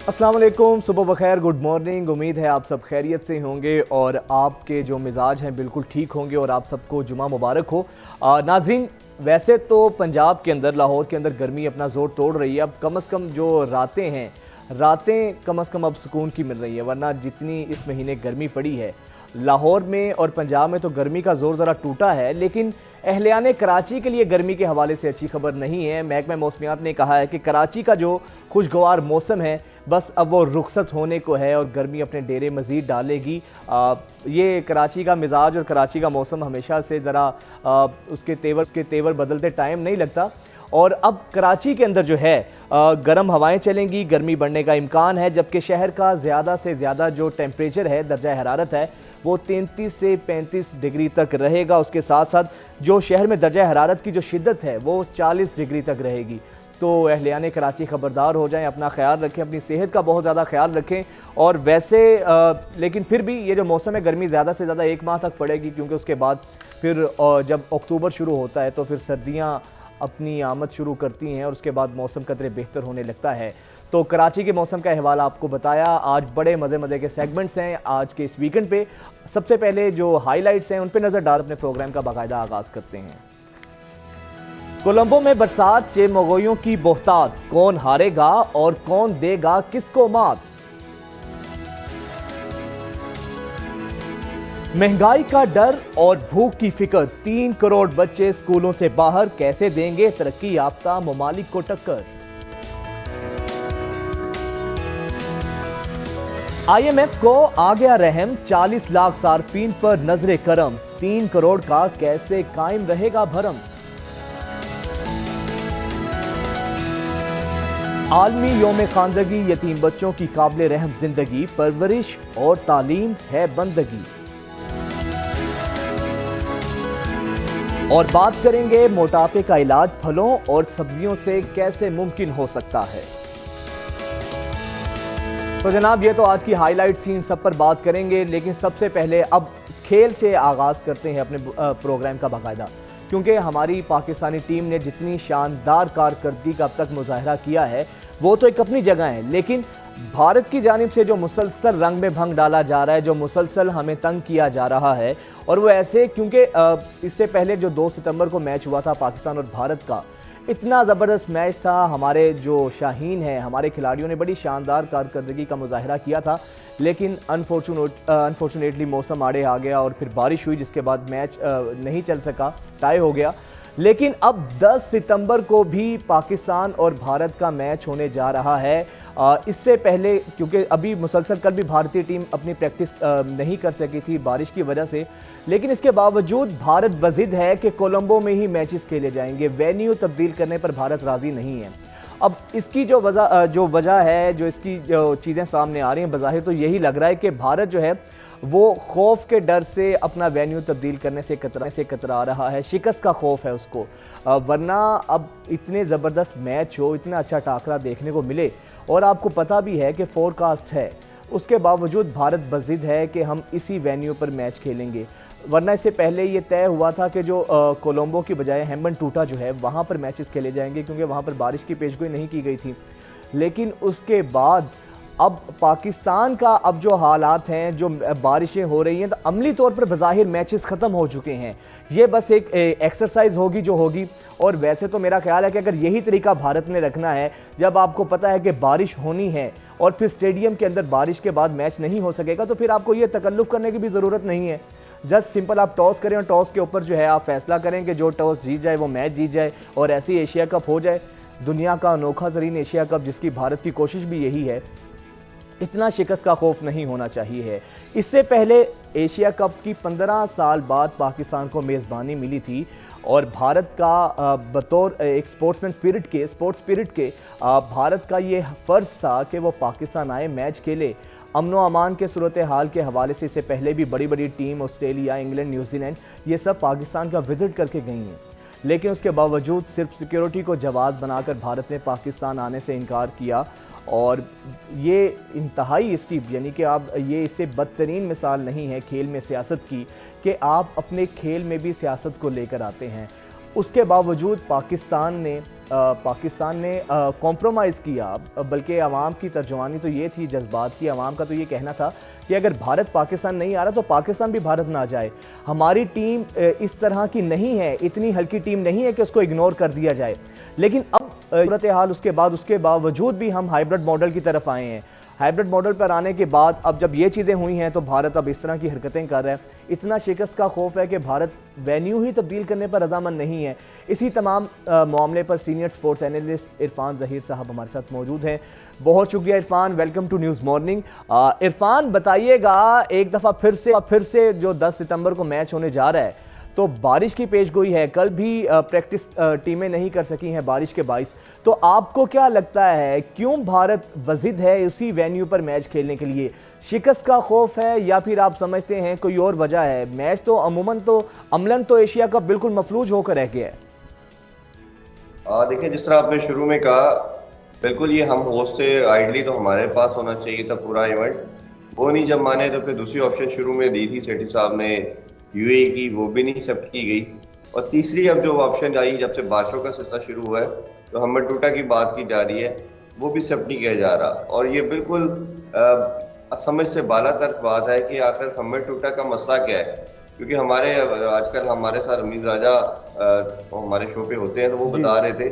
अस्सलाम वालेकुम, सुबह बखैर, गुड मॉर्निंग। उम्मीद है आप सब खैरियत से होंगे और आपके जो मिजाज हैं बिल्कुल ठीक होंगे और आप सबको जुमा मुबारक हो। नाज़रीन, वैसे तो पंजाब के अंदर, लाहौर के अंदर गर्मी अपना ज़ोर तोड़ रही है। अब कम से कम जो रातें कम से कम अब सुकून की मिल रही है, वरना जितनी इस महीने गर्मी पड़ी है लाहौर में और पंजाब में तो गर्मी का जोर ज़रा टूटा है। लेकिन अहलियाने कराची के लिए गर्मी के हवाले से अच्छी खबर नहीं है। महकमा मौसमियात ने कहा है कि कराची का जो खुशगवार मौसम है बस अब वो रुखसत होने को है और गर्मी अपने डेरे मज़ीद डालेगी। ये कराची का मिजाज और कराची का मौसम हमेशा से ज़रा उसके तेवर बदलते टाइम नहीं लगता। और अब कराची के अंदर जो है गर्म हवाएं चलेंगी, गर्मी बढ़ने का इम्कान है, जबकि शहर का ज़्यादा से ज़्यादा जो टेम्परेचर है, दर्जा हरारत है, वो 33 से 35 डिग्री तक रहेगा। उसके साथ साथ जो शहर में दर्जा हरारत की जो शिद्दत है वो 40 डिग्री तक रहेगी। तो अहलियाने कराची खबरदार हो जाएं, अपना ख्याल रखें, अपनी सेहत का बहुत ज़्यादा ख्याल रखें। और वैसे लेकिन फिर भी ये जो मौसम है, गर्मी ज़्यादा से ज़्यादा 1 माह तक पड़ेगी, क्योंकि उसके बाद फिर जब अक्टूबर शुरू होता है तो फिर सर्दियाँ अपनी आमद शुरू करती हैं और उसके बाद मौसम कदरे बेहतर होने लगता है। तो कराची के मौसम का अहवाल आपको बताया। आज बड़े मज़े के सेगमेंट्स हैं आज के इस वीकेंड पे। सबसे पहले जो हाईलाइट्स हैं उन पे नज़र डाल अपने प्रोग्राम का बाकायदा आगाज़ करते हैं। कोलंबो में बरसात, चेमगोइयों की बोहतात, कौन हारेगा और कौन देगा किसको मात। महंगाई का डर और भूख की फिक्र, 3 करोड़ बच्चे स्कूलों से बाहर, कैसे देंगे तरक्की याफ्ता ममालिक को टक्कर। IMF को आ गया रहम, 40 लाख सार्फिन पर नजरे करम, 3 करोड़ का कैसे कायम रहेगा भरम। आलमी योम खानदगी, यतीम बच्चों की काबिल रहम जिंदगी, परवरिश और तालीम है बंदगी। और बात करेंगे मोटापे का इलाज फलों और सब्जियों से कैसे मुमकिन हो सकता है। तो जनाब, ये तो आज की हाईलाइट सीन, सब पर बात करेंगे। लेकिन सबसे पहले अब खेल से आगाज़ करते हैं अपने प्रोग्राम का बाकायदा, क्योंकि हमारी पाकिस्तानी टीम ने जितनी शानदार कारकर्दगी का अब तक मुजाहरा किया है वो तो एक अपनी जगह है, लेकिन भारत की जानिब से जो मुसलसल रंग में भंग डाला जा रहा है, जो मुसलसल हमें तंग किया जा रहा है, और वो ऐसे क्योंकि इससे पहले जो 2 सितंबर को मैच हुआ था पाकिस्तान और भारत का, इतना ज़बरदस्त मैच था। हमारे जो शाहीन हैं, हमारे खिलाड़ियों ने बड़ी शानदार कारकर्दगी का मुजाहरा किया था, लेकिन अनफॉर्चुनेटली मौसम आड़े आ गया और फिर बारिश हुई, जिसके बाद मैच नहीं चल सका, टाई हो गया। लेकिन अब 10 सितंबर को भी पाकिस्तान और भारत का मैच होने जा रहा है। इससे पहले, क्योंकि अभी मुसलसल कल भी भारतीय टीम अपनी प्रैक्टिस नहीं कर सकी थी बारिश की वजह से, लेकिन इसके बावजूद भारत बज़िद है कि कोलंबो में ही मैचेस खेले जाएंगे। वेन्यू तब्दील करने पर भारत राज़ी नहीं है। अब इसकी जो वजह है, जो इसकी जो चीज़ें सामने आ रही हैं, बज़ाहिर तो यही लग रहा है कि भारत जो है वो खौफ के डर से अपना वेन्यू तब्दील करने से कतरा रहा है। शिकस्त का खौफ है उसको, वरना अब इतने ज़बरदस्त मैच हो, इतना अच्छा टाकरा देखने को मिले, और आपको पता भी है कि फोरकास्ट है, उसके बावजूद भारत बज़िद है कि हम इसी वेन्यू पर मैच खेलेंगे। वरना इससे पहले ये तय हुआ था कि जो कोलंबो की बजाय हेम्बन टूटा जो है वहाँ पर मैचेस खेले जाएंगे, क्योंकि वहाँ पर बारिश की पेशगोई नहीं की गई थी। लेकिन उसके बाद अब पाकिस्तान का अब जो हालात हैं, जो बारिशें हो रही हैं, तो अमली तौर पर बज़ाहिर मैचेस ख़त्म हो चुके हैं। ये बस एक एक्सरसाइज होगी जो होगी। और वैसे तो मेरा ख्याल है कि अगर यही तरीका भारत ने रखना है, जब आपको पता है कि बारिश होनी है और फिर स्टेडियम के अंदर बारिश के बाद मैच नहीं हो सकेगा, तो फिर आपको ये तकल्लुफ़ करने की भी ज़रूरत नहीं है। जस्ट सिंपल आप टॉस करें और टॉस के ऊपर जो है आप फैसला करें कि जो टॉस जीत जाए वो मैच जीत जाए, और ऐसी एशिया कप हो जाए, दुनिया का अनोखा तरीन एशिया कप, जिसकी भारत की कोशिश भी यही है। इतना शिकस्त का खौफ नहीं होना चाहिए है। इससे पहले एशिया कप की 15 साल बाद पाकिस्तान को मेज़बानी मिली थी, और भारत का बतौर एक स्पोर्ट्स स्पिरिट के भारत का ये फ़र्ज़ था कि वो पाकिस्तान आए, मैच खेले। अमन व अमान के सूरत हाल के हवाले से इससे पहले भी बड़ी बड़ी टीम ऑस्ट्रेलिया, इंग्लैंड, न्यूजीलैंड, ये सब पाकिस्तान का विज़िट करके गई हैं, लेकिन उसके बावजूद सिर्फ सिक्योरिटी को जवाब बनाकर भारत ने पाकिस्तान आने से इनकार किया। और ये इंतहाई इसकी, यानी कि आप ये इससे बदतरीन मिसाल नहीं है खेल में सियासत की, कि आप अपने खेल में भी सियासत को लेकर आते हैं। उसके बावजूद पाकिस्तान ने पाकिस्तान ने कॉम्प्रोमाइज़ किया, बल्कि अवाम की तर्जुमानी तो ये थी, जज्बात की अवाम का तो ये कहना था कि अगर भारत पाकिस्तान नहीं आ रहा तो पाकिस्तान भी भारत ना जाए। हमारी टीम इस तरह की नहीं है, इतनी हल्की टीम नहीं है कि उसको इग्नोर कर दिया जाए। लेकिन अब सूरत हाल उसके बावजूद भी हम हाइब्रिड मॉडल की तरफ आए हैं। हाइब्रिड मॉडल पर आने के बाद अब जब ये चीज़ें हुई हैं तो भारत अब इस तरह की हरकतें कर रहा है। इतना शिकस्त का खौफ है कि भारत वेन्यू ही तब्दील करने पर रजामंद नहीं है। इसी तमाम मामले पर senior sports analyst Irfan Zaheer साहब हमारे साथ मौजूद हैं। बहुत शुक्रिया Irfan, welcome to news Morning. Irfan बताइएगा, एक दफ़ा फिर से जो 10 सितंबर को मैच होने जा रहा है तो बारिश की पेशगोई है, कल भी प्रैक्टिस टीमें नहीं कर सकी हैं बारिश के बाइस। तो आपको क्या लगता है, क्यों भारत वजिद है उसी वेन्यू पर मैच खेलने के लिए? शिकस्त का खौफ है या फिर आप समझते हैं कोई और वजह है? मैच तो अमलन तो एशिया कप बिल्कुल मफलूज होकर रह गया है। देखिए, जिस तरह आपने शुरू में कहा, बिल्कुल ये हम होस्ट से आइडली तो हमारे पास होना चाहिए था पूरा इवेंट। वो नहीं जब माने तो फिर दूसरी ऑप्शन शुरू में दी थी सेठी साहब ने यूएई की, वो भी नहीं एक्सेप्ट की गई। और तीसरी अब जो ऑप्शन आई जब से बारिशों का सिलसिला शुरू हुआ है तो हम्बनटोटा की बात की जा रही है, वो भी एक्सेप्ट नहीं किया जा रहा। और ये बिल्कुल समझ से बाला तक बात है कि आखिर हम्बनटोटा का मसला क्या है। क्योंकि हमारे आजकल हमारे साथ अमीर राजा हमारे शो पे होते हैं तो वो बता रहे थे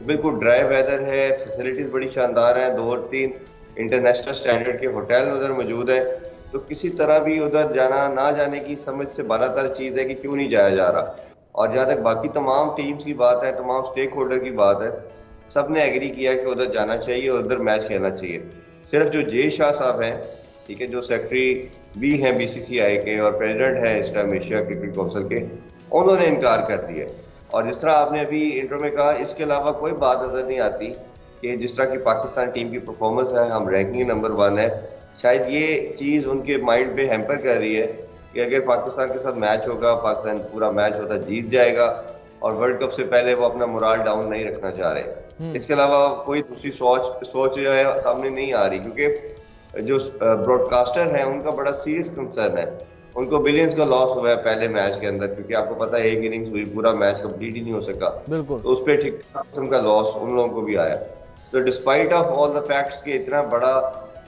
बिल्कुल ड्राई वेदर है, फैसिलिटीज बड़ी शानदार हैं, 2-3 इंटरनेशनल स्टैंडर्ड के होटल उधर मौजूद हैं। तो किसी तरह भी उधर जाना ना जाने की समझ से बालातर चीज़ है कि क्यों नहीं जाया जा रहा। और जहाँ तक बाकी तमाम टीम्स की बात है, तमाम स्टेक होल्डर की बात है, सब ने एग्री किया कि उधर जाना चाहिए और उधर मैच खेलना चाहिए। सिर्फ जो जे शाह साहब हैं, ठीक है, जो सेक्रेटरी भी हैं बीसीसीआई के और प्रेसिडेंट हैं इस टाइम एशिया क्रिकेट काउंसिल के, उन्होंने इनकार कर दिया। और जिस तरह आपने अभी इंट्रो में कहा, इसके अलावा कोई बात नजर नहीं आती कि जिस तरह की पाकिस्तान टीम की परफॉर्मेंस है, हम रैंकिंग नंबर 1 है, शायद ये चीज़ उनके माइंड पे हैम्पर कर रही है कि अगर पाकिस्तान के साथ मैच होगा, पाकिस्तान पूरा मैच होता जीत जाएगा और वर्ल्ड कप से पहले वो अपना मोराल डाउन नहीं रखना चाह रहे। इसके अलावा कोई दूसरी सोच जो है सामने नहीं आ रही, क्योंकि जो ब्रॉडकास्टर है उनका बड़ा सीरियस कंसर्न है। उनको बिलियंस का लॉस हुआ है पहले मैच के अंदर, क्योंकि आपको पता है एक इनिंग्स हुई, पूरा मैच कंप्लीट ही नहीं हो सका, तो उस पर ठीक किस्म का लॉस उन लोगों को भी आया। तो despite of all the facts के इतना बड़ा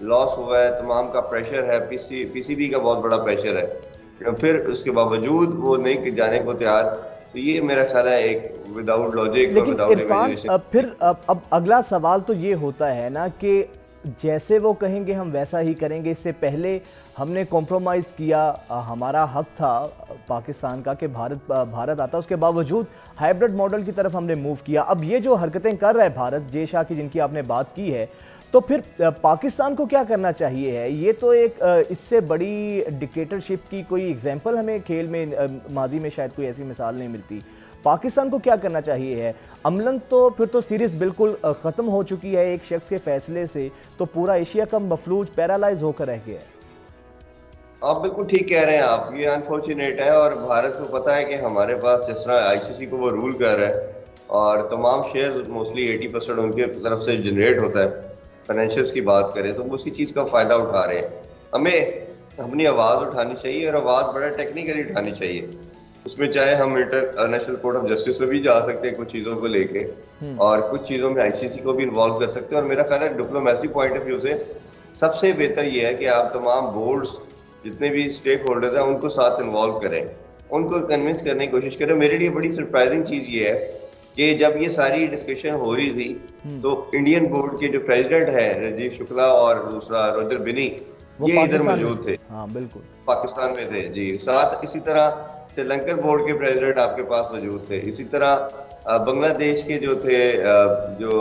लॉस हुआ है, तमाम का प्रेशर है, पीसीबी का बहुत बड़ा प्रेशर है, फिर उसके बावजूद वो नहीं जाने को तैयार। तो ये मेरा ख्याल है एक विदाउट लॉजिक और विदाउट इमेजिनेशन। फिर अब अगला सवाल तो ये होता है ना कि जैसे वो कहेंगे हम वैसा ही करेंगे। इससे पहले हमने कॉम्प्रोमाइज़ किया, हमारा हक था पाकिस्तान का कि भारत आता, उसके बावजूद हाइब्रिड मॉडल की तरफ हमने मूव किया। अब ये जो हरकतें कर रहा है भारत, जे शाह की जिनकी आपने बात की है, तो फिर पाकिस्तान को क्या करना चाहिए है? ये तो एक इससे बड़ी डिक्टेटरशिप की कोई एग्जाम्पल हमें खेल में माजी में शायद कोई ऐसी मिसाल नहीं मिलती। पाकिस्तान को क्या करना चाहिए है? अमलन तो फिर तो सीरीज बिल्कुल ख़त्म हो चुकी है एक शख्स के फैसले से, तो पूरा एशिया कप मफलूज पैरालाइज होकर रह गया है। आप बिल्कुल ठीक कह रहे हैं आप, ये अनफॉर्चुनेट है। और भारत को पता है कि हमारे पास जिस तरह आईसीसी को वो रूल कर रहा है और तमाम शेयर मोस्टली 80% उनके तरफ से जनरेट होता है, फाइनेंशियल्स की बात करें तो वो उसी चीज़ का फ़ायदा उठा रहे हैं। हमें अपनी आवाज़ उठानी चाहिए और आवाज़ बड़ा टेक्निकली उठानी चाहिए। उसमें चाहे हम इंटरनेशनल कोर्ट ऑफ जस्टिस में भी जा सकते हैं कुछ चीज़ों को लेके, और कुछ चीज़ों में आईसीसी को भी इन्वॉल्व कर सकते हैं। और मेरा ख्याल है डिप्लोमेसी पॉइंट ऑफ व्यू से सबसे बेहतर ये है कि आप तमाम बोर्ड्स जितने भी स्टेक होल्डर्स हैं उनको साथ इन्वॉल्व करें, उनको कन्विंस करने की कोशिश करें। मेरे लिए बड़ी सरप्राइजिंग चीज़ ये है कि जब ये सारी डिस्कशन हो रही थी तो इंडियन बोर्ड के जो प्रेसिडेंट है राजीव शुक्ला और दूसरा रोजर बिनी, ये इधर मौजूद थे। हाँ बिल्कुल, पाकिस्तान में थे जी। साथ इसी तरह श्रीलंकन बोर्ड के प्रेसिडेंट आपके पास मौजूद थे। इसी तरह बांग्लादेश के जो थे जो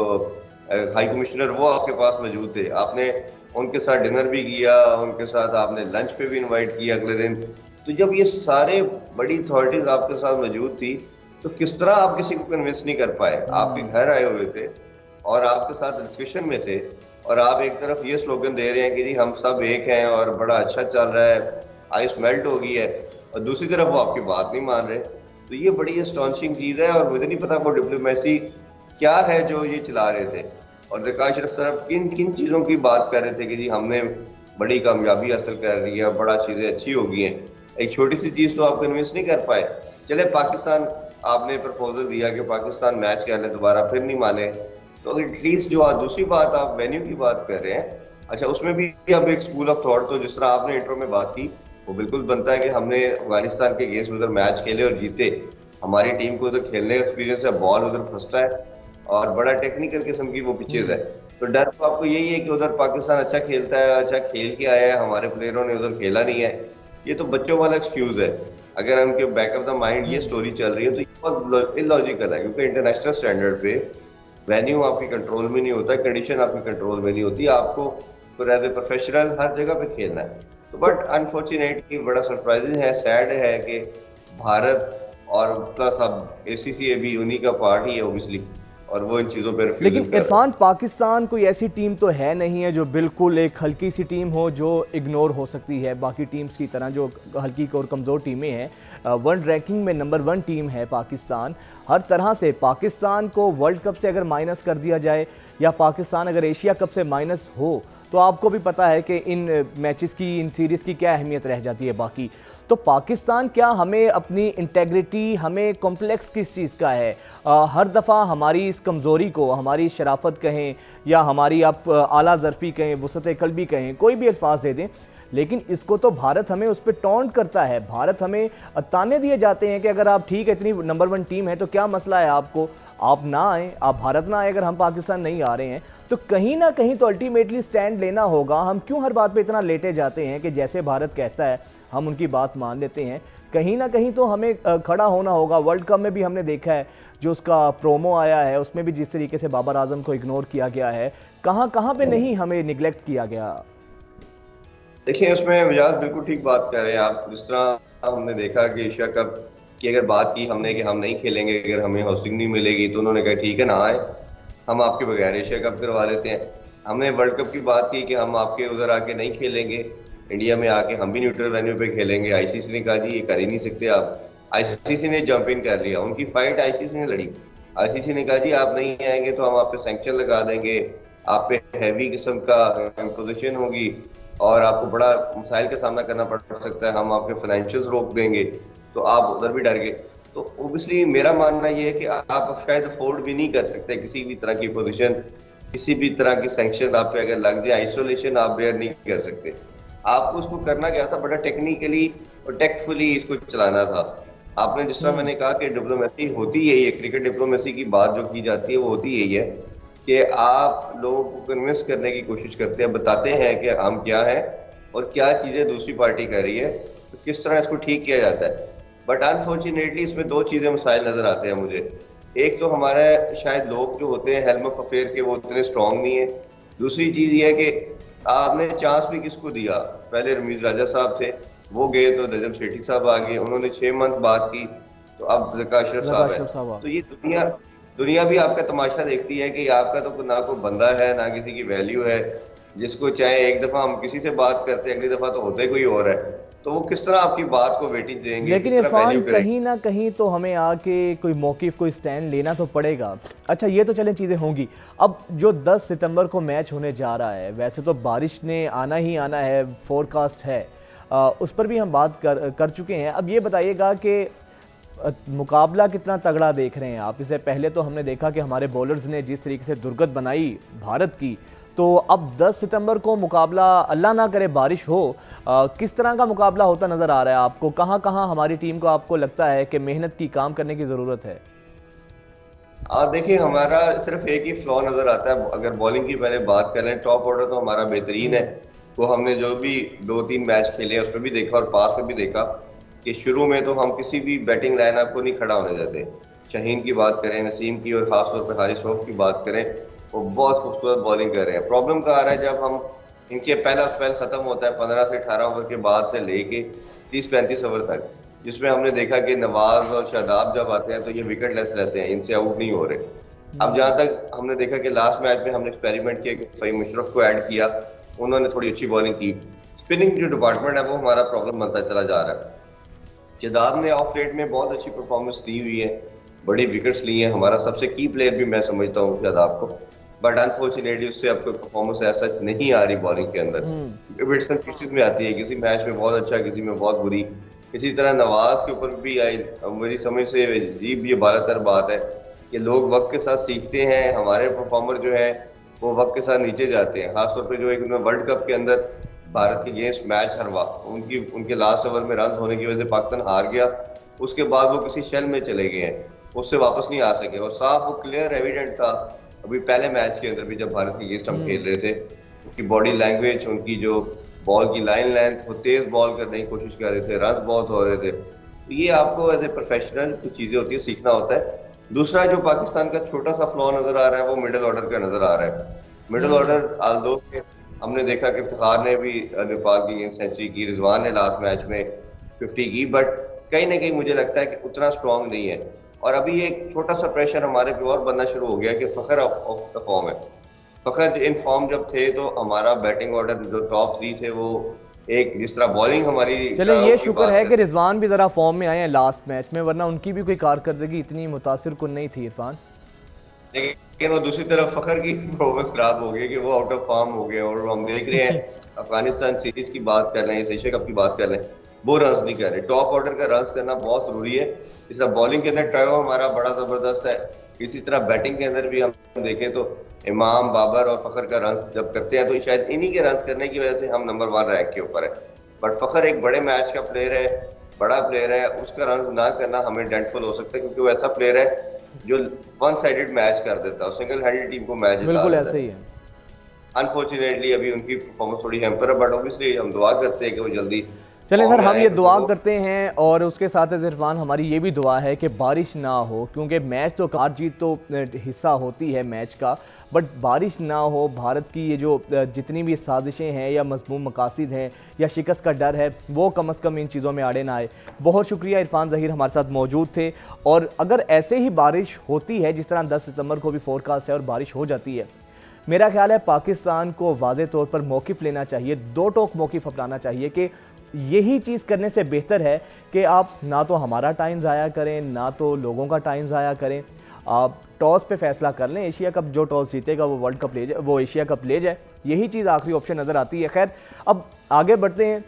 हाई कमिश्नर, वो आपके पास मौजूद थे। आपने उनके साथ डिनर भी किया, उनके साथ आपने लंच पे भी इनवाइट किया अगले दिन। तो जब ये सारे बड़ी अथॉरिटीज आपके साथ मौजूद थी तो किस तरह आप किसी को कन्विंस नहीं कर पाए? आपके घर आए हुए थे और आपके साथ डिस्कशन में थे, और आप एक तरफ ये स्लोगन दे रहे हैं कि जी हम सब एक हैं और बड़ा अच्छा चल रहा है, आइस मेल्ट हो गई है, और दूसरी तरफ वो आपकी बात नहीं मान रहे। तो ये बड़ी एस्टॉनिशिंग चीज़ है और मुझे नहीं पता वो डिप्लोमेसी क्या है जो ये चला रहे थे। और ज़का अशरफ साहब किन किन चीज़ों की बात कर रहे थे कि जी हमने बड़ी कामयाबी हासिल कर ली है, बड़ा चीज़ें अच्छी हो गई हैं। एक छोटी सी चीज़ तो आप कन्विंस नहीं कर पाए। चले पाकिस्तान आपने प्रपोजल दिया कि पाकिस्तान मैच खेले दोबारा, फिर नहीं माने, तो एटलीस्ट जो दूसरी बात आप वेन्यू की बात कर रहे हैं, अच्छा उसमें भी अब एक स्कूल ऑफ थॉट, तो जिस तरह आपने इंट्रो में बात की वो बिल्कुल बनता है कि हमने अफगानिस्तान के अगेंस्ट उधर मैच खेले और जीते, हमारी टीम को उधर खेलने का एक्सपीरियंस है, बॉल उधर फंसता है और बड़ा टेक्निकल किस्म की वो पिचेज है। तो डर तो आपको यही है कि उधर पाकिस्तान अच्छा खेलता है, अच्छा खेल के आया है, हमारे प्लेयरों ने उधर खेला नहीं है, ये तो बच्चों वाला एक्सक्यूज है। अगर उनके बैक ऑफ द माइंड ये स्टोरी चल रही है तो ये बहुत इलॉजिकल है, क्योंकि इंटरनेशनल स्टैंडर्ड पे वेन्यू आपकी कंट्रोल में नहीं होता, कंडीशन आपकी कंट्रोल में नहीं होती, आपको तो एज ए प्रोफेशनल हर जगह पे खेलना है। तो बट अनफॉर्चुनेटली बड़ा सरप्राइजिंग है, सैड है कि भारत और प्लस अब एसीसी भी उन्हीं का पार्ट ही है ओबियसली, और वो इन चीज़ों पर रिफ्यूज लेकिन कर रहे हैं। इरफान, पाकिस्तान कोई ऐसी टीम तो है नहीं है जो बिल्कुल एक हल्की सी टीम हो जो इग्नोर हो सकती है बाकी टीम्स की तरह, जो हल्की और कमज़ोर टीमें हैं। वर्ल्ड रैंकिंग में नंबर 1 टीम है पाकिस्तान। हर तरह से पाकिस्तान को वर्ल्ड कप से अगर माइनस कर दिया जाए या पाकिस्तान अगर एशिया कप से माइनस हो तो आपको भी पता है कि इन मैचेस की, इन सीरीज़ की क्या अहमियत रह जाती है बाकी। तो पाकिस्तान क्या, हमें अपनी इंटेग्रिटी, हमें कॉम्प्लेक्स किस चीज़ का है? हर दफ़ा हमारी इस कमज़ोरी को, हमारी शराफत कहें या हमारी आप आला ज़रफ़ी कहें, वुसअत क़ल्बी कहें, कोई भी अल्फाज दे दें, लेकिन इसको तो भारत हमें उस पर टॉन्ट करता है। भारत हमें ताने दिए जाते हैं कि अगर आप ठीक है, इतनी नंबर 1 टीम है तो क्या मसला है आपको, आप ना आए, आप भारत ना आए, अगर हम पाकिस्तान नहीं आ रहे हैं तो कहीं ना कहीं तो अल्टीमेटली स्टैंड लेना होगा। हम क्यों हर बात पे इतना लेटे जाते हैं कि जैसे भारत कहता है हम उनकी बात मान लेते हैं? कहीं ना कहीं तो हमें खड़ा होना होगा। वर्ल्ड कप में भी हमने देखा है जो उसका प्रोमो आया है उसमें भी जिस तरीके से बाबर आजम को इग्नोर किया गया है, कहाँ कहाँ पे नहीं हमें निगलेक्ट किया गया। देखिए उसमें विजाज बिल्कुल ठीक बात कर रहे हैं आप। जिस तरह हमने देखा कि एशिया कप की अगर बात की हमने कि हम नहीं खेलेंगे, अगर हमें होस्टिंग नहीं मिलेगी, तो उन्होंने कहा ठीक है ना आए, हम आपके बगैर एशिया कप करवा लेते हैं। हमने वर्ल्ड कप की बात की कि हम आपके उधर आके नहीं खेलेंगे, इंडिया में आके हम भी न्यूट्रल वेन्यू पे खेलेंगे। आईसीसी ने कहा जी ये कर ही नहीं सकते आप। आईसीसी ने जंप इन कर लिया, उनकी फाइट आईसीसी ने लड़ी। आईसीसी ने कहा जी आप नहीं आएंगे तो हम आप पे सैंक्शन लगा देंगे, आप पे हैवी किस्म का इम्पोजिशन होगी और आपको बड़ा मसाइल का सामना करना पड़ सकता है, हम आपके फाइनेंशियल्स रोक देंगे। तो आप उधर भी डर गए। तो ओबियसली मेरा मानना ये है कि आप शायद अफोर्ड भी नहीं कर सकते किसी भी तरह की पोजीशन, किसी भी तरह की सैंक्शन आप पे अगर लग जाए, आइसोलेशन आप बेयर नहीं कर सकते। आपको उसको करना क्या था, बड़ा टेक्निकली और टेक्टफुली इसको चलाना था। आपने जिस तरह मैंने कहा कि डिप्लोमेसी होती यही है, क्रिकेट डिप्लोमेसी की बात जो की जाती है वो होती यही है कि आप लोगों को कन्विंस करने की कोशिश करते हैं, बताते हैं कि हम क्या है और क्या चीज़ें दूसरी पार्टी कर रही है, तो किस तरह इसको ठीक किया जाता है। बट अनफॉर्चुनेटली इसमें 2 चीज़ें मसाइल नज़र आते हैं मुझे। एक तो हमारे शायद लोग जो होते हैं हेल्म ऑफ अफेयर के वो उतने स्ट्रॉन्ग नहीं है। दूसरी चीज़ ये है कि आपने चांस भी किसको दिया। पहले रमीज राजा साहब थे, वो गए तो नजम सेठी साहब आ गए, उन्होंने 6 मंथ बात की, तो अब ज़का अशरफ साहब है। तो ये दुनिया भी आपका तमाशा देखती है कि आपका तो ना कोई बंदा है ना किसी की वैल्यू है, जिसको चाहे एक दफ़ा हम किसी से बात करते हैं अगली दफ़ा तो होते कोई और है, तो वो किस तरह आपकी बात को वेटेज देंगे। लेकिन इरफान, कहीं ना कहीं तो हमें आके कोई मौक़िफ़, कोई स्टैंड लेना तो पड़ेगा। अच्छा ये तो चलें चीज़ें होंगी। अब जो 10 सितंबर को मैच होने जा रहा है, वैसे तो बारिश ने आना ही आना है, फोरकास्ट है, उस पर भी हम बात कर चुके हैं। अब ये बताइएगा कि मुकाबला कितना तगड़ा देख रहे हैं आप? इससे पहले तो हमने देखा कि हमारे बॉलर्स ने जिस तरीके से दुर्गत बनाई भारत की, तो अब 10 सितंबर को मुकाबला, अल्लाह ना करे बारिश हो, किस तरह का मुकाबला होता नज़र आ रहा है आपको? कहाँ कहाँ हमारी टीम को आपको लगता है कि मेहनत की, काम करने की ज़रूरत है? देखिए हमारा सिर्फ एक ही फ्लॉ नज़र आता है। अगर बॉलिंग की पहले बात करें, टॉप ऑर्डर तो हमारा बेहतरीन है। तो हमने जो भी 2-3 मैच खेले हैं उसमें भी देखा और पास में भी देखा कि शुरू में तो हम किसी भी बैटिंग लाइनअप को नहीं खड़ा होने देते। शाहीन की बात करें, नसीम की, और खासतौर पर हारिस रऊफ की बात करें, वो बहुत खूबसूरत बॉलिंग कर रहे हैं। प्रॉब्लम कहाँ आ रहा है, जब हम इनके पहला स्पेल खत्म होता है 15 से 18 ओवर के बाद से लेके 30-35 ओवर तक, जिसमें हमने देखा कि नवाज और शादाब जब आते हैं तो ये विकेट लेस रहते हैं, इनसे आउट नहीं हो रहे। अब जहाँ तक हमने देखा कि लास्ट मैच में हमने एक्सपेरिमेंट किया कि फ़हीम मुशर्रफ को ऐड किया, उन्होंने थोड़ी अच्छी बॉलिंग की। स्पिनिंग जो डिपार्टमेंट है वो हमारा प्रॉब्लम बनता चला जा रहा है। शादाब ने ऑफ रेट में बहुत अच्छी परफॉर्मेंस दी हुई है, बड़ी विकेट्स ली हैं, हमारा सबसे की प्लेयर भी मैं समझता हूँ शादाब को। बट अनफॉर्चुनेटली उससे अब कोई परफॉर्मेंस ऐसा नहीं आ रही बॉलिंग के अंदर, बिट्स एंड पीसेस में आती है, किसी मैच में बहुत अच्छा, किसी में बहुत बुरी। इसी तरह नवाज के ऊपर भी आई, मेरी समझ से अजीब ये बालातर बात है कि लोग वक्त के साथ सीखते हैं, हमारे परफॉर्मर जो है वो वक्त के साथ नीचे जाते हैं। खासतौर पे जो एक वर्ल्ड कप के अंदर भारत के अगेंस्ट मैच हरवा, उनके लास्ट ओवर में रन होने की वजह से पाकिस्तान हार गया, उसके बाद वो किसी शेल में चले गए हैं, उससे वापस नहीं आ सके। और साफ वो क्लियर एविडेंट था अभी पहले मैच के अंदर भी जब भारत के अगेंस्ट हम खेल रहे थे, उनकी बॉडी लैंग्वेज, उनकी जो बॉल की लाइन लेंथ, वो तेज बॉल करने की कोशिश कर रहे थे, रन बहुत हो रहे थे। तो ये आपको एज ए प्रोफेशनल कुछ चीजें होती है, सीखना होता है। दूसरा जो पाकिस्तान का छोटा सा फ्लॉ नजर आ रहा है वो मिडिल ऑर्डर का नजर आ रहा है। मिडिल ऑर्डर आल्दो के हमने देखा कि इफ्तिखार ने भी नेपाल की अगेंस्ट सेंचुरी की, रिजवान ने लास्ट मैच में 50 की, बट कहीं ना कहीं मुझे लगता है कि उतना स्ट्रांग नहीं है। और अभी एक छोटा सा प्रेशर हमारे पे और बनना शुरू हो गया कि फखर ऑफ द फॉर्म है। फखर इन फॉर्म जब थे तो हमारा बैटिंग ऑर्डर जो टॉप 3 थे वो एक जिस तरह बॉलिंग हमारी, चले ये शुक्र है कि रिजवान भी जरा फॉर्म में आए हैं लास्ट मैच में, वरना उनकी भी कोई कारकर्दगी इतनी मुतासिर कुन नहीं थी इरफान। लेकिन वो दूसरी तरफ फखर की परफॉर्मेंस खराब हो गई कि वो आउट ऑफ फॉर्म हो गए। और हम देख रहे हैं अफगानिस्तान सीरीज की बात कर लें, एशिया कप की बात कर लें, वो रन नहीं कर रहे। टॉप ऑर्डर का रन करना बहुत जरूरी है। इस तरह बॉलिंग के अंदर ट्रायो हमारा बड़ा जबरदस्त है, इसी तरह बैटिंग के अंदर भी हम देखें तो इमाम, बाबर और फखर का रन जब करते हैं तो शायद इन्हीं के रन करने की वजह से हम नंबर 1 रैंक के ऊपर है। बट फखर एक बड़े मैच का प्लेयर है, बड़ा प्लेयर है, उसका रन ना करना हमें डेंटफुल हो सकता है, क्योंकि वो ऐसा प्लेयर है जो वन साइडेड मैच कर देता है, सिंगल हैंडेड टीम को मैच जिता बिल्कुल देता ऐसे ही है। अनफॉर्चुनेटली अभी उनकी परफॉर्मेंस थोड़ी हैम्पर है, बट ऑब्वियसली हम दुआ करते हैं कि वो जल्दी। चलें सर, हम ये दुआ तो करते हैं और उसके साथ इरफान हमारी ये भी दुआ है कि बारिश ना हो, क्योंकि मैच तो हार जीत तो हिस्सा होती है मैच का, बट बारिश ना हो। भारत की ये जो जितनी भी साजिशें हैं या मज़मूम मकासद हैं या शिकस्त का डर है, वो कम अज़ कम इन चीज़ों में आड़े ना आए। बहुत शुक्रिया, इरफान ज़हीर हमारे साथ मौजूद थे। और अगर ऐसे ही बारिश होती है जिस तरह 10 सितंबर को भी फोरकास्ट है और बारिश हो जाती है, मेरा ख्याल है पाकिस्तान को वाज़े तौर पर मौक़िफ़ लेना चाहिए, दो टोक मौक़िफ़ अपनाना चाहिए कि यही चीज़ करने से बेहतर है कि आप ना तो हमारा टाइम ज़ाया करें, ना तो लोगों का टाइम ज़ाया करें। आप टॉस पे फैसला कर लें, एशिया कप जो टॉस जीतेगा वो वर्ल्ड कप ले जाए, वो एशिया कप ले जाए। यही चीज़ आखिरी ऑप्शन नज़र आती है। खैर, अब आगे बढ़ते हैं।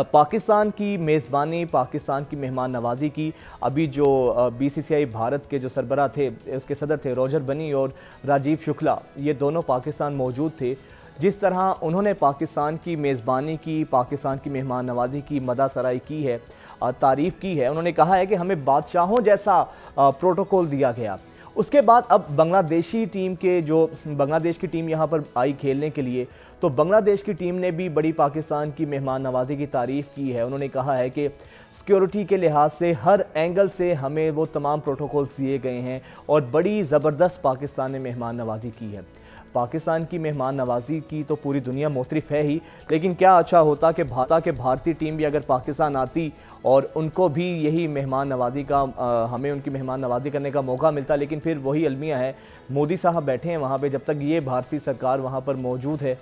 पाकिस्तान की मेज़बानी, पाकिस्तान की मेहमान नवाज़ी की अभी जो बीसीसीआई भारत के जो सरबराह थे, उसके सदर थे रॉजर बनी और राजीव शुक्ला, ये दोनों पाकिस्तान मौजूद थे। जिस तरह उन्होंने पाकिस्तान की मेज़बानी की, पाकिस्तान की मेहमान नवाज़ी की मदा सराई की है, तारीफ़ की है, उन्होंने कहा है कि हमें बादशाहों जैसा प्रोटोकॉल दिया गया। उसके बाद अब बांग्लादेशी टीम के जो बांग्लादेश की टीम यहाँ पर आई खेलने के लिए, तो बांग्लादेश की टीम ने भी बड़ी पाकिस्तान की मेहमान नवाज़ी की तारीफ़ की है। उन्होंने कहा है कि सिक्योरिटी के लिहाज से हर एंगल से हमें वो तमाम प्रोटोकॉल्स दिए गए हैं और बड़ी ज़बरदस्त पाकिस्तान ने मेहमान नवाज़ी की है। पाकिस्तान की मेहमान नवाज़ी की तो पूरी दुनिया मुतरिफ है ही, लेकिन क्या अच्छा होता कि भारतीय टीम भी अगर पाकिस्तान आती और उनको भी यही मेहमान नवाज़ी का हमें उनकी मेहमान नवाज़ी करने का मौका मिलता। लेकिन फिर वही अलमिया है, मोदी साहब बैठे हैं वहाँ पे, जब तक ये भारतीय सरकार वहाँ पर मौजूद है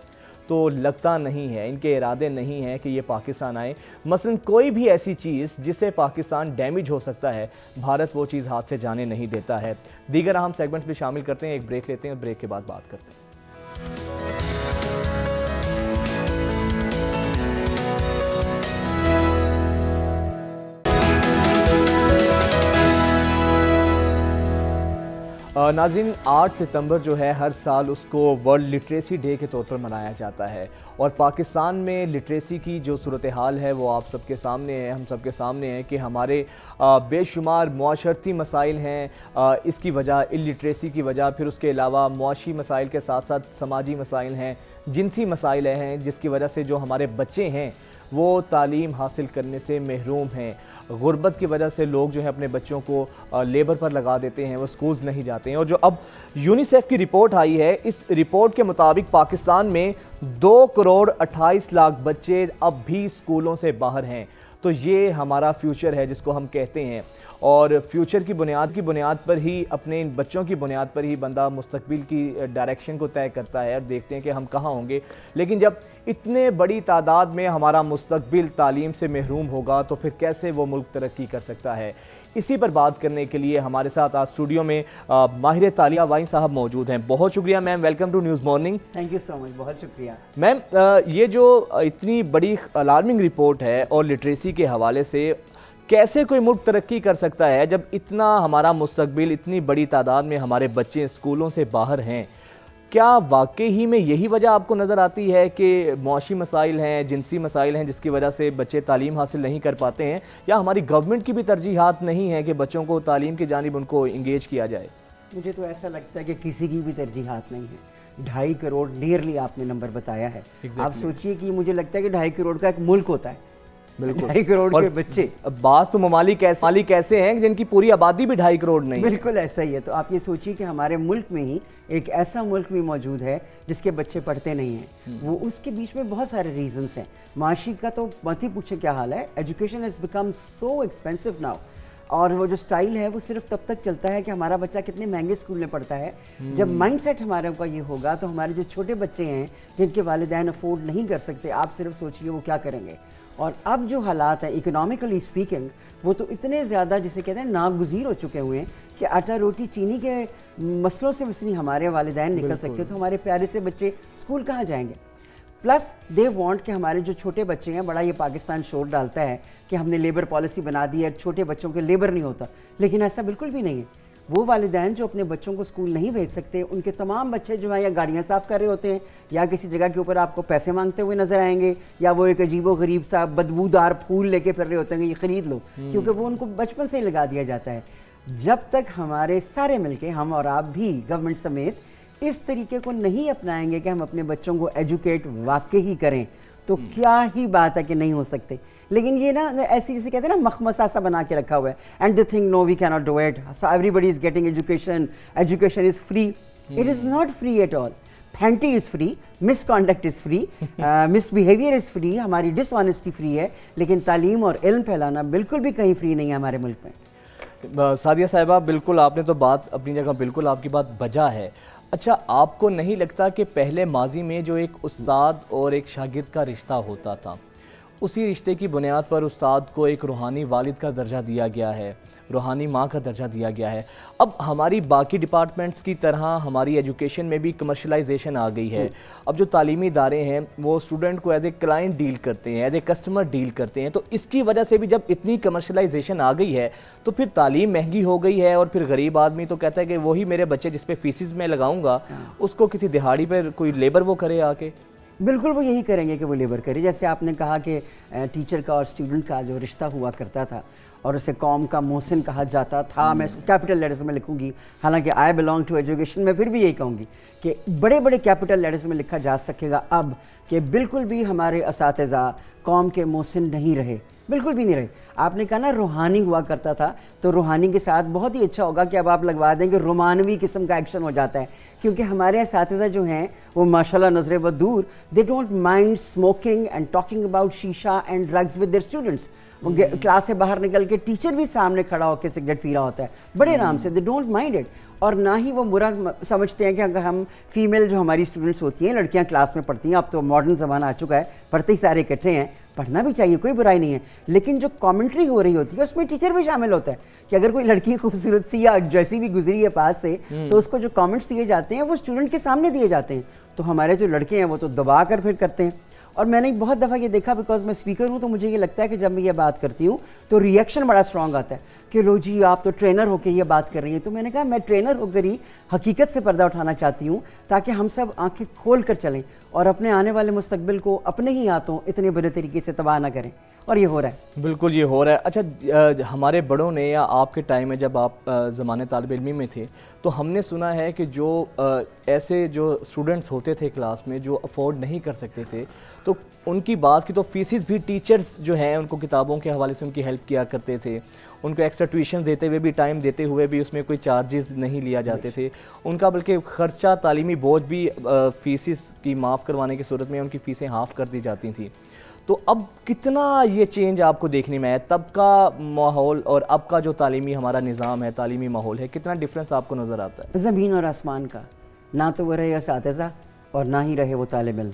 तो लगता नहीं है, इनके इरादे नहीं हैं कि ये पाकिस्तान आए। मसलन कोई भी ऐसी चीज़ जिससे पाकिस्तान डैमेज हो सकता है, भारत वो चीज़ हाथ से जाने नहीं देता है। दीगर अहम सेगमेंट्स भी शामिल करते हैं, एक ब्रेक लेते हैं, ब्रेक के बाद बात करते हैं। नाज़रीन, 8 सितंबर जो है हर साल उसको वर्ल्ड लिटरेसी डे के तौर पर मनाया जाता है और पाकिस्तान में लिटरेसी की जो सूरत हाल है वो आप सबके सामने है, हम सबके सामने है कि हमारे बेशुमार मुआशरती मसाइल हैं। इसकी वजह इलिटरेसी की वजह, फिर उसके अलावा मुआशी मसाइल के साथ साथ समाजी मसाइल हैं, जिनसी मसाइल हैं, जिसकी वजह से जो हमारे बच्चे हैं वो तालीम हासिल करने से महरूम हैं। गुर्बत की वजह से लोग जो है अपने बच्चों को लेबर पर लगा देते हैं, वो स्कूल्स नहीं जाते हैं। और जो अब यूनिसेफ की रिपोर्ट आई है, इस रिपोर्ट के मुताबिक पाकिस्तान में 2 करोड़ 28 लाख बच्चे अब भी स्कूलों से बाहर हैं। तो ये हमारा फ्यूचर है जिसको हम कहते हैं, और फ्यूचर की बुनियाद पर ही, अपने इन बच्चों की बुनियाद पर ही बंदा मुस्तकबिल की डायरेक्शन को तय करता है और देखते हैं कि हम कहाँ होंगे। लेकिन जब इतने बड़ी तादाद में हमारा मुस्तकबिल तालीम से महरूम होगा तो फिर कैसे वो मुल्क तरक्की कर सकता है। इसी पर बात करने के लिए हमारे साथ आज स्टूडियो में माहिर तालिया वाइन साहब मौजूद हैं। बहुत शुक्रिया ma'am, welcome to news morning. Thank you so much, बहुत शुक्रिया मैम। ये जो इतनी बड़ी अलार्मिंग रिपोर्ट है और लिटरेसी के हवाले से, कैसे कोई मुल्क तरक्की कर सकता है जब इतना हमारा मुस्तकबिल, इतनी बड़ी तादाद में हमारे बच्चे स्कूलों से बाहर हैं? क्या वाकई ही में यही वजह आपको नज़र आती है कि मुआशी मसाइल हैं, जिनसी मसाइल हैं, जिसकी वजह से बच्चे तालीम हासिल नहीं कर पाते हैं, या हमारी गवर्नमेंट की भी तरजीहात नहीं है कि बच्चों को तालीम की जानिब उनको इंगेज किया जाए? मुझे तो ऐसा लगता है कि किसी की भी तरजीहात नहीं है। 2.5 करोड़ नियरली आपने नंबर बताया है। आप सोचिए कि मुझे लगता है कि 2.5 करोड़ का एक मुल्क होता है। बिल्कुल 2.5 करोड़ के बच्चे। बात तो ममालिक ऐसे हैं जिनकी पूरी आबादी भी 2.5 करोड़ नहीं है। बिल्कुल ऐसा ही है। तो आप ये सोचिए कि हमारे मुल्क में ही एक ऐसा मुल्क भी मौजूद है जिसके बच्चे पढ़ते नहीं हैं। वो उसके बीच में बहुत सारे रीजंस हैं। माशी का तो मत ही पूछे क्या हाल है। Education has become so expensive now, और वो जो स्टाइल है वो सिर्फ तब तक चलता है कि हमारा बच्चा कितने महंगे स्कूल में पढ़ता है। जब माइंडसेट हमारे का ये होगा तो हमारे जो छोटे बच्चे हैं जिनके वालिदैन अफोर्ड नहीं कर सकते, आप सिर्फ सोचिए वो क्या करेंगे। और अब जो हालात हैं इकोनॉमिकली स्पीकिंग, वो तो इतने ज़्यादा जिसे कहते हैं नागुज़ीर हो चुके हुए हैं कि आटा रोटी चीनी के मसलों से बस नहीं हमारे वालिदैन निकल सकते, तो हमारे प्यारे से बच्चे स्कूल कहाँ जाएंगे। प्लस दे वांट कि हमारे जो छोटे बच्चे हैं, बड़ा ये पाकिस्तान शोर डालता है कि हमने लेबर पॉलिसी बना दी है, छोटे बच्चों के लेबर नहीं होता, लेकिन ऐसा बिल्कुल भी नहीं है। वो वालिदैन जो अपने बच्चों को स्कूल नहीं भेज सकते, उनके तमाम बच्चे जो हैं या गाड़ियाँ साफ़ कर रहे होते हैं या किसी जगह के ऊपर आपको पैसे मांगते हुए नजर आएंगे, या वो एक अजीबो गरीब सा बदबूदार फूल लेके फिर रहे होते हैं कि ये ख़रीद लो, क्योंकि वो उनको बचपन से ही लगा दिया जाता है। जब तक हमारे सारे मिलके, हम और आप भी, गवर्नमेंट समेत, इस तरीके को नहीं अपनाएंगे कि हम अपने बच्चों को एजुकेट वाकई ही करें, तो क्या ही बात है कि नहीं हो सकते। लेकिन ये ना ऐसी जैसे कहते हैं ना मखमसा सा बना के रखा हुआ है, and they think no we can not do it, everybody is getting education, education is free. It is not free at all. फैंटी is free, misconduct is free, misbehaviour is free, हमारी डिसऑनेस्टी फ्री है, लेकिन तालीम और इल्म फैलाना बिल्कुल भी कहीं फ्री नहीं है हमारे मुल्क में। सादिया साहिबा, बिल्कुल आपने तो बात अपनी जगह, बिल्कुल आपकी बात बजा है। अच्छा, आपको नहीं लगता कि पहले माजी में जो एक उस्ताद और एक शागिर्द का रिश्ता होता था, उसी रिश्ते की बुनियाद पर उस्ताद को एक रूहानी वालिद का दर्जा दिया गया है, रूहानी माँ का दर्जा दिया गया है। अब हमारी बाकी डिपार्टमेंट्स की तरह हमारी एजुकेशन में भी कमर्शलाइजेशन आ गई है। अब जो तालीमी इदारे हैं वो स्टूडेंट को एज ए क्लाइंट डील करते हैं, एज ए कस्टमर डील करते हैं। तो इसकी वजह से भी जब इतनी कमर्शलाइजेशन आ गई है तो फिर तालीम महंगी हो गई है, और फिर गरीब आदमी तो कहता है कि वही मेरे बच्चे जिस पे फीसिस में लगाऊंगा, उसको किसी दिहाड़ी पर कोई लेबर वो करे आके। बिल्कुल वो यही करेंगे कि वो लेबर करे। जैसे आपने कहा कि टीचर का और स्टूडेंट का जो रिश्ता हुआ करता था और उसे कौम का मोहसिन कहा जाता था, मैं इसको कैपिटल लेटर्स में लिखूंगी, हालांकि आई बिलोंग टू एजुकेशन, में फिर भी यही कहूँगी कि बड़े बड़े कैपिटल लेटर्स में लिखा जा सकेगा अब कि बिल्कुल भी हमारे असातिज़ा कौम के मोहसिन नहीं रहे, बिल्कुल भी नहीं रहे। आपने कहा ना रूहानी हुआ करता था, तो रूहानी के साथ बहुत ही अच्छा होगा कि अब आप लगवा दें कि रोमानवी किस्म का एक्शन हो जाता है, क्योंकि हमारे असातिज़ा जो हैं वो माशाल्लाह नज़र व दूर, they don't mind smoking and talking about shisha and drugs with their students. Class से बाहर निकल के टीचर भी सामने खड़ा होकर सिगरेट पी रहा होता है बड़े आराम से, दे डोंट माइंड इट। और ना ही वो बुरा समझते हैं कि अगर हम फीमेल जो हमारी स्टूडेंट्स होती हैं, लड़कियां क्लास में पढ़ती हैं, अब तो मॉडर्न ज़माना आ चुका है, पढ़ते ही सारे इकट्ठे हैं, पढ़ना भी चाहिए, कोई बुराई नहीं है, लेकिन जो कमेंट्री हो रही होती है उसमें टीचर भी शामिल होता है कि अगर कोई लड़की खूबसूरत सी या जैसी भी गुजरी है पास से, तो उसको जो कमेंट्स दिए जाते हैं वो स्टूडेंट के सामने दिए जाते हैं। तो हमारे जो लड़के हैं वो तो दबा कर फिर करते हैं। और मैंने बहुत दफ़ा ये देखा, बिकॉज मैं स्पीकर हूँ, तो मुझे ये लगता है कि जब मैं ये बात करती हूँ तो रिएक्शन बड़ा स्ट्रॉन्ग आता है कि लो जी आप तो ट्रेनर होकर ये बात कर रही हैं। तो मैंने कहा मैं ट्रेनर होकर ही हकीकत से पर्दा उठाना चाहती हूँ, ताकि हम सब आंखें खोल कर चलें और अपने आने वाले मुस्तकबिल को अपने ही हाथों इतने बुरे तरीके से तबाह ना करें। और ये हो रहा है, बिल्कुल ये हो रहा है। अच्छा, हमारे बड़ों ने या आपके टाइम में जब आप ज़माने तालिब इल्मी में थे, तो हमने सुना है कि जो ऐसे जो स्टूडेंट्स होते थे क्लास में जो अफोर्ड नहीं कर सकते थे, तो उनकी बात की तो फीसिस भी टीचर्स जो हैं उनको किताबों के हवाले से उनकी हेल्प किया करते थे, उनको एक्स्ट्रा ट्यूशन देते हुए भी, टाइम देते हुए भी उसमें कोई चार्जेस नहीं लिया जाते थे उनका, बल्कि ख़र्चा तालीमी बोझ भी फीसिस की माफ़ करवाने की सूरत में उनकी फ़ीसें हाफ़ कर दी जाती थी। तो अब कितना ये चेंज आपको देखने में आया, तब का माहौल और अब का जो तालीमी हमारा निज़ाम है, तालीमी माहौल है, कितना डिफरेंस आपको नज़र आता है? ज़मीन और आसमान का। ना तो वो रहे असातिज़ा और ना ही रहे वो तालिब इल्म,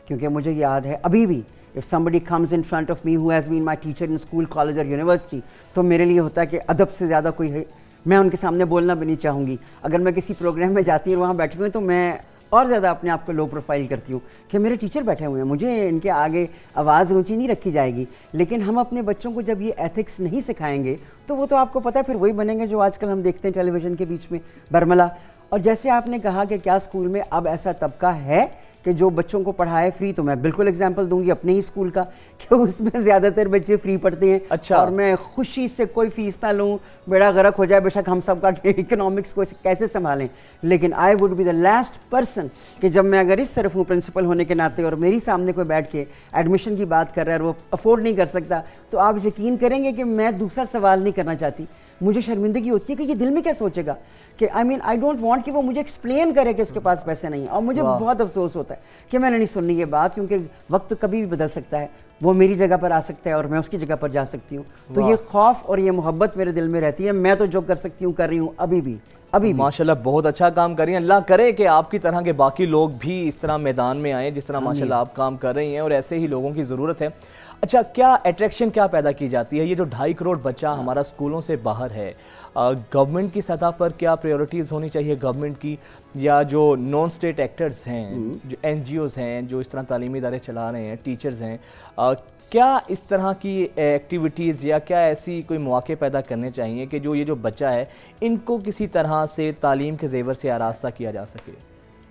क्योंकि मुझे याद है अभी भी if somebody comes in front of me who has been my teacher in school, college or university, तो मेरे लिए होता है कि अदब से ज़्यादा कोई है, मैं उनके सामने बोलना भी नहीं चाहूँगी। अगर मैं किसी प्रोग्राम में जाती हूँ और वहाँ बैठी हुई तो मैं और ज़्यादा अपने आप को लो प्रोफाइल करती हूँ कि मेरे टीचर बैठे हुए हैं, मुझे इनके आगे आवाज़ ऊंची नहीं रखी जाएगी। लेकिन हम अपने बच्चों को जब ये एथिक्स नहीं सिखाएंगे तो वो तो आपको पता है फिर वही बनेंगे जो आजकल हम देखते हैं टेलीविज़न के बीच में, बरमला। और जैसे आपने कहा कि क्या स्कूल में अब ऐसा तबका है कि जो बच्चों को पढ़ाए फ्री, तो मैं बिल्कुल एग्जांपल दूंगी अपने ही स्कूल का कि उसमें ज़्यादातर बच्चे फ्री पढ़ते हैं। अच्छा। और मैं खुशी से कोई फीस ना लूँ, बेड़ा गर्क हो जाए बेशक हम सब का कि इकोनॉमिक्स को कैसे संभालें, लेकिन I would be the last person कि जब मैं अगर इस तरफ हूँ प्रिंसिपल होने के नाते और मेरी सामने कोई बैठ के एडमिशन की बात कर रहा है और वो अफोर्ड नहीं कर सकता, तो आप यकीन करेंगे कि मैं दूसरा सवाल नहीं करना चाहती। मुझे शर्मिंदगी होती है कि ये दिल में क्या सोचेगा कि आई डोंट वांट कि वो मुझे एक्सप्लेन करे कि उसके पास पैसे नहीं है। और मुझे बहुत अफसोस होता है कि मैंने नहीं सुननी ये बात, क्योंकि वक्त कभी भी बदल सकता है, वो मेरी जगह पर आ सकता है और मैं उसकी जगह पर जा सकती हूँ। तो ये खौफ और ये मोहब्बत मेरे दिल में रहती है। मैं तो जो कर सकती हूँ कर रही हूँ अभी भी। माशाल्लाह बहुत अच्छा काम कर रही हैं। अल्लाह करे कि आपकी तरह के बाकी लोग भी इस तरह मैदान में आए जिस तरह माशाल्लाह आप काम कर रही हैं, और ऐसे ही लोगों की ज़रूरत है। अच्छा, क्या अट्रैक्शन क्या पैदा की जाती है? ये जो 2.5 करोड़ बच्चा हमारा स्कूलों से बाहर है, गवर्नमेंट की सतह पर क्या प्रायोरिटीज़ होनी चाहिए गवर्नमेंट की, या जो नॉन स्टेट एक्टर्स हैं, जो NGOs हैं जो इस तरह तालीमी इदारे चला रहे हैं, टीचर्स हैं, क्या इस तरह की एक्टिविटीज़ या क्या ऐसी कोई मौके पैदा करने चाहिए कि जो ये जो बच्चा है इनको किसी तरह से तालीम के जेवर से आरास्ता किया जा सके?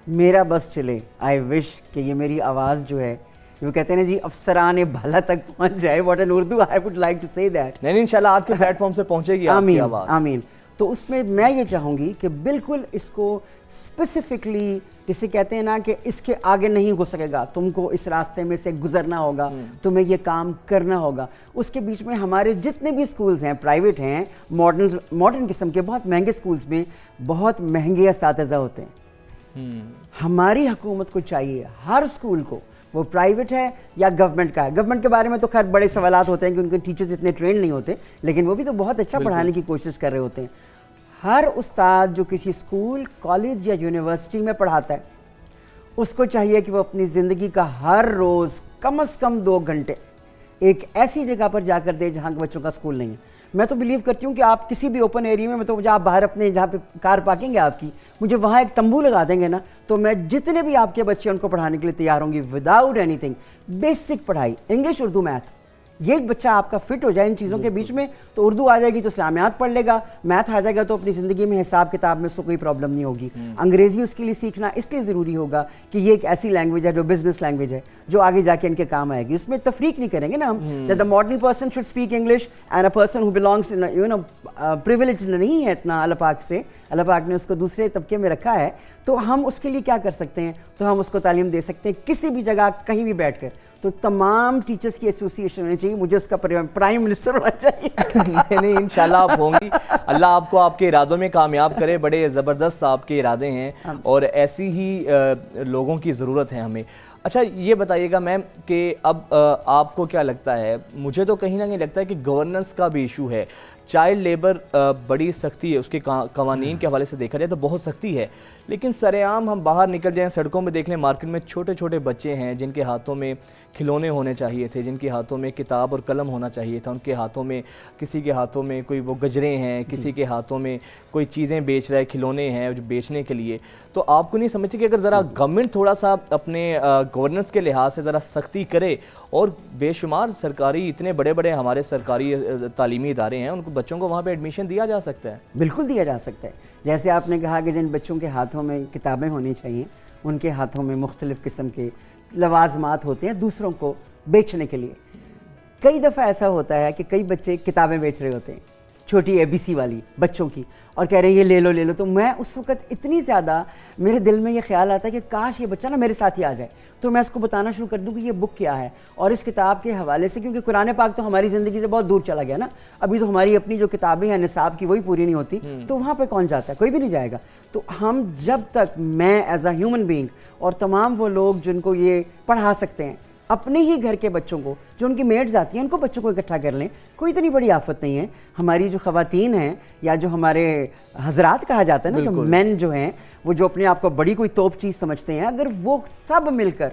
मेरा बस चले, आई विश कि ये मेरी आवाज़ जो है, वो कहते हैं ना जी, अफसरान भला तक पहुंच जाए। What an Urdu, I would like to say that. नहीं इंशाल्लाह आज के प्लेटफॉर्म से पहुंचेगी आपकी आवाज़। आमीन। तो उसमें मैं ये चाहूँगी कि बिल्कुल इसको स्पेसिफिकली, जिसे कहते हैं ना कि इसके आगे नहीं हो सकेगा, तुमको इस रास्ते में से गुजरना होगा, तुम्हें ये काम करना होगा। उसके बीच में हमारे जितने भी स्कूल्स हैं, प्राइवेट हैं, मॉडर्न किस्म के, बहुत महंगे स्कूल्स में बहुत महंगे असातिज़ा होते हैं। हमारी हुकूमत को चाहिए हर स्कूल को, वो प्राइवेट है या गवर्नमेंट का है। गवर्नमेंट के बारे में तो खैर बड़े सवालात होते हैं कि उनके टीचर्स इतने ट्रेंड नहीं होते, लेकिन वो भी तो बहुत अच्छा पढ़ाने की कोशिश कर रहे होते हैं। हर उस्ताद जो किसी स्कूल, कॉलेज या यूनिवर्सिटी में पढ़ाता है, उसको चाहिए कि वो अपनी ज़िंदगी का हर रोज़ कम से कम 2 घंटे एक ऐसी जगह पर जाकर दे जहाँ बच्चों का स्कूल नहीं है। मैं तो बिलीव करती हूँ कि आप किसी भी ओपन एरिया में, तो आप बाहर अपने जहाँ पे कार पार्किंग है आपकी, मुझे वहाँ एक तंबू लगा देंगे ना, तो मैं जितने भी आपके बच्चे उनको पढ़ाने के लिए तैयार होंगी विदाउट एनीथिंग। बेसिक पढ़ाई, इंग्लिश, उर्दू, मैथ, ये बच्चा आपका फिट हो जाए इन चीज़ों के बीच में, तो उर्दू आ जाएगी तो इस्लामियात पढ़ लेगा, मैथ आ जाएगा तो अपनी ज़िंदगी में हिसाब किताब में उसको कोई प्रॉब्लम नहीं होगी। अंग्रेज़ी उसके लिए सीखना इसलिए ज़रूरी होगा कि ये एक ऐसी लैंग्वेज है जो बिजनेस लैंग्वेज है, जो आगे जाके इनके काम आएगी। उसमें तफरीक नहीं करेंगे ना हम, that the modern person should speak English and a person who belongs privilege नहीं है इतना अल्लाह पाक से, अल्लाह पाक ने उसको दूसरे तबके में रखा है, तो हम उसके लिए क्या कर सकते हैं? तो हम उसको तालीम दे सकते हैं किसी भी जगह कहीं भी बैठ कर। तो तमाम टीचर्स की एसोसिएशन होनी चाहिए, मुझे उसका प्राइम मिनिस्टर होना चाहिए। नहीं इंशाल्लाह आप होंगी। अल्लाह आपको आपके इरादों में कामयाब करे। बड़े ज़बरदस्त आपके इरादे हैं और ऐसी ही लोगों की ज़रूरत है हमें। अच्छा ये बताइएगा मैम कि अब आपको क्या लगता है? मुझे तो कहीं ना कहीं लगता है कि गवर्नेंस का भी इशू है। चाइल्ड लेबर बड़ी सख्ती है, उसके कवानीन के हवाले से देखा जाए तो बहुत सख्ती है, लेकिन सरेआम हम बाहर निकल जाएं, सड़कों में देख लें, मार्केट में छोटे छोटे बच्चे हैं जिनके हाथों में खिलौने होने चाहिए थे, जिनके हाथों में किताब और कलम होना चाहिए था, उनके हाथों में, किसी के हाथों में कोई वो गजरे हैं, किसी के हाथों में कोई चीज़ें बेच रहा है, खिलौने हैं जो बेचने के लिए। तो आपको नहीं समझते कि अगर ज़रा गवर्नमेंट थोड़ा सा अपने गवर्नेंस के लिहाज से ज़रा सख्ती करे, और बेशुमार सरकारी इतने बड़े बड़े हमारे सरकारी तालीमी इदारे हैं, उनको बच्चों को वहाँ पे एडमिशन दिया जा सकता है? बिल्कुल दिया जा सकता है। जैसे आपने कहा कि जिन बच्चों के हाथों में किताबें होनी चाहिए, उनके हाथों में मुख्तलिफ़ किस्म के लवाजमात होते हैं दूसरों को बेचने के लिए। कई दफ़ा ऐसा होता है कि कई बच्चे किताबें बेच रहे होते हैं, छोटी ABC वाली बच्चों की, और कह रहे हैं ये ले लो ले लो। तो मैं उस वक्त इतनी ज़्यादा मेरे दिल में ये ख्याल आता है कि काश ये बच्चा ना मेरे साथ ही आ जाए, तो मैं इसको बताना शुरू कर दूं कि ये बुक क्या है और इस किताब के हवाले से, क्योंकि कुरान पाक तो हमारी ज़िंदगी से बहुत दूर चला गया ना, अभी तो हमारी अपनी जो किताबें हैं निसाब की वही पूरी नहीं होती, तो वहाँ पर कौन जाता है? कोई भी नहीं जाएगा। तो हम जब तक, मैं एज अ ह्यूमन बींग और तमाम वो लोग जिनको ये पढ़ा सकते हैं, अपने ही घर के बच्चों को, जो उनकी मेड्स आती हैं, उनको बच्चों को इकट्ठा कर लें, कोई इतनी बड़ी आफत नहीं है। हमारी जो ख़वातीन हैं या जो हमारे हजरात कहा जाता है ना, तो मेन जो हैं, वो जो अपने आप को बड़ी कोई तोप चीज़ समझते हैं, अगर वो सब मिलकर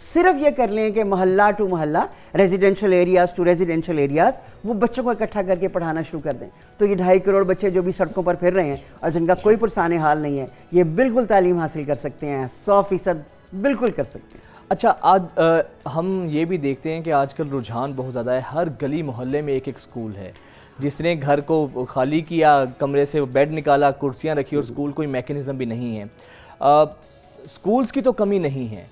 सिर्फ ये कर लें कि मोहल्ला टू मोहल्ला, residential areas to residential areas, वो बच्चों को इकट्ठा करके पढ़ाना शुरू कर दें, तो ये 2.5 करोड़ बच्चे जो भी सड़कों पर फिर रहे हैं और जिनका कोई पुरसाने हाल नहीं है, ये बिल्कुल तालीम हासिल कर सकते हैं, 100% बिल्कुल कर सकते हैं। अच्छा, आज हम ये भी देखते हैं कि आजकल रुझान बहुत ज़्यादा है, हर गली मोहल्ले में एक एक स्कूल है। जिसने घर को खाली किया, कमरे से बेड निकाला, कुर्सियां रखी, और स्कूल कोई मैकेनिज़्म भी नहीं है। स्कूल्स की तो कमी नहीं है,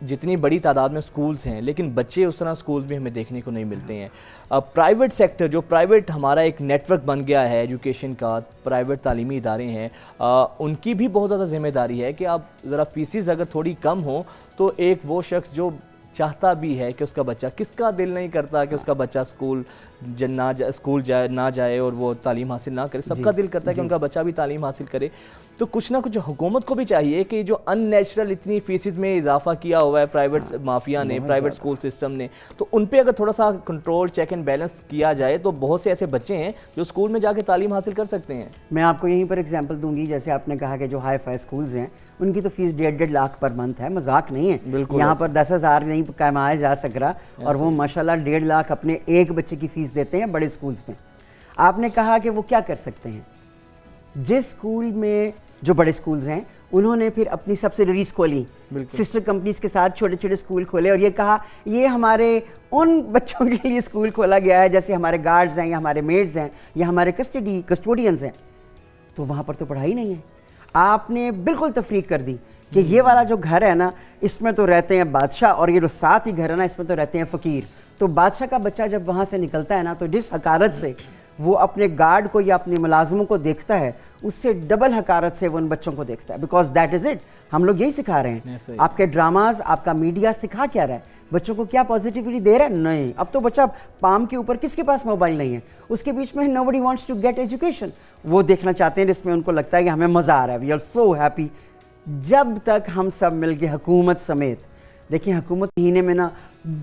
जितनी बड़ी तादाद में स्कूल्स हैं, लेकिन बच्चे उस तरह स्कूल्स भी हमें देखने को नहीं मिलते हैं। प्राइवेट सेक्टर, जो प्राइवेट हमारा एक नेटवर्क बन गया है एजुकेशन का, प्राइवेट तालीमी इदारे हैं, उनकी भी बहुत ज़्यादा जिम्मेदारी है कि आप ज़रा फीसिस अगर थोड़ी कम हो तो एक वो शख्स जो चाहता भी है कि उसका बच्चा, किसका दिल नहीं करता कि उसका बच्चा स्कूल ना जाए और वो तालीम हासिल ना करे, सबका दिल करता है कि उनका बच्चा भी तालीम हासिल करे। तो कुछ ना कुछ हुकूमत को भी चाहिए कि जो अननेचुरल इतनी फीसिस में इजाफा किया हुआ है प्राइवेट माफिया ने, प्राइवेट स्कूल सिस्टम ने, तो उन पे अगर थोड़ा सा कंट्रोल, चेक एंड बैलेंस किया जाए तो बहुत से ऐसे बच्चे हैं जो स्कूल में जाके तालीम हासिल कर सकते हैं। मैं आपको यहीं पर एग्जांपल दूंगी, जैसे आपने कहा कि जो हाई फाई स्कूल्स हैं उनकी तो फीस 1.5 लाख पर मंथ है, मजाक नहीं है। यहाँ पर 10,000 नहीं कमाया जा सक रहा, और वो माशाल्लाह 1.5 लाख अपने एक बच्चे की फीस देते हैं बड़े स्कूल्स में। आपने कहा कि वो क्या कर सकते हैं, जिस स्कूल में जो बड़े स्कूल्स हैं उन्होंने फिर अपनी सब्सिडरीज खोली, सिस्टर कंपनीज के साथ छोटे छोटे स्कूल खोले, और ये कहा ये हमारे उन बच्चों के लिए स्कूल खोला गया है जैसे हमारे गार्ड्स हैं या हमारे मेड्स हैं या हमारे कस्टोडियंस हैं। तो वहाँ पर तो पढ़ाई नहीं है। आपने बिल्कुल तफरीक कर दी कि ये वाला जो घर है ना, इसमें तो रहते हैं बादशाह, और ये जो साथ ही घर है ना, इसमें तो रहते हैं फ़कीर। तो बादशाह का बच्चा जब वहाँ से निकलता है ना, तो जिस हकारत से वो अपने गार्ड को या अपने मुलाजमों को देखता है, उससे डबल हकारत से वो उन बच्चों को देखता है। Because that is it. हम लोग यही सिखा रहे हैं। आपके ड्रामाज, आपका मीडिया सिखा क्या रहा है, बच्चों को क्या पॉजिटिविटी दे रहा है? नहीं। अब तो बच्चा पाम के ऊपर, किसके पास मोबाइल नहीं है, उसके बीच में nobody wants to get education. वो देखना चाहते हैं जिसमें उनको लगता है कि हमें मज़ा आ रहा है, वी आर सो हैप्पी। जब तक हम सब मिलके हुकूमत समेत, देखिए हुकूमत महीने में ना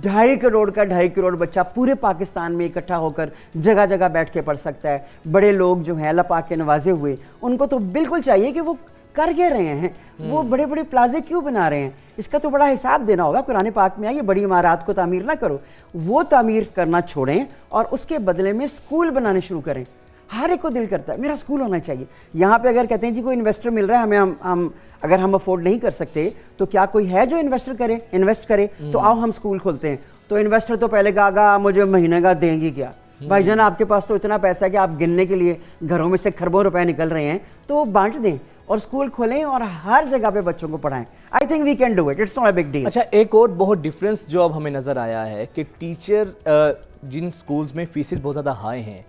2.5 करोड़ का 2.5 करोड़ बच्चा पूरे पाकिस्तान में इकट्ठा होकर जगह जगह बैठ के पढ़ सकता है। बड़े लोग जो हैं अल्लाह पाक के नवाजे हुए, उनको तो बिल्कुल चाहिए कि वो कर क्या रहे हैं, वो बड़े बड़े प्लाजे क्यों बना रहे हैं, इसका तो बड़ा हिसाब देना होगा। कुरान पाक में है ये बड़ी इमारत को तामीर ना करो, वो तामीर करना छोड़ें और उसके बदले में स्कूल बनाने शुरू करें। हर एक को दिल करता है मेरा स्कूल होना चाहिए। यहाँ पे अगर कहते हैं जी कोई इन्वेस्टर मिल रहा है हमें, अगर हम अफोर्ड नहीं कर सकते तो क्या कोई है जो इन्वेस्ट करे तो आओ हम स्कूल खोलते हैं। तो इन्वेस्टर तो पहले कहा मुझे महीने का देंगी क्या? भाईजान आपके पास तो इतना पैसा है कि आप गिनने के लिए घरों में से खरबों रुपए निकल रहे हैं, तो बांट दें और स्कूल खोलें और हर जगह पे बच्चों को पढ़ाएं। I think we can do it, it's not a big deal. अच्छा, एक और बहुत डिफरेंस जो अब हमें नज़र आया है कि टीचर जिन स्कूल्स में फीसेस बहुत ज़्यादा हाई हैं,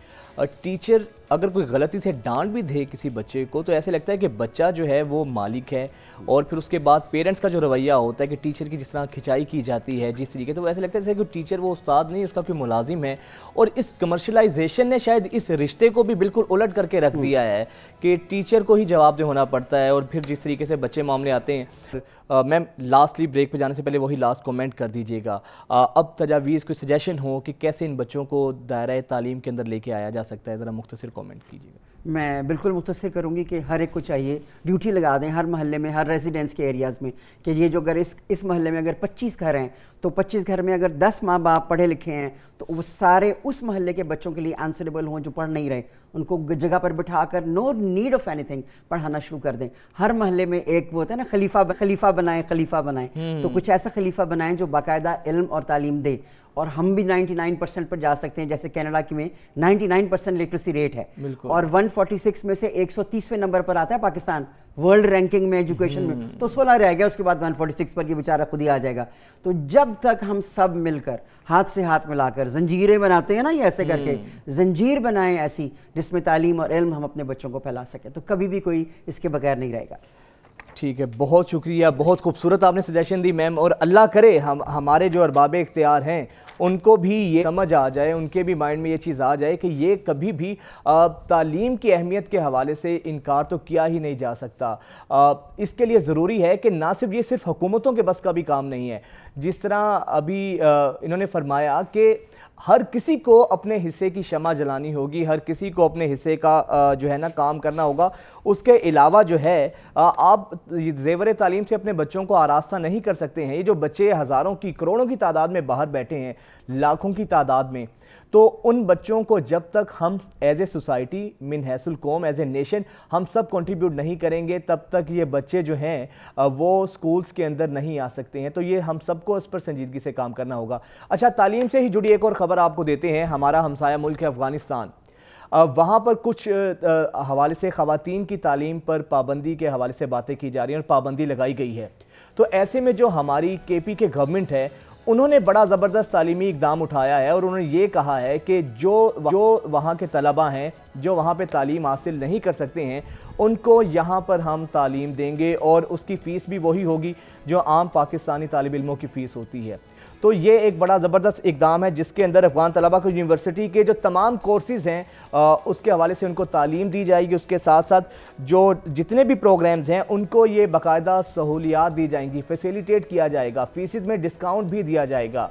टीचर अगर कोई गलती से डांट भी दे किसी बच्चे को तो ऐसे लगता है कि बच्चा जो है वो मालिक है, और फिर उसके बाद पेरेंट्स का जो रवैया होता है कि टीचर की जिस तरह खिंचाई की जाती है जिस तरीके, तो वो ऐसे लगता है जैसे कि टीचर वो उस्ताद नहीं, उसका कोई मुलाजिम है। और इस कमर्शलाइजेशन ने शायद इस रिश्ते को भी बिल्कुल उलट करके रख दिया है कि टीचर को ही जवाबदेह होना पड़ता है, और फिर जिस तरीके से बच्चे मामले आते हैं। मैम, लास्टली ब्रेक पे जाने से पहले वही लास्ट कमेंट कर दीजिएगा, अब तजावीज़ कोई सजेशन हो कि कैसे इन बच्चों को दायरा तालीम के अंदर लेके आया जा सकता है, ज़रा मुख्तसर कमेंट कीजिएगा। मैं बिल्कुल मुख्तसर करूँगी कि हर एक को चाहिए ड्यूटी लगा दें हर मोहल्ले में, हर रेजिडेंस के एरियाज़ में, कि ये जो अगर इस मोहल्ले में अगर 25 घर हैं तो 25 घर में अगर 10 माँ बाप पढ़े लिखे हैं तो वो सारे उस मोहल्ले के बच्चों के लिए आंसरेबल हों जो पढ़ नहीं रहे, उनको जगह पर बिठाकर नो नीड ऑफ एनीथिंग पढ़ाना शुरू कर दें। हर मोहल्ले में एक वो होता है ना खलीफा बनाएं, तो कुछ ऐसा खलीफा बनाएं जो बाकायदा इल्म और तालीम दे। और हम भी 99% पर जा सकते हैं, जैसे कनाडा की में 99% लिटरेसी रेट है, और 146 में से 130वें नंबर पर आता है पाकिस्तान वर्ल्ड रैंकिंग में एजुकेशन में, तो 16 रह गया, उसके बाद 146 पर ये बेचारा खुद ही आ जाएगा। तो जब तक हम सब मिलकर हाथ से हाथ मिलाकर जंजीरें बनाते हैं ना, ये ऐसे करके जंजीर बनाएं ऐसी जिसमें तालीम और इल्म हम अपने बच्चों को फैला सकें, तो कभी भी कोई इसके बगैर नहीं रहेगा। ठीक है, बहुत शुक्रिया, बहुत खूबसूरत आपने सजेशन दी मैम, और अल्लाह करे हमारे जो अरबाब इख्तियार हैं उनको भी ये समझ आ जाए, उनके भी माइंड में ये चीज़ आ जाए कि ये कभी भी तालीम की अहमियत के हवाले से इनकार तो किया ही नहीं जा सकता। इसके लिए ज़रूरी है कि ना सिर्फ ये सिर्फ हुकूमतों के बस का भी काम नहीं है, जिस तरह अभी इन्होंने फरमाया कि हर किसी को अपने हिस्से की शमा जलानी होगी, हर किसी को अपने हिस्से का जो है ना काम करना होगा। उसके अलावा जो है आप ज़ेवर तालीम से अपने बच्चों को आरास्ता नहीं कर सकते हैं। ये जो बच्चे हज़ारों की करोड़ों की तादाद में बाहर बैठे हैं, लाखों की तादाद में, तो उन बच्चों को जब तक हम एज ए सोसाइटी मिन हैसुल कौम एज ए नेशन हम सब कंट्रीब्यूट नहीं करेंगे, तब तक ये बच्चे जो हैं वो स्कूल्स के अंदर नहीं आ सकते हैं। तो ये हम सबको इस पर संजीदगी से काम करना होगा। अच्छा, तालीम से ही जुड़ी एक और ख़बर आपको देते हैं। हमारा हमसाया मुल्क है अफ़गानिस्तान, वहाँ पर कुछ हवाले से ख़वातीन की तालीम पर पाबंदी के हवाले से बातें की जा रही हैं और पाबंदी लगाई गई है। तो ऐसे में जो हमारी KP के गवर्नमेंट है, उन्होंने बड़ा ज़बरदस्त तालीमी इक़दाम उठाया है और उन्होंने ये कहा है कि जो वहाँ के तलबा हैं, जो वहाँ पे तालीम हासिल नहीं कर सकते हैं, उनको यहाँ पर हम तालीम देंगे और उसकी फ़ीस भी वही होगी जो आम पाकिस्तानी तालिब इल्मों की फ़ीस होती है। तो ये एक बड़ा ज़बरदस्त इक़दाम है जिसके अंदर अफ़गान तलबा को यूनिवर्सिटी के जो तमाम कोर्सेज़ हैं उसके हवाले से उनको तालीम दी जाएगी। उसके साथ साथ जो जितने भी प्रोग्राम्स हैं उनको ये बाकायदा सहूलियात दी जाएंगी, फैसिलिटेट किया जाएगा, फीसिस में डिस्काउंट भी दिया जाएगा।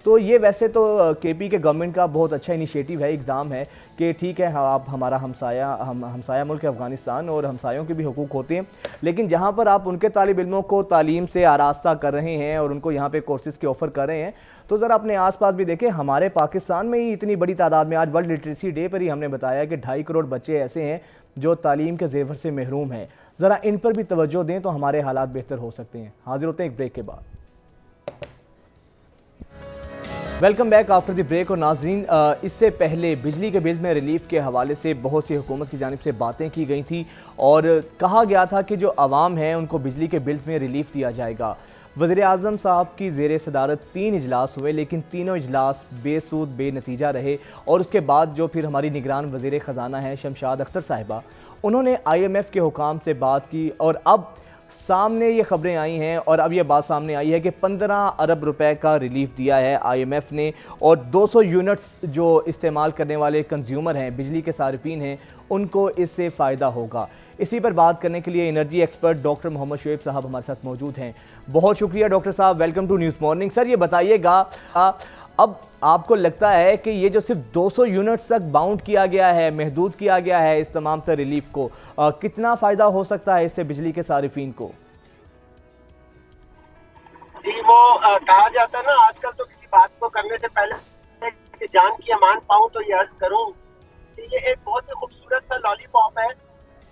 तो ये वैसे तो KP के गवर्नमेंट का बहुत अच्छा इनिशिएटिव है, इक़दाम है कि ठीक है आप हमारा हमसाया मुल्क है अफ़गानिस्तान और हमसायों के भी हुकूक होते हैं, लेकिन जहाँ पर आप उनके तालिब इल्मों को तालीम से आरास्ता कर रहे हैं और उनको यहाँ पे कोर्सेज़ के ऑफ़र कर रहे हैं, तो ज़रा अपने आसपास भी देखें। हमारे पाकिस्तान में ही इतनी बड़ी तादाद में, आज वर्ल्ड लिटरेसी डे पर ही हमने बताया कि 2.5 करोड़ बच्चे ऐसे हैं जो तालीम के ज़ेवर से महरूम हैं। ज़रा इन पर भी तवज्जो दें तो हमारे हालात बेहतर हो सकते हैं। हाजिर होते हैं एक ब्रेक के बाद। Welcome back after the break. और नाज़रीन, इससे पहले बिजली के बिल में रिलीफ के हवाले से बहुत सी हुकूमत की जानिब से बातें की गई थी और कहा गया था कि जो आवाम है उनको बिजली के बिल में रिलीफ दिया जाएगा। वज़ीर आज़म साहब की ज़ेर सदारत 3 इजलास हुए, लेकिन तीनों इजलास बेसूद बेनतीजा रहे। और उसके बाद जो फिर हमारी निगरान वज़ीर ख़जाना है शमशाद अख्तर साहिबा, उन्होंने IMF के हुकाम से बात की और अब सामने ये खबरें आई हैं और अब ये बात सामने आई है कि 15 अरब रुपए का रिलीफ दिया है IMF ने और 200 यूनिट्स जो इस्तेमाल करने वाले कंज्यूमर हैं, बिजली के सारिफीन हैं, उनको इससे फ़ायदा होगा। इसी पर बात करने के लिए energy expert doctor Mohammad Shoaib साहब हमारे साथ मौजूद हैं। बहुत शुक्रिया डॉक्टर साहब, welcome to news Morning. Sir ये बताइएगा, अब आपको लगता है कि ये जो सिर्फ 200 यूनिट्स तक बाउंड किया गया है, महदूद किया गया है इस तमाम तर रिलीफ को, कितना फ़ायदा हो सकता है इससे बिजली के सारिफीन को? जी, वो कहा जाता है ना, आजकल तो किसी बात को करने से पहले कि जान की अमान पाऊं तो ये अर्ज करूं कि ये एक बहुत ही खूबसूरत सा लॉलीपॉप है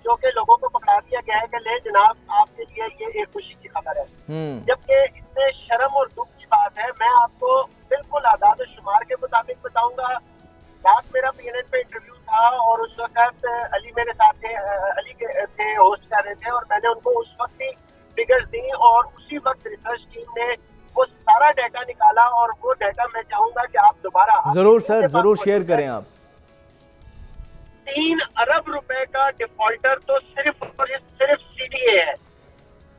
जो कि लोगों को पकड़ा दिया गया है कि ले जनाब आपके लिए ये एक खुशी की खबर है, जबकि इसमें शर्म और दुख की बात है। मैं आपको बिल्कुल आदाद शुमार के मुताबिक बताऊंगा। रात मेरा PNN पे इंटरव्यू था और उस वक्त अली मेरे साथ थे, अली के थे होस्ट कर रहे थे और मैंने उनको उस वक्त ही फिगर्स दी और उसी वक्त रिसर्च टीम ने वो सारा डाटा निकाला और वो डाटा मैं चाहूंगा कि आप दोबारा जरूर सर, जरूर शेयर करें आप। 3 अरब रुपए का डिफॉल्टर तो सिर्फ CDA है।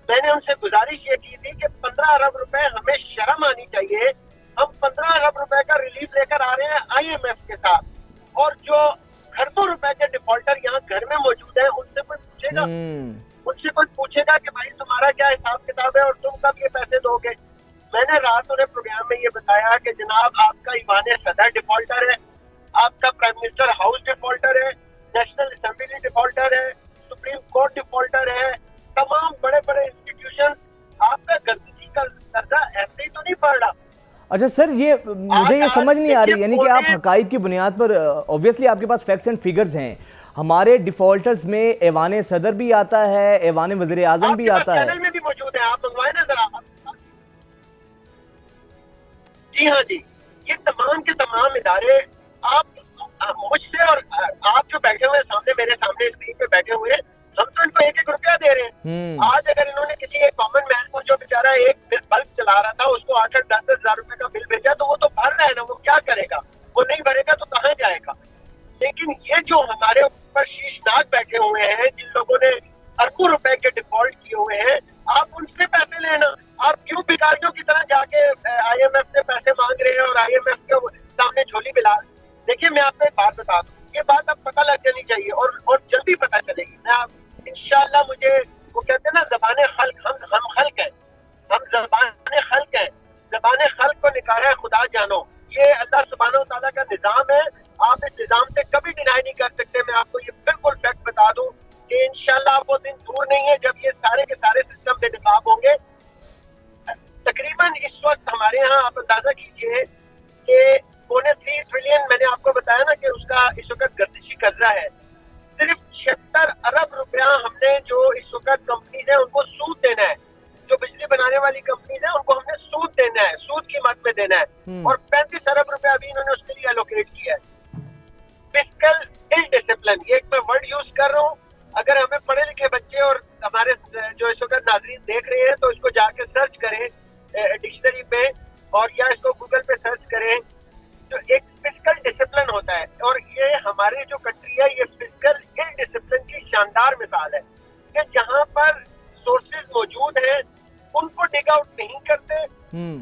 मैंने उनसे गुजारिश ये की थी कि 15 अरब रुपए, हमें शर्म आनी चाहिए, हम 15 अरब रुपए का रिलीफ लेकर आ रहे हैं IMF के साथ, और जो खरबों रुपए के डिफॉल्टर यहाँ घर में मौजूद है उनसे कोई पूछेगा कि भाई तुम्हारा क्या हिसाब किताब है और तुम कब ये पैसे दोगे। मैंने रात उन्हें प्रोग्राम में ये बताया कि जनाब आपका ईवान सदर डिफॉल्टर है, आपका प्राइम मिनिस्टर हाउस डिफॉल्टर है, नेशनल असेंबली डिफॉल्टर है, सुप्रीम कोर्ट डिफॉल्टर है, तमाम बड़े बड़े इंस्टीट्यूशन, आपका गर्दशी का कर्जा ऐसे ही तो नहीं पड़ रहा। अच्छा सर, ये मुझे ये समझ नहीं आ रही, यानी कि आप हकाइक की बुनियाद पर ऑब्वियसली आपके पास फैक्ट्स एंड फिगर्स हैं, हमारे डिफॉल्टर्स में ऐवान सदर भी आता है, ऐवान वज़ीर आज़म भी आता है, चैनल में भी मौजूद है, आप मंगवाए ना जरा। जी हाँ जी, ये तमाम के तमाम इदारे आप मुझसे और आप जो बैठे हुए सामने, मेरे सामने स्क्रीन पे बैठे हुए, हम तो इनको 1-1 रुपया दे रहे हैं। आज अगर इन्होंने किसी एक कॉमन मैन को जो बेचारा एक बल्ब चला रहा था उसको 8-10 हज़ार रुपए का बिल भेजा, तो वो तो भर रहा है ना, वो क्या करेगा? वो नहीं भरेगा तो कहाँ जाएगा? लेकिन ये जो हमारे ऊपर शीशनाक बैठे हुए हैं, जिन लोगों ने अरबों रुपए के डिफॉल्ट किए हुए हैं, आप उनसे पैसे लेना, आप क्यों भिखारियों की तरह जाके IMF से पैसे मांग रहे हैं और IMF के सामने झोली मिला? देखिए, मैं आपको एक बात बता दूं, ये बात अब पता लग जानी चाहिए और जल्दी पता चलेगी। मैं आप इंशाल्लाह, मुझे वो कहते हैं ना, ज़बाने खल्क, हम खल्क हैं, हम ज़बाने खल्क हैं, ज़बाने खल्क को निकाला है खुदा जानो। ये अल्लाह सुब्हानहू तआला का निजाम है, आप इस निजाम से कभी डिनाई नहीं कर सकते। मैं आपको ये बिल्कुल फैक्ट बता दूं कि इंशाल्लाह वो दिन दूर नहीं है जब ये सारे के सारे सिस्टम बेनकाब होंगे। तकरीबन इस वक्त हमारे यहाँ आप अंदाजा कीजिए कि 3.25 ट्रिलियन, मैंने आपको बताया ना कि उसका इस वक्त गर्दिशी कर्जा है। सिर्फ 76 अरब रुपया हमने जो इस वक्त कंपनीज है उनको सूद देना है, जो बिजली बनाने वाली कंपनीज है उनको हमने सूद देना है, सूद की मद में देना है, और 35 अरब रुपया अभी इन्होंने उसके लिए एलोकेट किया है। फिस्कल इनडिसिप्लिन, ये एक मैं वर्ड यूज कर रहा हूँ। अगर हमें पढ़े लिखे बच्चे और हमारे जो इस वक्त नाजरीन देख रहे हैं तो इसको जाके सर्च करें डिक्शनरी पे, और या इसको गूगल पे सर्च करें। जो एक फिस्कल डिसिप्लिन होता है, और ये हमारी जो कंट्री है ये फिस्कल इनडिसिप्लिन की शानदार मिसाल है कि जहाँ पर सोर्सेज मौजूद हैं उनको डिग आउट नहीं करते,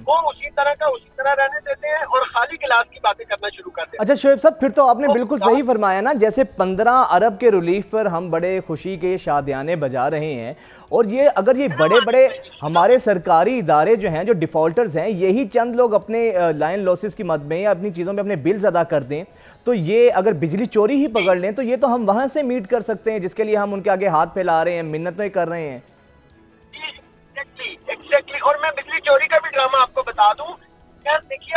वो उसी तरह रहने देते हैं और खाली गिलास की बातें करना शुरू कर देते हैं। अच्छा शोएब साहब, फिर तो आपने बिल्कुल सही फरमाया ना, जैसे 15 अरब के रिलीफ पर हम बड़े खुशी के शादियाने बजा रहे हैं, और ये अगर ये बड़े बड़े हमारे सरकारी इदारे जो हैं, जो डिफॉल्टर्स हैं, यही चंद लोग अपने लाइन लॉसेस की मद में या अपनी चीज़ों में अपने बिल्स अदा कर दें, तो ये अगर बिजली चोरी ही पकड़ लें तो ये तो हम वहां से मीट कर सकते हैं जिसके लिए हम उनके आगे हाथ फैला रहे हैं, मिन्नतें कर रहे हैं। एग्जैक्टली। और मैं बिजली चोरी का भी ड्रामा आपको बता दूं। यार देखिए,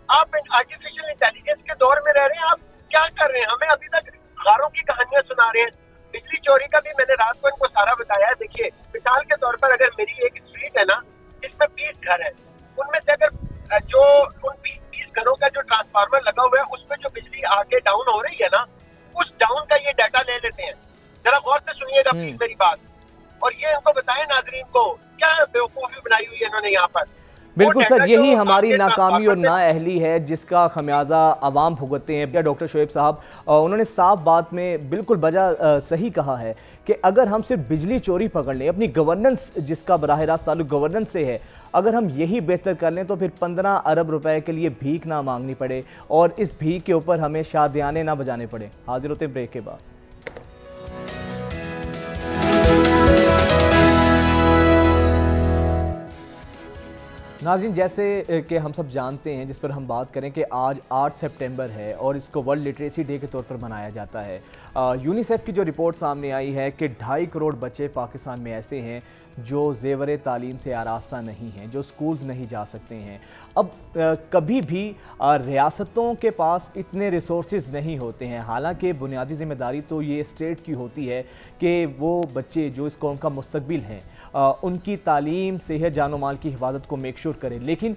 आप आर्टिफिशियल इंटेलिजेंस के दौर में रह रहे हैं, आप क्या कर रहे हैं? हमें अभी तक गारों की कहानियां सुना रहे हैं। बिजली चोरी का भी मैंने रात को इनको सारा बताया। देखिए, मिसाल के तौर पर अगर मेरी एक स्ट्रीट है ना जिसमें 20 घर है, उनमें से अगर जो उन 20 घरों का जो ट्रांसफार्मर लगा हुआ है उसमें जो बिजली आगे डाउन हो रही है ना, उस डाउन का ये डाटा ले लेते हैं। जरा गौर से सुनिएगा प्लीज मेरी बात, और ये इनको बताएं नाजरीन को, क्या बेवकूफी बनाई हुई है इन्होंने यहाँ पर। बिल्कुल सर, यही हमारी नाकामी और नाअहली है जिसका खमियाजा अवाम भुगतते हैं। क्या डॉक्टर शोएब साहब, उन्होंने साफ बात में बिल्कुल बजा सही कहा है कि अगर हम सिर्फ बिजली चोरी पकड़ लें, अपनी गवर्नेंस जिसका बराह रास्त ताल्लुक गवर्नेंस से है, अगर हम यही बेहतर कर लें तो फिर 15 अरब रुपए के लिए भीख ना मांगनी पड़े और इस भीख के ऊपर हमें शादियाने ना बजाने पड़े। हाजिर होते ब्रेक के बाद। नाज़रीन, जैसे कि हम सब जानते हैं, जिस पर हम बात करें कि आज 8 सितंबर है और इसको वर्ल्ड लिटरेसी डे के तौर पर मनाया जाता है। यूनिसेफ की जो रिपोर्ट सामने आई है कि 2.5 करोड़ बच्चे पाकिस्तान में ऐसे हैं जो ज़ेवर तालीम से आरास्ता नहीं हैं, जो स्कूल्स नहीं जा सकते हैं। अब कभी भी रियासतों के पास इतने रिसोर्सेज नहीं होते हैं, हालांकि बुनियादी ज़िम्मेदारी तो ये स्टेट की होती है कि वो बच्चे जो इस कौम का मुस्तकबिल हैं उनकी तालीम, सेहत, जानो माल की हिफाजत को मेक श्योर करें। लेकिन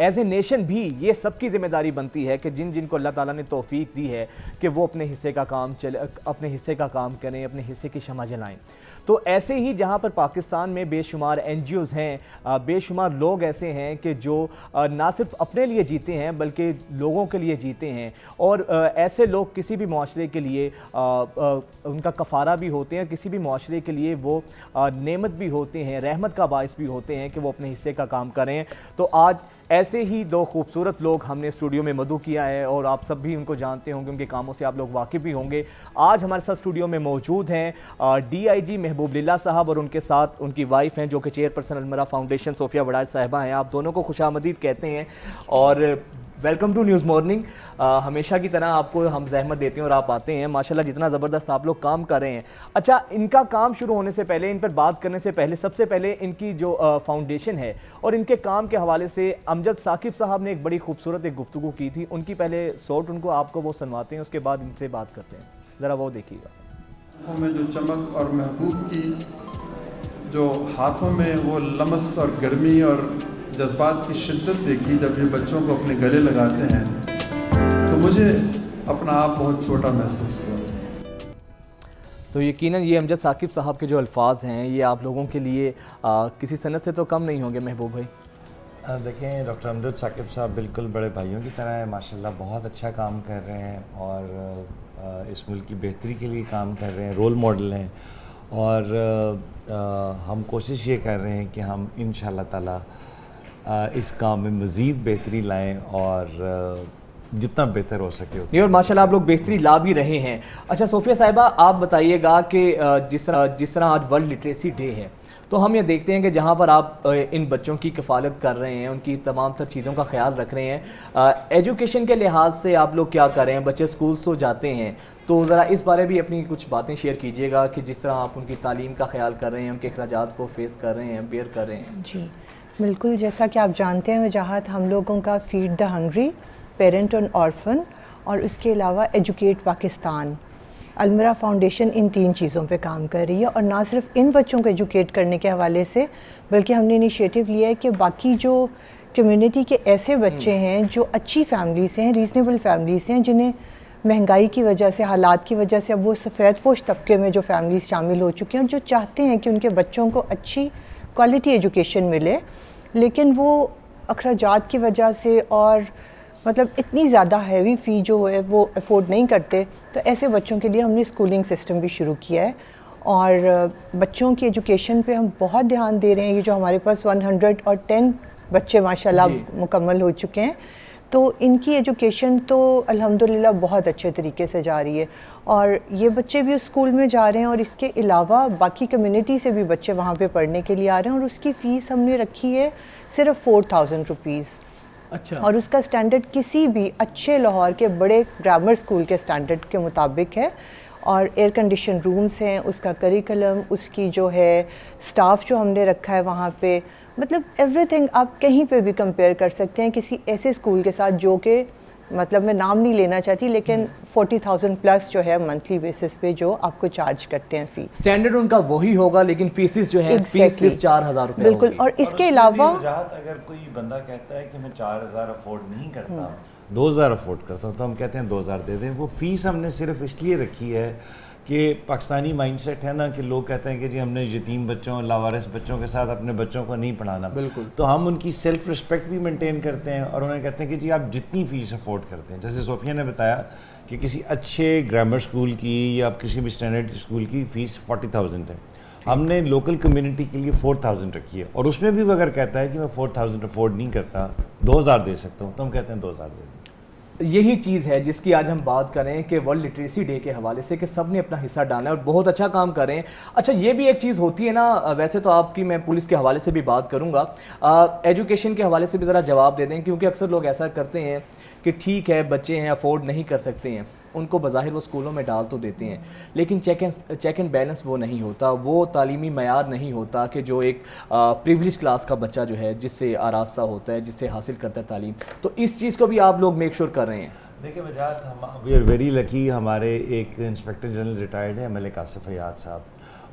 एज ए नेशन भी ये सबकी ज़िम्मेदारी बनती है कि जिनको अल्लाह ताला ने तौफीक दी है कि वो अपने हिस्से का काम करें, अपने हिस्से की शमा जलाएं। तो ऐसे ही जहाँ पर पाकिस्तान में बेशुमार NGOs हैं, बेशुमार लोग ऐसे हैं कि जो ना सिर्फ अपने लिए जीते हैं बल्कि लोगों के लिए जीते हैं, और ऐसे लोग किसी भी मुआशरे के लिए उनका कफ़ारा भी होते हैं, किसी भी मुआशरे के लिए वो नेमत भी होते हैं, रहमत का बाइस भी होते हैं कि वो अपने हिस्से का काम करें। तो आज ऐसे ही दो खूबसूरत लोग हमने स्टूडियो में मदऊ किया है और आप सब भी उनको जानते होंगे, उनके कामों से आप लोग वाकिफ़ भी होंगे। आज हमारे साथ स्टूडियो में मौजूद हैं DIG महबूब लिल्ला साहब और उनके साथ उनकी वाइफ हैं जो कि चेयरपर्सन अलमरा फाउंडेशन सोफिया वड़ाज साहिबा हैं। आप दोनों को खुशामदीद कहते हैं और वेलकम टू न्यूज़ मॉर्निंग। हमेशा की तरह आपको हम जहमत देते हैं और आप आते हैं। माशाल्लाह जितना ज़बरदस्त आप लोग काम कर रहे हैं। अच्छा, इनका काम शुरू होने से पहले, इन पर बात करने से पहले, सबसे पहले इनकी जो फाउंडेशन है और इनके काम के हवाले से अमजद साकिब साहब ने एक बड़ी खूबसूरत एक गुफ्तगू की थी, उनकी पहले शॉर्ट उनको आपको वो सुनवाते हैं, उसके बाद इनसे बात करते हैं। ज़रा वो देखिएगा। में जो चमक और महबूब की जो हाथों में वो लमस और गर्मी और जज्बात की शिद्दत देखी जब ये बच्चों को अपने गले लगाते हैं, तो मुझे अपना आप बहुत छोटा महसूस हुआ। तो यकीनन ये अमजद साकिब साहब के जो अल्फाज हैं ये आप लोगों के लिए किसी सनत से तो कम नहीं होंगे महबूब भाई। देखें, डॉक्टर अमजद साकिब साहब बिल्कुल बड़े भाइयों की तरह है, माशाल्लाह बहुत अच्छा काम कर रहे हैं और इस मुल्क की बेहतरी के लिए काम कर रहे हैं, रोल मॉडल हैं। और हम कोशिश ये कर रहे हैं कि हम इंशाअल्लाह ताला इस काम में मज़ीद बेहतरी लाएं और जितना बेहतर हो सके। नहीं, और माशाल्लाह आप लोग बेहतरी ला भी रहे हैं। अच्छा सोफिया साहिबा, आप बताइएगा कि जिस तरह आज वर्ल्ड लिटरेसी डे है, तो हम ये देखते हैं कि जहाँ पर आप इन बच्चों की कफ़ालत कर रहे हैं, उनकी तमाम तर चीज़ों का ख्याल रख रहे हैं, एजुकेशन के लिहाज से आप लोग क्या कर रहे हैं? बच्चे स्कूल तो जाते हैं, तो ज़रा इस बारे भी अपनी कुछ बातें शेयर कीजिएगा कि जिस तरह आप उनकी तालीम का ख्याल कर रहे हैं, उनके अखराजात को फेस कर रहे हैं, बेयर कर रहे हैं। जी बिल्कुल, जैसा कि आप जानते हैं वजाहत हम लोगों का feed the hungry, parent and orphan और उसके अलावा एजुकेट पाकिस्तान, अलमिरा फाउंडेशन इन 3 चीज़ों पे काम कर रही है। और ना सिर्फ इन बच्चों को एजुकेट करने के हवाले से, बल्कि हमने इनिशिएटिव लिया है कि बाकी जो कम्युनिटी के ऐसे बच्चे हैं जो अच्छी फैमिली से हैं, रीज़नेबल फैमिली से हैं, जिन्हें महंगाई की वजह से, हालात की वजह से अब वो सफ़ेद पोश तबके में जो फैमिलीज शामिल हो चुके हैं और जो चाहते हैं कि उनके बच्चों को अच्छी क्वालिटी एजुकेशन मिले, लेकिन वो अखराजात की वजह से और मतलब इतनी ज़्यादा हैवी फ़ी जो है वो अफोर्ड नहीं करते, तो ऐसे बच्चों के लिए हमने स्कूलिंग सिस्टम भी शुरू किया है। और बच्चों की एजुकेशन पे हम बहुत ध्यान दे रहे हैं। ये जो हमारे पास 110 बच्चे माशाल्लाह मुकम्मल हो चुके हैं, तो इनकी एजुकेशन तो अल्हम्दुलिल्लाह बहुत अच्छे तरीके से जा रही है। और ये बच्चे भी उस स्कूल में जा रहे हैं और इसके अलावा बाकी कम्युनिटी से भी बच्चे वहाँ पे पढ़ने के लिए आ रहे हैं। और उसकी फ़ीस हमने रखी है सिर्फ 4000 रुपीज़। अच्छा। और उसका स्टैंडर्ड किसी भी अच्छे लाहौर के बड़े ग्रामर स्कूल के स्टैंडर्ड के मुताबिक है। और एयर कंडीशन रूम्स हैं, उसका करिकुलम, उसकी जो है स्टाफ जो हमने रखा है वहाँ पे, मतलब एवरीथिंग आप कहीं पे भी कंपेयर कर सकते हैं किसी ऐसे स्कूल के साथ जो कि मतलब मैं नाम नहीं लेना चाहती, लेकिन 40,000 प्लस जो है मंथली बेसिस पे जो आपको चार्ज करते हैं फ़ी। स्टैंडर्ड उनका वही होगा, लेकिन फीसिस जो है फीस सिर्फ 4000 रुपये बिल्कुल। और इसके अलावा अगर कोई बंदा कहता है कि मैं 4000 अफोर्ड नहीं करता, 2000 अफोर्ड करता हूँ, तो हम कहते हैं 2000 दे दें। वो फ़ीस हमने सिर्फ इसलिए रखी है कि पाकिस्तानी माइंडसेट है ना कि लोग कहते हैं कि जी हमने यतीम बच्चों, लावारिस बच्चों के साथ अपने बच्चों को नहीं पढ़ाना। बिल्कुल। तो हम उनकी सेल्फ रिस्पेक्ट भी मेंटेन करते हैं और उन्हें कहते हैं कि जी आप जितनी फ़ीस अफोर्ड करते हैं, जैसे सोफिया ने बताया कि किसी अच्छे ग्रामर स्कूल की या किसी भी स्टैंडर्ड स्कूल की फ़ीस 40,000 है, हमने लोकल कम्युनिटी के लिए 4000 रखी है। और उसमें भी वो अगर कहता है कि मैं 4000 अफोर्ड नहीं करता, 2000 दे सकता हूँ, तो हम कहते हैं 2000 दे दें। यही चीज़ है जिसकी आज हम बात करें कि वर्ल्ड लिटरेसी डे के हवाले से कि सब ने अपना हिस्सा डाला है और बहुत अच्छा काम कर रहे हैं। अच्छा, ये भी एक चीज़ होती है ना, वैसे तो आपकी मैं पुलिस के हवाले से भी बात करूंगा, एजुकेशन के हवाले से भी ज़रा जवाब दे दें, क्योंकि अक्सर लोग ऐसा करते हैं कि ठीक है बच्चे हैं, अफोर्ड नहीं कर सकते हैं, उनको बज़ाहिर वो स्कूलों में डाल तो देते हैं, लेकिन चेक एंड बैलेंस वो नहीं होता, वो तालीमी मयार नहीं होता कि जो एक प्रिविलेज क्लास का बच्चा जो है जिससे आरास्ता होता है, जिससे हासिल करता है तालीम, तो इस चीज़ को भी आप लोग मेक श्योर कर रहे हैं। देखिए वजाहत, हम वी आर वेरी लकी, हमारे एक इंस्पेक्टर जनरल रिटायर्ड है मलिक आसिफ हयात साहब,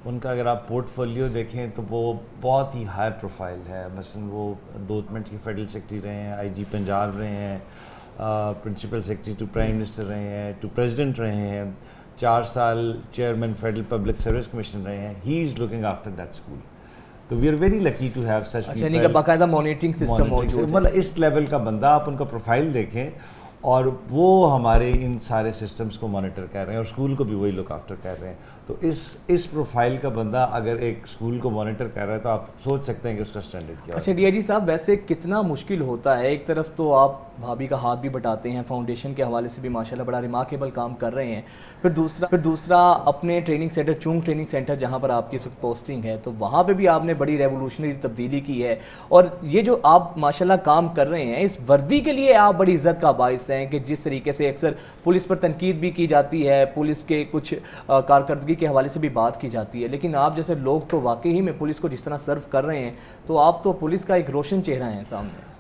उनका अगर आप पोर्टफोलियो देखें तो वो बहुत ही हाई प्रोफाइल है। मसलन वो 2 मिनट के फेडरल सेक्रेटरी रहे हैं, IG पंजाब रहे हैं, principal secretary to prime minister रहे हैं, टू प्रेसिडेंट रहे हैं, 4 साल chairman federal public service commission रहे हैं। He is looking after that school. तो we are very lucky to have such people. अच्छा, बाकायदा मॉनिटरिंग सिस्टम मौजूद है। मतलब इस लेवल का बंदा, आप उनका प्रोफाइल देखें और वो हमारे इन सारे सिस्टम्स को मॉनिटर कर रहे हैं और स्कूल को भी वही लुक आफ्टर कर रहे हैं। तो इस प्रोफाइल का बंदा अगर एक स्कूल को मॉनिटर कर रहा है तो आप सोच सकते हैं कि उसका स्टैंडर्ड क्या है। अच्छा DIG साहब, वैसे कितना मुश्किल होता है, एक तरफ तो आप भाभी का हाथ भी बटाते हैं, फाउंडेशन के हवाले से भी माशाल्लाह बड़ा रिमार्केबल काम कर रहे हैं, फिर दूसरा अपने ट्रेनिंग सेंटर, चूंग ट्रेनिंग सेंटर जहाँ पर आपकी इस वक्त पोस्टिंग है, तो वहाँ पे भी आपने बड़ी रेवोल्यूशनरी तब्दीली की है। और ये जो आप माशाल्लाह काम कर रहे हैं, इस वर्दी के लिए आप बड़ी इज्जत का बाइस हैं कि जिस तरीके से अक्सर पुलिस पर तनकीद भी की जाती है, पुलिस के कुछ कारकर्दगी के हवाले से भी बात की जाती है, लेकिन आप जैसे लोग तो वाकई ही में पुलिस को जिस तरह सर्व कर रहे हैं, तो आप तो पुलिस का एक रोशन चेहरा हैं सामने।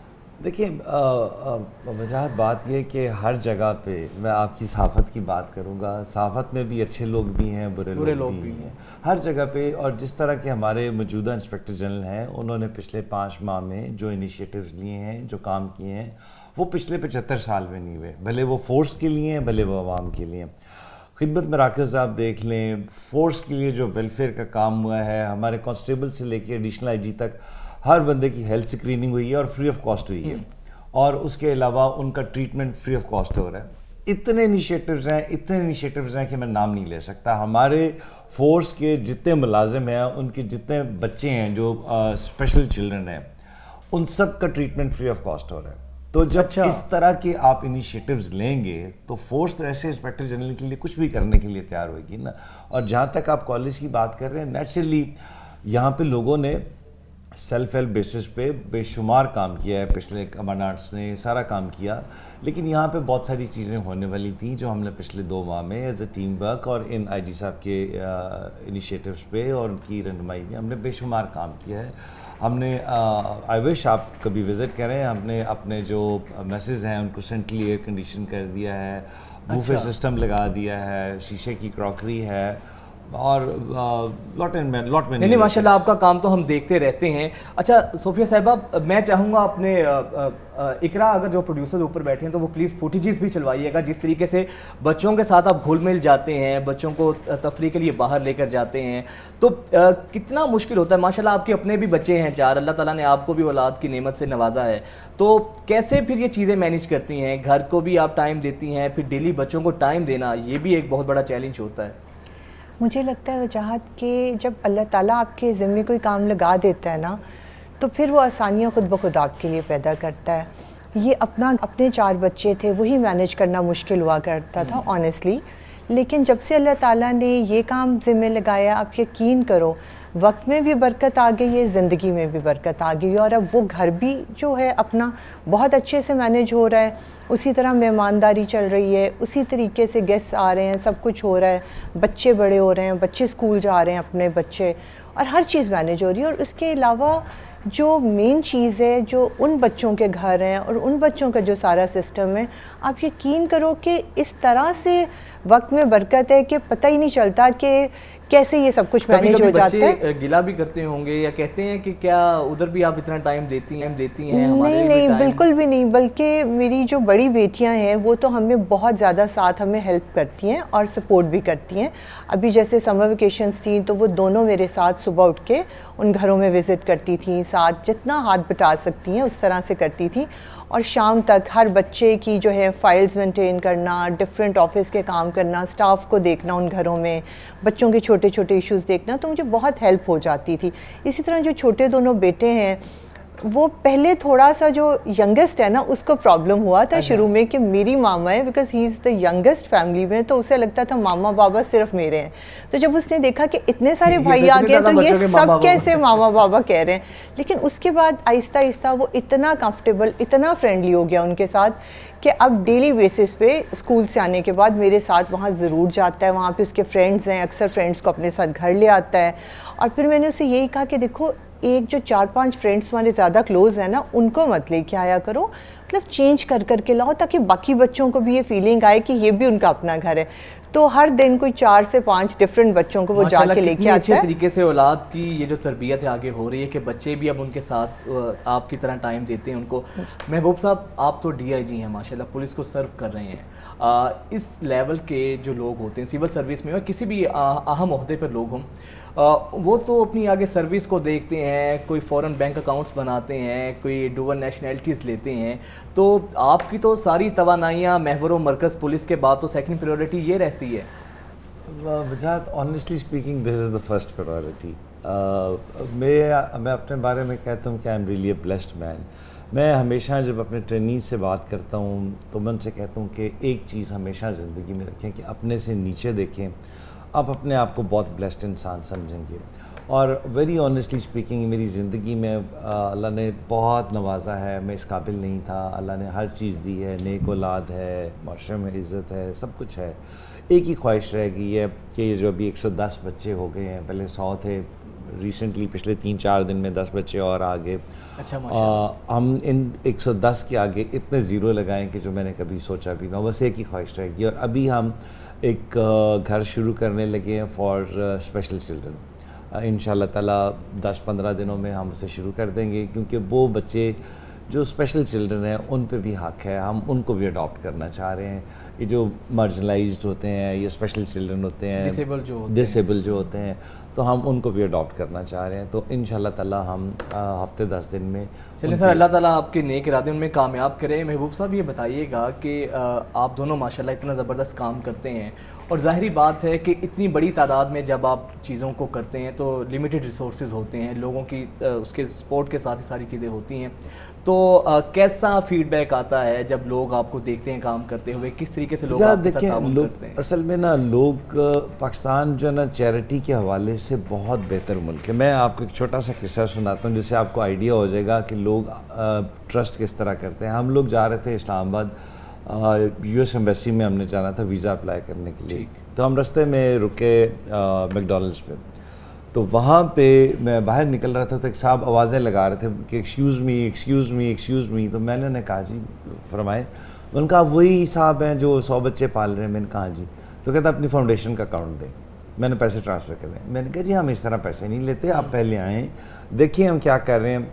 देखिए वजाहत बात यह कि हर जगह पे मैं आपकी सहाफ़त की बात करूँगा, सहाफ़त में भी अच्छे लोग भी हैं, बुरे लोग भी हैं हर जगह पे। और जिस तरह के हमारे मौजूदा इंस्पेक्टर जनरल हैं, उन्होंने पिछले 5 माह में जो इनिशिएटिव्स लिए हैं, जो काम किए हैं, वो पिछले 75 साल में नहीं हुए, भले वो फोर्स के लिए हैं, भले वो आवाम के लिए। खिदमत मराकज़ आप देख लें, फोर्स के लिए जो वेलफेयर का काम हुआ है, हमारे कांस्टेबल से लेके एडिशनल IG तक हर बंदे की हेल्थ स्क्रीनिंग हुई है और फ्री ऑफ कॉस्ट हुई है, और उसके अलावा उनका ट्रीटमेंट फ्री ऑफ कॉस्ट हो रहा है। इतने इनिशिएटिव्स हैं कि मैं नाम नहीं ले सकता। हमारे फोर्स के जितने मुलाजिम हैं, उनके जितने बच्चे हैं जो स्पेशल चिल्ड्रन हैं, उन सब का ट्रीटमेंट फ्री ऑफ कॉस्ट हो रहा है। तो जब इस तरह के आप इनिशिएटिव्स लेंगे तो फोर्स तो ऐसे इंस्पेक्टर जनरल के लिए कुछ भी करने के लिए तैयार होगी ना। और जहाँ तक आप कॉलेज की बात कर रहे हैं, नेचुरली यहाँ पे लोगों ने सेल्फ हेल्प बेसिस पे बेशुमार काम किया है, पिछले कमांडेंट्स ने सारा काम किया, लेकिन यहाँ पे बहुत सारी चीज़ें होने वाली थी जो हमने पिछले 2 माह में एज अ टीम वर्क और इन आईजी साहब के इनिशिएटिव्स पे और उनकी रहनुमाई में हमने बेशुमार काम किया है। हमने आई विश आप कभी विज़िट करें, हमने अपने जो मैसेज हैं उनको सेंट्रली एयर कंडीशन कर दिया है, बूफे सिस्टम लगा दिया है, शीशे की क्रॉकरी है और लॉट में नहीं माशाल्लाह आपका काम तो हम देखते रहते हैं। अच्छा सोफिया साहिबा, मैं चाहूँगा अपने इकरा अगर जो प्रोड्यूसर ऊपर बैठे हैं तो वो प्लीज़ फुटेजेस भी चलवाइएगा, जिस तरीके से बच्चों के साथ आप घुल मिल जाते हैं, बच्चों को तफरीह के लिए बाहर लेकर जाते हैं, तो कितना मुश्किल होता है। माशाल्लाह आपके अपने भी बच्चे हैं 4, अल्लाह ताला ने आपको भी औलाद की नेमत से नवाजा है, तो कैसे फिर ये चीज़ें मैनेज करती हैं? घर को भी आप टाइम देती हैं, फिर डेली बच्चों को टाइम देना ये भी एक बहुत बड़ा चैलेंज होता है। मुझे लगता है वजाहत कि जब अल्लाह ताला आपके ज़िम्मे कोई काम लगा देता है ना, तो फिर वो आसानियाँ खुद ब खुद आपके लिए पैदा करता है। ये अपने 4 बच्चे थे, वही मैनेज करना मुश्किल हुआ करता था ऑनेस्टली, लेकिन जब से अल्लाह ताला ने ये काम ज़िम्मे लगाया, आप यकीन करो वक्त में भी बरकत आ गई है, ज़िंदगी में भी बरकत आ गई है, और अब वो घर भी जो है अपना बहुत अच्छे से मैनेज हो रहा है, उसी तरह मेहमानदारी चल रही है, उसी तरीके से गेस्ट आ रहे हैं, सब कुछ हो रहा है, बच्चे बड़े हो रहे हैं, बच्चे स्कूल जा रहे हैं अपने बच्चे, और हर चीज़ मैनेज हो रही है। और उसके अलावा जो मेन चीज़ है, जो उन बच्चों के घर हैं और उन बच्चों का जो सारा सिस्टम है, आप यकीन करो कि इस तरह से वक्त में बरकत है कि पता ही नहीं चलता कि कैसे ये सब कुछ मैनेज हो जाता है। गिला भी करते होंगे या कहते हैं कि क्या उधर भी आप इतना टाइम देती हैं नहीं, बिल्कुल भी नहीं, बल्कि मेरी जो बड़ी बेटियां हैं वो तो हमें बहुत ज़्यादा साथ हमें हेल्प करती हैं और सपोर्ट भी करती हैं। अभी जैसे समर वेकेशंस थी तो वो दोनों मेरे साथ सुबह उठ के उन घरों में विज़िट करती थी, साथ जितना हाथ बटा सकती हैं उस तरह से करती थी, और शाम तक हर बच्चे की जो है फाइल्स मेंटेन करना, डिफरेंट ऑफिस के काम करना, स्टाफ को देखना उन घरों में, बच्चों के छोटे छोटे इश्यूज़ देखना, तो मुझे बहुत हेल्प हो जाती थी। इसी तरह जो छोटे दोनों बेटे हैं, वो पहले थोड़ा सा जो यंगेस्ट है ना उसको प्रॉब्लम हुआ था शुरू में कि मेरी मामा है, because he is the youngest family में, तो उसे लगता था मामा बाबा सिर्फ मेरे हैं। तो जब उसने देखा कि इतने सारे भाई आ गए तो ये सब कैसे मामा बाबा कह रहे हैं, लेकिन उसके बाद आहिस्ता आहिस्ता वो इतना कंफर्टेबल, इतना फ्रेंडली हो गया उनके साथ कि अब डेली बेसिस पे स्कूल से आने के बाद मेरे साथ वहाँ ज़रूर जाता है, वहाँ पे उसके फ्रेंड्स हैं, अक्सर फ्रेंड्स को अपने साथ घर ले आता है। और फिर मैंने उसे यही कहा कि देखो एक जो 4-5 फ्रेंड्स हमारे ज़्यादा क्लोज़ हैं ना, उनको मत लेके आया करो, मतलब चेंज कर के लाओ ताकि बाकी बच्चों को भी ये फीलिंग आए कि ये भी उनका अपना घर है। तो हर दिन कोई 4 से 5 डिफरेंट बच्चों को वो जाके लेके आता है। अच्छे तरीके से औलाद की ये जो तरबियत है आगे हो रही है कि बच्चे भी अब उनके साथ आपकी तरह टाइम देते हैं उनको। महबूब साहब, आप तो DIG हैं माशाल्लाह, पुलिस को सर्व कर रहे हैं। इस लेवल के जो लोग होते हैं सिविल सर्विस में या किसी भी अहम ओहदे पर लोग हों, वो तो अपनी आगे सर्विस को देखते हैं, कोई फ़ॉरेन बैंक अकाउंट्स बनाते हैं, कोई डुअल नेशनैलिटीज़ लेते हैं, तो आपकी तो सारी तवानाइयाँ महवर व मरकज़ पुलिस के बाद तो सेकंड प्रायोरिटी ये रहती है। वजाहत, honestly speaking this is the first priority. मैं अपने बारे में कहता हूँ कि I am really a blessed man. मैं हमेशा जब अपने ट्रेनीज से बात करता हूँ तो मैं उनसे कहता हूँ कि एक चीज़ हमेशा ज़िंदगी में रखें कि अपने से नीचे देखें, आप अपने आप को बहुत ब्लेस्ड इंसान समझेंगे। और वेरी ऑनेस्टली स्पीकिंग मेरी ज़िंदगी में अल्लाह ने बहुत नवाजा है, मैं इस काबिल नहीं था, अल्लाह ने हर चीज़ दी है, नेक औलाद है, माशरे में इज़्ज़त है, सब कुछ है। एक ही ख्वाहिश रह गई है कि ये जो अभी 110 बच्चे हो गए हैं, पहले 100 थे, रिसेंटली पिछले 3-4 दिन में 10 बच्चे और आ गए। अच्छा, हम इन 110 के आगे इतने ज़ीरो लगाएं कि जो मैंने कभी सोचा भी ना, बस एक ही ख्वाहिश रहेगी। और अभी हम एक घर शुरू करने लगे हैं फॉर स्पेशल चिल्ड्रन। इंशाल्लाह ताला 10-15 दिनों में हम उसे शुरू कर देंगे, क्योंकि वो बच्चे जो स्पेशल चिल्ड्रन हैं उन पे भी हक़ है, हम उनको भी अडॉप्ट करना चाह रहे हैं। ये जो मार्जिनलाइज्ड होते हैं, ये स्पेशल चिल्ड्रन होते हैं, डिसेबल जो होते हैं, तो हम उनको भी अडॉप्ट करना चाह रहे हैं। तो इंशाल्लाह ताला हम हफ्ते 10 दिन में। चलिए सर, अल्लाह ताला आपके नेक इरादे उनमें कामयाब करे। महबूब साहब, ये बताइएगा कि आप दोनों माशाल्लाह इतना ज़बरदस्त काम करते हैं और ज़ाहिरी बात है कि इतनी बड़ी तादाद में जब आप चीज़ों को करते हैं तो लिमिटेड रिसोर्सेज होते हैं, लोगों की उसके सपोर्ट के साथ ही सारी चीज़ें होती हैं। तो कैसा फीडबैक आता है जब लोग आपको देखते हैं काम करते हुए, किस तरीके से लोग आपके साथ काम करते हैं? असल में ना लोग पाकिस्तान जो है ना चैरिटी के हवाले से बहुत बेहतर मुल्क है। मैं आपको एक छोटा सा किस्सा सुनाता हूँ जिससे आपको आइडिया हो जाएगा कि लोग ट्रस्ट किस तरह करते हैं। हम लोग जा रहे थे इस्लामाबाद, यूएस एम्बेसी में हमने जाना था वीज़ा अप्लाई करने के लिए। तो हम रास्ते में रुके मैकडॉनल्ड्स पे, तो वहाँ पे मैं बाहर निकल रहा था तो एक साहब आवाज़ें लगा रहे थे कि excuse me excuse me excuse me. तो मैंने उन्हें कहा जी फरमाए, उनका वही साहब हैं जो 100 बच्चे पाल रहे हैं। मैंने कहा जी, तो कहता अपनी फाउंडेशन का अकाउंट दें, मैंने पैसे ट्रांसफ़र कर रहे हैं। मैंने कहा जी हम इस तरह पैसे नहीं लेते, आप पहले आएँ देखिए हम क्या कर रहे हैं।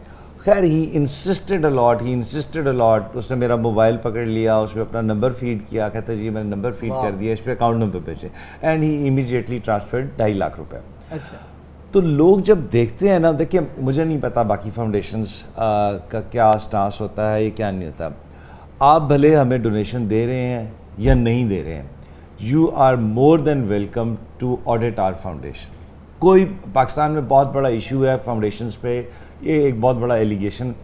खैर ही इंसिस्टेड अलॉट। उसने मेरा मोबाइल पकड़ लिया, उसमें अपना नंबर फीड किया, कहता जी मैंने नंबर फीड कर दिया, इस पर अकाउंट नंबर भेजे, and he immediately transferred 2.5 lakh रुपये। अच्छा, तो लोग जब देखते हैं ना, देखिए मुझे नहीं पता बाकी फाउंडेशंस का क्या स्टांस होता है, ये क्या नहीं होता। आप भले हमें डोनेशन दे रहे हैं या नहीं दे रहे हैं, you are more than welcome to audit our foundation. कोई पाकिस्तान में बहुत बड़ा इशू है फाउंडेशंस पे, ये एक बहुत बड़ा एलिगेशन,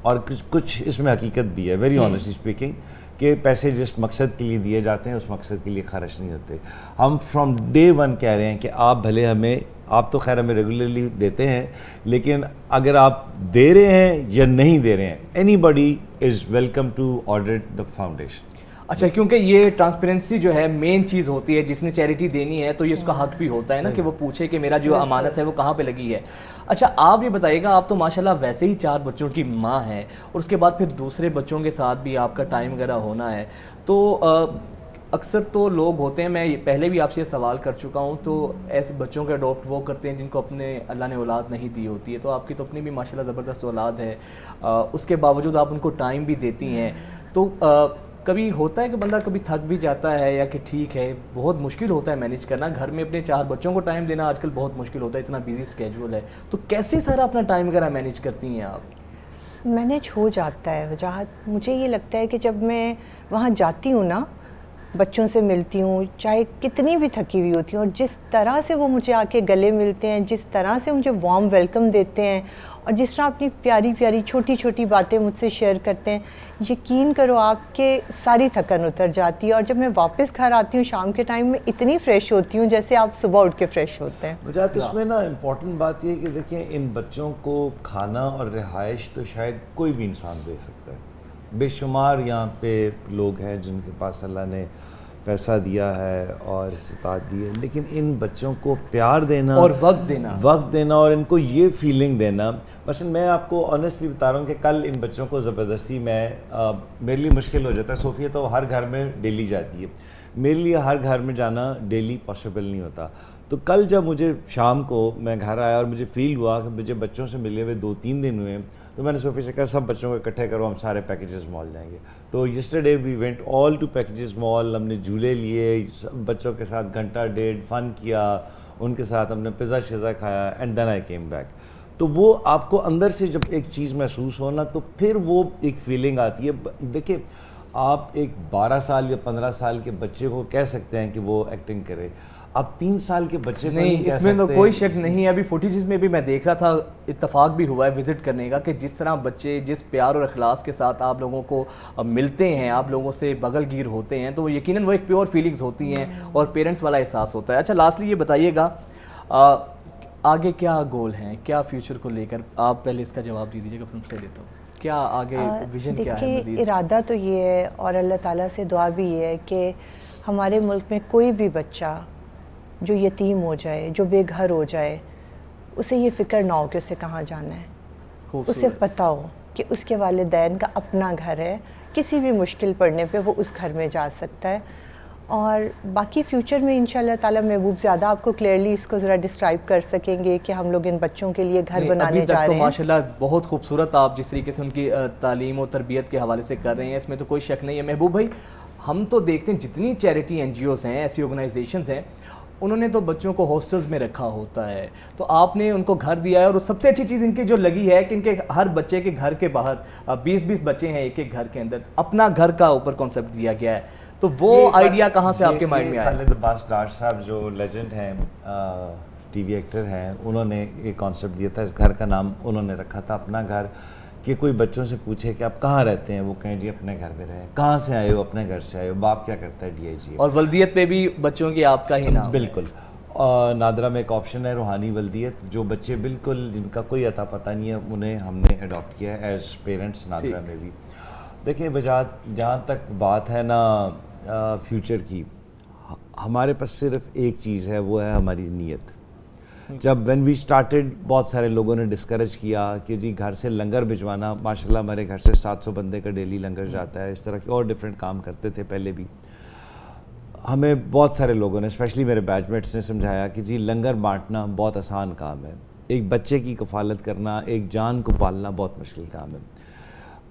और कुछ इसमें हकीकत भी है, वेरी ऑनेस्टली स्पीकिंग, कि पैसे जिस मकसद के लिए दिए जाते हैं उस मकसद के लिए खर्च नहीं होते। हम फ्रॉम डे वन कह रहे हैं कि आप भले हमें, आप तो खैर हमें रेगुलरली देते हैं, लेकिन अगर आप दे रहे हैं या नहीं दे रहे हैं, anybody is welcome to audit the foundation. अच्छा, क्योंकि ये ट्रांसपेरेंसी जो है मेन चीज़ होती है, जिसने चैरिटी देनी है तो ये उसका हक भी होता है ना कि वो पूछे कि मेरा जो अमानत है वो कहाँ पे लगी है। अच्छा, आप ये बताइएगा, आप तो माशाल्लाह वैसे ही 4 बच्चों की माँ हैं और उसके बाद फिर दूसरे बच्चों के साथ भी आपका टाइम वगैरह होना है, तो अक्सर तो लोग होते हैं, मैं पहले भी आपसे ये सवाल कर चुका हूँ, तो ऐसे बच्चों के अडॉप्ट वो करते हैं जिनको अपने अल्लाह ने औलाद नहीं दी होती है। तो आपकी तो अपनी भी माशाल्लाह ज़बरदस्त औलाद है, उसके बावजूद आप उनको टाइम भी देती हैं। तो कभी होता है कि बंदा कभी थक भी जाता है, या कि ठीक है बहुत मुश्किल होता है मैनेज करना, घर में अपने 4 बच्चों को टाइम देना आजकल बहुत मुश्किल होता है, इतना बिजी स्केड्यूल है, तो कैसे सारा अपना टाइम वगैरह मैनेज करती हैं आप? मैनेज हो जाता है वजाहत। मुझे ये लगता है कि जब मैं वहाँ जाती हूँ ना, बच्चों से मिलती हूँ, चाहे कितनी भी थकी हुई होती हूँ, और जिस तरह से वो मुझे आके गले मिलते हैं, जिस तरह से मुझे वार्म वेलकम देते हैं, और जिस तरह अपनी प्यारी प्यारी छोटी छोटी बातें मुझसे शेयर करते हैं, यकीन करो आपके सारी थकन उतर जाती है। और जब मैं वापस घर आती हूँ शाम के टाइम में, इतनी फ्रेश होती हूँ जैसे आप सुबह उठ के फ्रेश होते हैं। मुझे तो इसमें ना इम्पॉर्टेंट बात ये कि देखिए इन बच्चों को खाना और रिहाइश तो शायद कोई भी इंसान दे सकता है। बेशुमार यहाँ पे लोग हैं जिनके पास अल्लाह ने पैसा दिया है और इस्तात दी है, लेकिन इन बच्चों को प्यार देना और वक्त देना और इनको ये फीलिंग देना। मसलन मैं आपको ऑनेस्टली बता रहा हूँ कि कल इन बच्चों को ज़बरदस्ती मेरे लिए मुश्किल हो जाता है। सोफिया तो हर घर में डेली जाती है, मेरे लिए हर घर में जाना डेली पॉसिबल नहीं होता। तो कल जब मुझे शाम को मैं घर आया और मुझे फ़ील हुआ कि मुझे बच्चों से मिले हुए 2-3 दिन हुए, तो मैंने सोफी से कहा सब बच्चों को इकट्ठे करो, हम सारे पैकेजेस मॉल जाएंगे। तो yesterday we went all to packages mall, हमने झूले लिए, सब बच्चों के साथ घंटा डेढ़ फ़न किया, उनके साथ हमने पिज़्ज़ा शिज़्ज़ा खाया, and then I came back. तो वो आपको अंदर से जब एक चीज़ महसूस हो ना, तो फिर वो एक फीलिंग आती है। देखिए आप एक 12 साल या 15 साल के बच्चे को कह सकते हैं कि वो एक्टिंग करे, अब 3 साल के बच्चे को नहीं कह इसमें तो सकते। कोई शक नहीं है। अभी फुटेजेस में भी मैं देख रहा था, इत्तेफाक भी हुआ है विज़िट करने का, कि जिस तरह बच्चे जिस प्यार और अखलास के साथ आप लोगों को मिलते हैं, आप लोगों से बगलगीर होते हैं, तो यकीनन वो एक प्योर फीलिंग्स होती हैं और पेरेंट्स वाला एहसास होता है। अच्छा, लास्टली ये बताइएगा आगे क्या गोल हैं, क्या फ्यूचर को लेकर, आप पहले इसका जवाब दे दीजिएगा फिर मुझसे लेता हूँ, क्या आगे विजन क्या है? देखिए इरादा तो ये है और अल्लाह ताला से दुआ भी ये है कि हमारे मुल्क में कोई भी बच्चा जो यतीम हो जाए, जो बेघर हो जाए, उसे ये फ़िक्र ना हो कि उसे कहाँ जाना है, उसे पता हो कि उसके वालिदैन का अपना घर है, किसी भी मुश्किल पड़ने पे वो उस घर में जा सकता है। और बाकी फ्यूचर में इंशाल्लाह ताला महबूब ज़्यादा आपको क्लियरली इसको ज़रा डिस्क्राइब कर सकेंगे कि हम लोग इन बच्चों के लिए घर बनाने जा रहे हैं। माशाल्लाह बहुत खूबसूरत आप जिस तरीके से उनकी तालीम और तरबियत के हवाले से कर रहे हैं, इसमें तो कोई शक नहीं है। महबूब भाई, हम तो देखते हैं जितनी चैरिटी NGOs हैं, ऐसी ऑर्गेनाइजेशंस हैं, उन्होंने तो बच्चों को हॉस्टल्स में रखा होता है, तो आपने उनको घर दिया है। और सबसे अच्छी चीज़ इनकी जो लगी है कि इनके हर बच्चे के घर के बाहर 20-20 बच्चे हैं एक एक घर के अंदर, अपना घर का ऊपर कॉन्सेप्ट दिया गया है। तो वो आइडिया कहाँ से आपके माइंड में आया? खालिद अब्बास डार साहब जो लेजेंड हैं, टीवी एक्टर हैं, उन्होंने एक कॉन्सेप्ट दिया था। इस घर का नाम उन्होंने रखा था अपना घर, कि कोई बच्चों से पूछे कि आप कहाँ रहते हैं, वो कहें जी अपने घर में रहें। कहाँ से आए हो? अपने घर से आए हो। बाप क्या करता है? DIG। और वल्दियत पे भी बच्चों की आपका ही नाम? बिल्कुल। नादरा में एक ऑप्शन है रूहानी वल्दियत, जो बच्चे बिल्कुल जिनका कोई अता पता नहीं है, उन्हें हमने अडॉप्ट किया है एज पेरेंट्स नादरा में भी। देखिए वजाहत, जहाँ तक बात है ना फ्यूचर की, हमारे पास सिर्फ एक चीज़ है, वो है हमारी नीयत। जब व्हेन वी स्टार्टेड, बहुत सारे लोगों ने डिस्करेज किया कि जी घर से लंगर भिजवाना, माशाल्लाह हमारे घर से 700 बंदे का डेली लंगर जाता है। इस तरह के और डिफरेंट काम करते थे पहले भी। हमें बहुत सारे लोगों ने, स्पेशली मेरे बैचमेट्स ने समझाया कि जी लंगर बांटना बहुत आसान काम है, एक बच्चे की कफालत करना, एक जान को पालना बहुत मुश्किल काम है।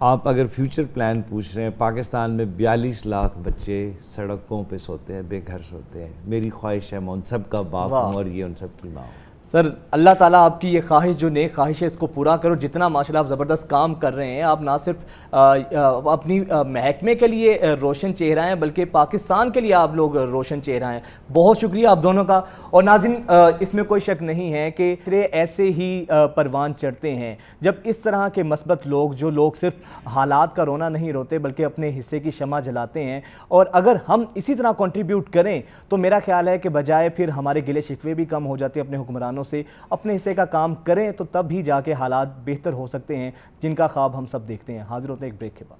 आप अगर फ्यूचर प्लान पूछ रहे हैं, पाकिस्तान में 42 लाख बच्चे सड़कों पे सोते हैं, बेघर सोते हैं। मेरी ख्वाहिश है मैं उन सब का बाप हूँ और ये उन सब की माँ हूँ। सर अल्लाह ताला आपकी ये ख्वाहिश, जो नेक ख्वाहिश है, इसको पूरा करो। जितना माशाल्लाह आप ज़बरदस्त काम कर रहे हैं, आप ना सिर्फ अपनी महकमे के लिए रोशन चेहरा हैं, बल्कि पाकिस्तान के लिए आप लोग रोशन चेहरा हैं। बहुत शुक्रिया आप दोनों का। और नाज़रीन, इसमें कोई शक नहीं है कि ऐसे ही परवान चढ़ते हैं जब इस तरह के मस्बत लोग, जो लोग सिर्फ हालात का रोना नहीं रोते बल्कि अपने हिस्से की शमा जलाते हैं, और अगर हम इसी तरह कंट्रीब्यूट करें तो मेरा ख्याल है कि बजाय फिर हमारे गिले शिकवे भी कम हो जाते हैं अपने हुक्मरानों से, अपने हिस्से का काम करें तो तब ही जाके हालात बेहतर हो सकते हैं, जिनका ख्वाब हम सब देखते हैं। हाजिर होते हैं एक ब्रेक के बाद।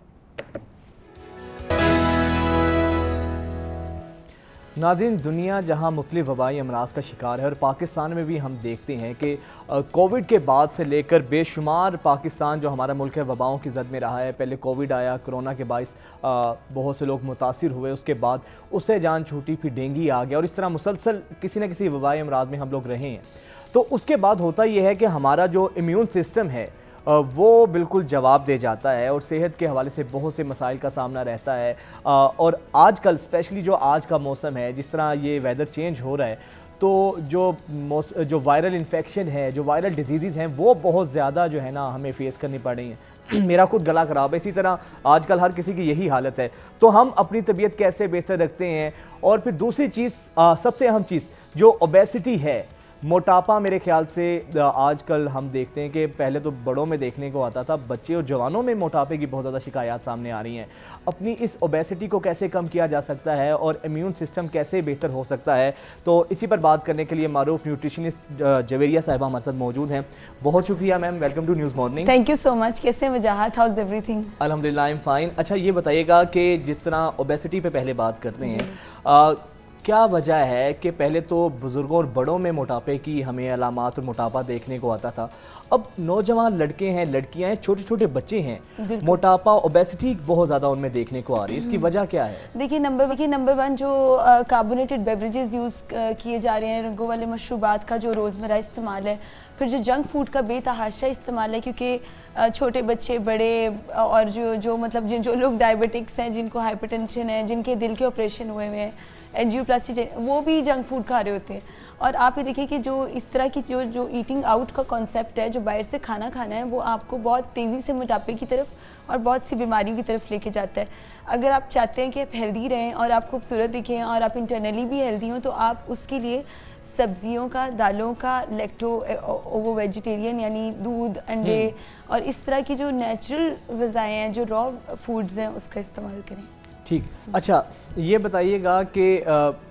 नाज़रीन, दुनिया जहां मुख्तलिफ वबाई अमराज का शिकार है, और पाकिस्तान में भी हम देखते हैं कि कोविड के बाद से लेकर बेशुमार पाकिस्तान जो हमारा मुल्क है वबाओं की जद में रहा है। पहले कोविड आया, कोरोना के बाइस बहुत से लोग मुतासिर हुए, उसके बाद उससे जान छूटी, फिर डेंगू आ गया, और इस तरह मुसलसल किसी न किसी वबाई अमराज में हम लोग रहे हैं। तो उसके बाद होता यह है कि हमारा जो इम्यून सिस्टम है वो बिल्कुल जवाब दे जाता है, और सेहत के हवाले से बहुत से मसाइल का सामना रहता है। और आजकल स्पेशली जो आज का मौसम है, जिस तरह ये वेदर चेंज हो रहा है, तो जो वायरल इन्फेक्शन है, जो वायरल डिजीज़ हैं, वो बहुत ज़्यादा जो है ना हमें फेस करनी पड़ रही हैं। मेरा खुद गला ख़राब है, इसी तरह आजकल हर किसी की यही हालत है। तो हम अपनी तबीयत कैसे बेहतर रखते हैं? और फिर दूसरी चीज़, सबसे अहम चीज़ जो ओबेसिटी है, मोटापा, मेरे ख्याल से आजकल हम देखते हैं कि पहले तो बड़ों में देखने को आता था, बच्चे और जवानों में मोटापे की बहुत ज़्यादा शिकायत सामने आ रही हैं। अपनी इस ओबेसिटी को कैसे कम किया जा सकता है और इम्यून सिस्टम कैसे बेहतर हो सकता है, तो इसी पर बात करने के लिए मारूफ न्यूट्रिशनिस्ट जवेरिया साहिबा हमारे साथ मौजूद हैं। बहुत शुक्रिया ma'am, welcome to news morning. Thank you so much. कैसे वजाहत, हाउ इज एवरीथिंग? अल्हम्दुलिल्लाह, आई एम फाइन। अच्छा ये बताइएगा कि जिस तरह ओबेसिटी पे पहले बात करते हैं, क्या वजह है कि पहले तो बुज़ुर्गों और बड़ों में मोटापे की हमें अलामात और मोटापा देखने को आता था, अब नौजवान लड़के हैं, लड़कियां हैं, छोटे छोटे बच्चे हैं, मोटापा, ओबेसिटी बहुत ज़्यादा उनमें देखने को आ रही है। इसकी वजह क्या है? देखिए नंबर वन जो कार्बोनेटेड बेवरेजेस यूज़ किए जा रहे हैं, रंगों वाले मशरूबात का जो रोज़मर्रा इस्तेमाल है, फिर जो जंक फूड का बेतहाशा इस्तेमाल है, क्योंकि छोटे बच्चे, बड़े, और जो मतलब जो लोग डायबिटिक्स हैं, जिनको हाइपरटेंशन है, जिनके दिल के ऑपरेशन हुए हुए हैं, एंजियोप्लास्टी, वो भी जंक फूड खा रहे होते हैं। और आप ये देखिए कि जो इस तरह की जो ईटिंग आउट का कॉन्सेप्ट है, जो बाहर से खाना खाना है, वो आपको बहुत तेज़ी से मोटापे की तरफ और बहुत सी बीमारियों की तरफ लेके जाता है। अगर आप चाहते हैं कि आप हेल्दी रहें और आप खूबसूरत दिखें और आप इंटरनली भी हेल्दी हों, तो आप उसके लिए सब्जियों का, दालों का, वो वेजिटेरियन यानी दूध, अंडे और इस तरह की जो नेचुरल ग़िज़ाएँ हैं, जो रॉ फूड्स हैं, उसका इस्तेमाल करें। ठीक। अच्छा ये बताइएगा कि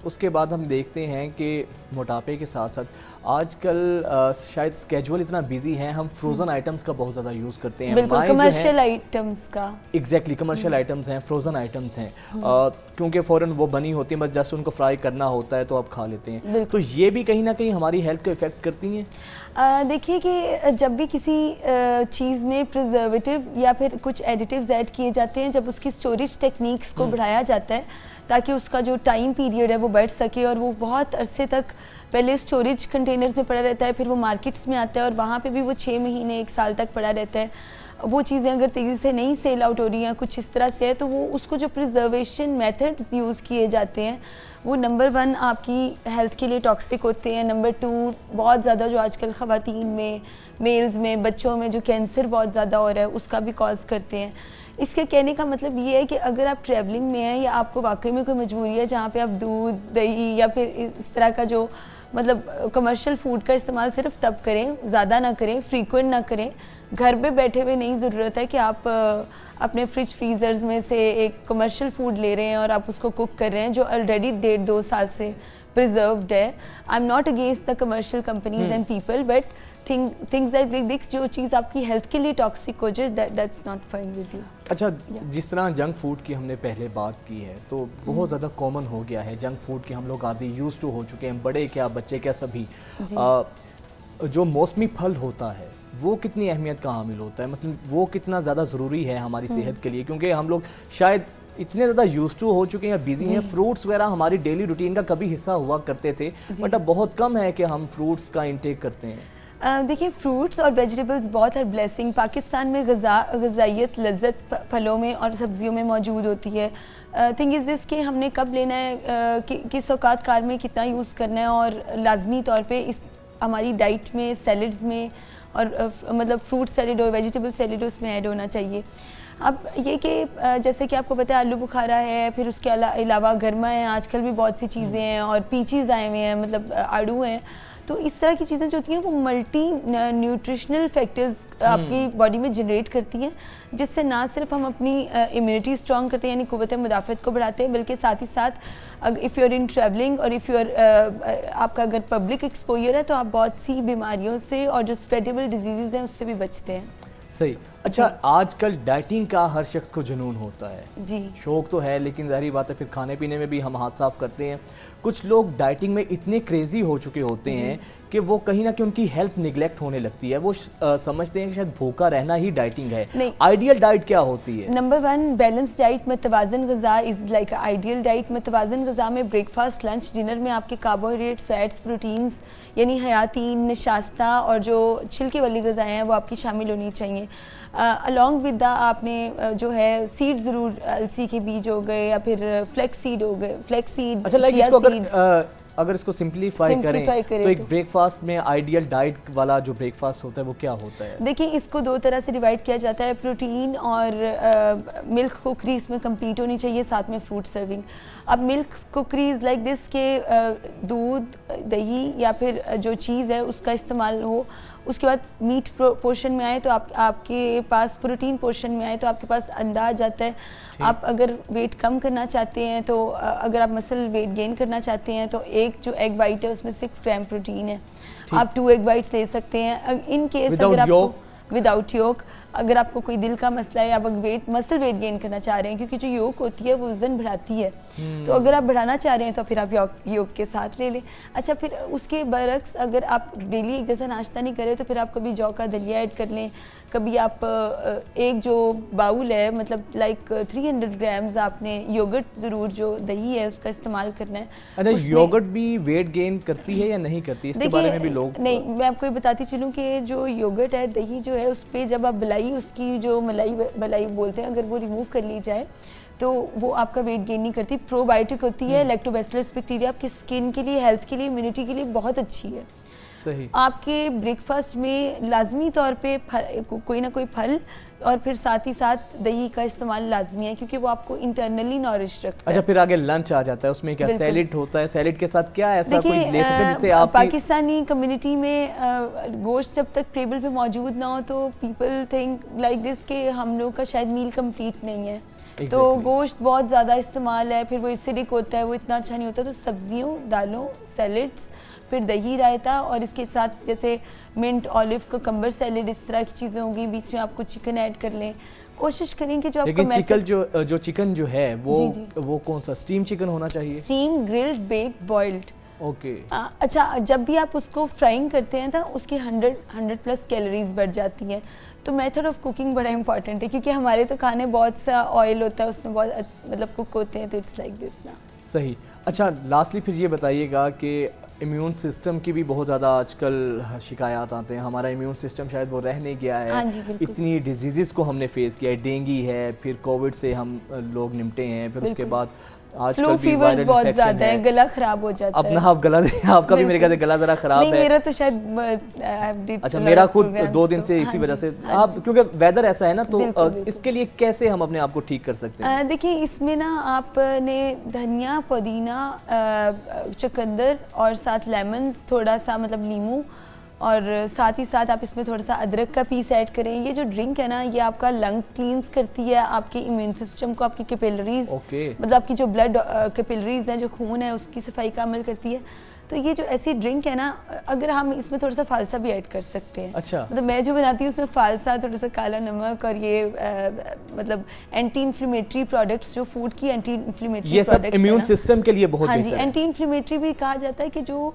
उसके बाद हम देखते हैं कि मोटापे के साथ साथ आजकल शायद स्केड्यूल इतना बिजी है, हम फ्रोज़न आइटम्स का बहुत ज़्यादा यूज़ करते हैं। बिल्कुल, कमर्शियल आइटम्स का। एग्जैक्टली, कमर्शियल आइटम्स हैं, फ्रोज़न आइटम्स हैं, क्योंकि फ़ौरन वो बनी होती है, बस जस्ट उनको फ्राई करना होता है तो आप खा लेते हैं। तो ये भी कहीं ना कहीं हमारी हेल्थ को इफ़ेक्ट करती हैं। देखिए कि जब भी किसी चीज़ में प्रिजर्वेटिव या फिर कुछ एडिटिव्स ऐड किए जाते हैं, जब उसकी स्टोरेज टेक्निक्स को बढ़ाया जाता है ताकि उसका जो टाइम पीरियड है वो बढ़ सके और वो बहुत अरसे तक पहले स्टोरेज कंटेनर्स में पड़ा रहता है, फिर वो मार्केट्स में आता है और वहाँ पे भी वो 6 महीने 1 साल तक पड़ा रहता है। वो चीज़ें अगर तेज़ी से नहीं सेल आउट हो रही हैं, कुछ इस तरह से है, तो वो उसको जो प्रिजर्वेशन मेथड्स यूज़ किए जाते हैं वो नंबर 1 आपकी हेल्थ के लिए टॉक्सिक होते हैं, नंबर 2 बहुत ज़्यादा जो आजकल ख़वातीन में, मेल्स में, बच्चों में जो कैंसर बहुत ज़्यादा हो रहा है उसका भी कॉज करते हैं। इसके कहने का मतलब ये है कि अगर आप ट्रैवलिंग में हैं या आपको वाकई में कोई मजबूरी है जहाँ पे आप दूध, दही या फिर इस तरह का जो मतलब कमर्शियल फूड का इस्तेमाल सिर्फ तब करें, ज़्यादा ना करें, फ्रीक्वेंट ना करें। घर पे बैठे हुए नहीं ज़रूरत है कि आप अपने फ्रिज फ्रीज़र्स में से एक कमर्शियल फूड ले रहे हैं और आप उसको कुक कर रहे हैं जो ऑलरेडी 1.5-2 साल से प्रिजर्व्ड है। I am not against the commercial companies and people, but things like this जो चीज़ आपकी हेल्थ के लिए टॉक्सिक हो जाए, that's not fine with you. अच्छा, जिस तरह जंक फूड की हमने पहले बात की है तो बहुत ज़्यादा कॉमन हो गया है, जंक फूड के हम लोग आदि यूज्ड टू हो चुके हैं, बड़े क्या बच्चे क्या सभी। जो मौसमी फल होता है वो कितनी अहमियत का हामिल होता है, मतलब वो कितना ज़्यादा ज़रूरी है हमारी सेहत के लिए, क्योंकि हम लोग शायद इतने ज़्यादा यूज्ड टू हो चुके हैं, बिजी हैं, फ्रूट्स वगैरह हमारी डेली रूटीन का कभी हिस्सा हुआ करते थे, बट अब बहुत कम है कि हम फ्रूट्स का इंटेक करते हैं। देखिए, फ्रूट्स और वेजिटेबल्स बहुत हर ब्लेसिंग। पाकिस्तान में ग़िज़ाइयत लज्जत फलों में और सब्जियों में मौजूद होती है। थिंग इज़ दिस कि हमने कब लेना है, किस औकात कार में कितना यूज़ करना है, और लाजमी तौर पे इस हमारी डाइट में, सैलड्स में और मतलब फ्रूट सैलड हो, वेजिटेबल सैलड हो, उसमें ऐड होना चाहिए। अब ये कि जैसे कि आपको पता है आलू बुखारा है, फिर उसके अलावा गरमा है, आजकल भी बहुत सी चीज़ें हैं, और पीचीज़ आए हुए हैं, मतलब आड़ू हैं। तो इस तरह की चीज़ें जो होती हैं वो मल्टी न्यूट्रिशनल फैक्टर्स आपकी बॉडी में जनरेट करती हैं, जिससे ना सिर्फ हम अपनी इम्यूनिटी स्ट्रॉन्ग करते हैं, यानी क़ुव्वत मुदाफ़त को बढ़ाते हैं, बल्कि साथ ही साथ if you are in travelling और इफ़ यू आर आपका अगर पब्लिक एक्सपोजर है तो आप बहुत सी बीमारियों से और जो स्प्रेडेबल डिजीज़ हैं उससे भी बचते हैं। सही। अच्छा, आजकल डाइटिंग का हर शख्स को जुनून होता है जी, शौक तो है, लेकिन ज़ाहिर बात है फिर खाने पीने में भी हम हाथ साफ करते हैं। कुछ लोग डाइटिंग में इतने क्रेजी हो चुके होते हैं कि वो कहीं ना कहीं उनकी हेल्थ निगलेक्ट होने लगती है, वो समझते हैं कि शायद भूखा रहना ही डाइटिंग है। आइडियल डाइट क्या होती है? नंबर 1 बैलेंस डाइट, मतवाजन ग़िज़ा इज़ लाइक आइडियल डाइट। मतवाजन ग़िज़ा में ब्रेकफास्ट, लंच, डिनर में आपके कार्बोहाइड्रेट्स, फैट्स, प्रोटीन्स यानी हयातीन, नशास्ता और जो छिलके वाली ग़िज़ाएँ हैं वो आपकी शामिल होनी चाहिए। अलॉन्ग विद द आपने जो है सीड ज़रूर, अलसी के बीज हो गए या फिर फ्लैक्स सीड हो गए, फ्लैक्स सीड, अच्छा, लाइक इसको अगर इसको सिंप्लीफाई करें तो एक ब्रेकफास्ट में आइडियल डाइट वाला जो ब्रेकफास्ट होता है वो क्या होता है? देखिए, इसको 2 तरह से डिवाइड किया जाता है। प्रोटीन और मिल्क कुकरी इसमें कंप्लीट होनी चाहिए, साथ में फ्रूट सर्विंग। अब मिल्क कुकरीज लाइक दिस के दूध, दही या फिर जो चीज़ है उसका इस्तेमाल हो। उसके बाद मीट पोर्शन में आए तो आपके पास प्रोटीन पोर्शन में आए तो आपके पास अंडा आ जाता है। आप अगर वेट कम करना चाहते हैं तो अगर आप मसल वेट गेन करना चाहते हैं तो एक जो एग वाइट है उसमें 6 ग्राम प्रोटीन है, आप 2 एग वाइट्स ले सकते हैं। इन केस अगर आपको विदाउट योक, अगर आपको कोई दिल का मसला है, आप मसल वेट गेन करना चाह रहे हैं, क्योंकि जो योग होती है वो वजन बढ़ाती है, तो अगर आप बढ़ाना चाह रहे हैं तो फिर आप योग के साथ ले लें। अच्छा, फिर उसके बरक्स अगर आप डेली एक जैसा नाश्ता नहीं करें तो फिर आप कभी जौ का दलिया ऐड कर लें, कभी आप एक जो बाउल है मतलब लाइक 300 ग्राम्स आपने योगर्ट ज़रूर जो दही है उसका इस्तेमाल करना है। अरे योगर्ट भी वेट गेन करती है या नहीं करती, इसके बारे में भी लोग नहीं, मैं आपको ये बताती चलूँ कि जो योगर्ट है, दही जो है, उस पर जब आप उसकी जो मलाई बोलते हैं, अगर वो रिमूव कर ली जाए तो वो आपका वेट गेन नहीं करती। प्रोबायोटिक होती है, लैक्टोबैसिलस बैक्टीरिया आपकी स्किन के लिए, हेल्थ के लिए, इम्यूनिटी के लिए बहुत अच्छी है। सही। आपके ब्रेकफास्ट में लाजमी तौर पे कोई ना कोई फल और फिर साथ ही साथ दही का इस्तेमाल लाजमी है, क्योंकि वो आपको इंटरनली नॉरिश रखता है। अच्छा, फिर आगे लंच आ जाता है, उसमें क्या सैलेड होता है? सैलेड के साथ क्या ऐसा कोई ले सकते हैं जिससे आप पाकिस्तानी कम्युनिटी में गोश्त जब तक टेबल पे मौजूद ना हो तो पीपल थिंक लाइक दिस कि हम लोग का शायद मील कंप्लीट नहीं है। तो गोश्त बहुत ज़्यादा इस्तेमाल है, फिर वो एसिडिक होता है, वो इतना अच्छा नहीं होता। तो सब्जियों, दालों, सैलेड्स, फिर दही रायता और इसके साथ जैसे मिंट, ऑलिव, कोकम्बर सैलेड, इस तरह की चीज़ें होंगी। बीच में आपको चिकन ऐड कर लें, कोशिश करें कि जो आपका जो चिकन जो है वो कौन सा स्टीम चिकन होना चाहिए? Steam, grilled, baked, boiled. Okay. अच्छा, जब भी आप उसको फ्राइंग करते हैं तो उसकी 100+ कैलोरीज बढ़ जाती हैं। तो मेथड ऑफ कुकिंग बड़ा इंपॉर्टेंट है, क्योंकि हमारे तो खाने बहुत सा ऑयल होता है उसमें, बहुत मतलब कुक होते हैं, तो इट्स लाइक दिस ना। सही। अच्छा, लास्टली फिर ये बताइएगा कि इम्यून सिस्टम की भी बहुत ज़्यादा आजकल शिकायत आते हैं, हमारा इम्यून सिस्टम शायद वो रह नहीं गया हाँ है। जी, बिल्कुल। इतनी डिजीज़ को हमने फेस किया है, डेंगी है, फिर कोविड से हम लोग निपटे हैं, फिर उसके बिल्कुल। बाद आजकल फ्लू भी फीवर्स वायरल बहुत इन्फेक्शन ज़्यादा है, गला खराब हो जाता है। अपना आप गला आपका भी मेरे ख्याल से गला ज़रा खराब नहीं, है। मेरा तो शायद अच्छा, मेरा खुद 2 दिन से इसी वजह से आप, क्योंकि वेदर ऐसा है ना, तो बिल्कुल, बिल्कुल। इसके लिए कैसे हम अपने आप को ठीक कर सकते हैं? देखिए, इसमें ना आपने धनिया, पुदीना, चुकंदर और साथ लेमन, थोड़ा सा मतलब नींबू, और साथ ही साथ आप इसमें थोड़ा सा अदरक का पीस ऐड करें। ये जो ड्रिंक है ना, ये आपका लंग क्लींस करती है, आपके इम्यून सिस्टम को, आपकी कैपिलरीज, मतलब आपकी जो ब्लड कैपिलरीज हैं, जो खून है, उसकी सफाई का अमल करती है। तो ये जो ऐसी ड्रिंक है ना, अगर हम इसमें थोड़ा सा फालसा भी ऐड कर सकते हैं। अच्छा। मतलब मैं जो बनाती हूँ उसमें फालसा, थोड़ा सा काला नमक और ये मतलब एंटी इन्फ्लेमेटरी प्रोडक्ट्स, जो फूड की एंटी इन्फ्लेमेटरी ये सब इम्यून सिस्टम के लिए बहुत हाँ जी, बेहतर है। एंटी इन्फ्लेमेटरी भी कहा जाता है कि जो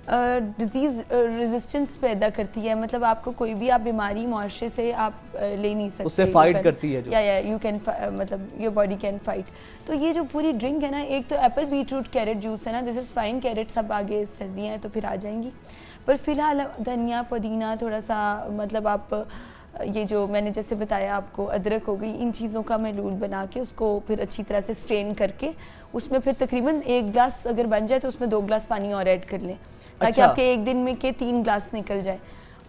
डिजीज़ रेजिस्टेंस पैदा करती है, मतलब आपको कोई भी आप बीमारी मुआशरे से आप ले नहीं सकते, उससे फाइट करती है जो, या यू कैन, मतलब योर बॉडी कैन फाइट। तो ये जो पूरी ड्रिंक है ना, एक तो एप्पल, बीटरूट, कैरेट जूस है ना, दिस इज़ फाइन। कैरेट सब आगे सर्दियाँ हैं तो फिर आ जाएंगी, पर फिलहाल धनिया, पुदीना, थोड़ा सा मतलब आप ये जो मैंने जैसे बताया आपको, अदरक हो गई, इन चीज़ों का महलूल बना के उसको फिर अच्छी तरह से स्ट्रेन करके उसमें फिर तकरीबन 1 गिलास अगर बन जाए तो उसमें 2 गिलास पानी और ऐड कर लें, ताकि अच्छा। आपके एक दिन में के 3 गिलास निकल जाए।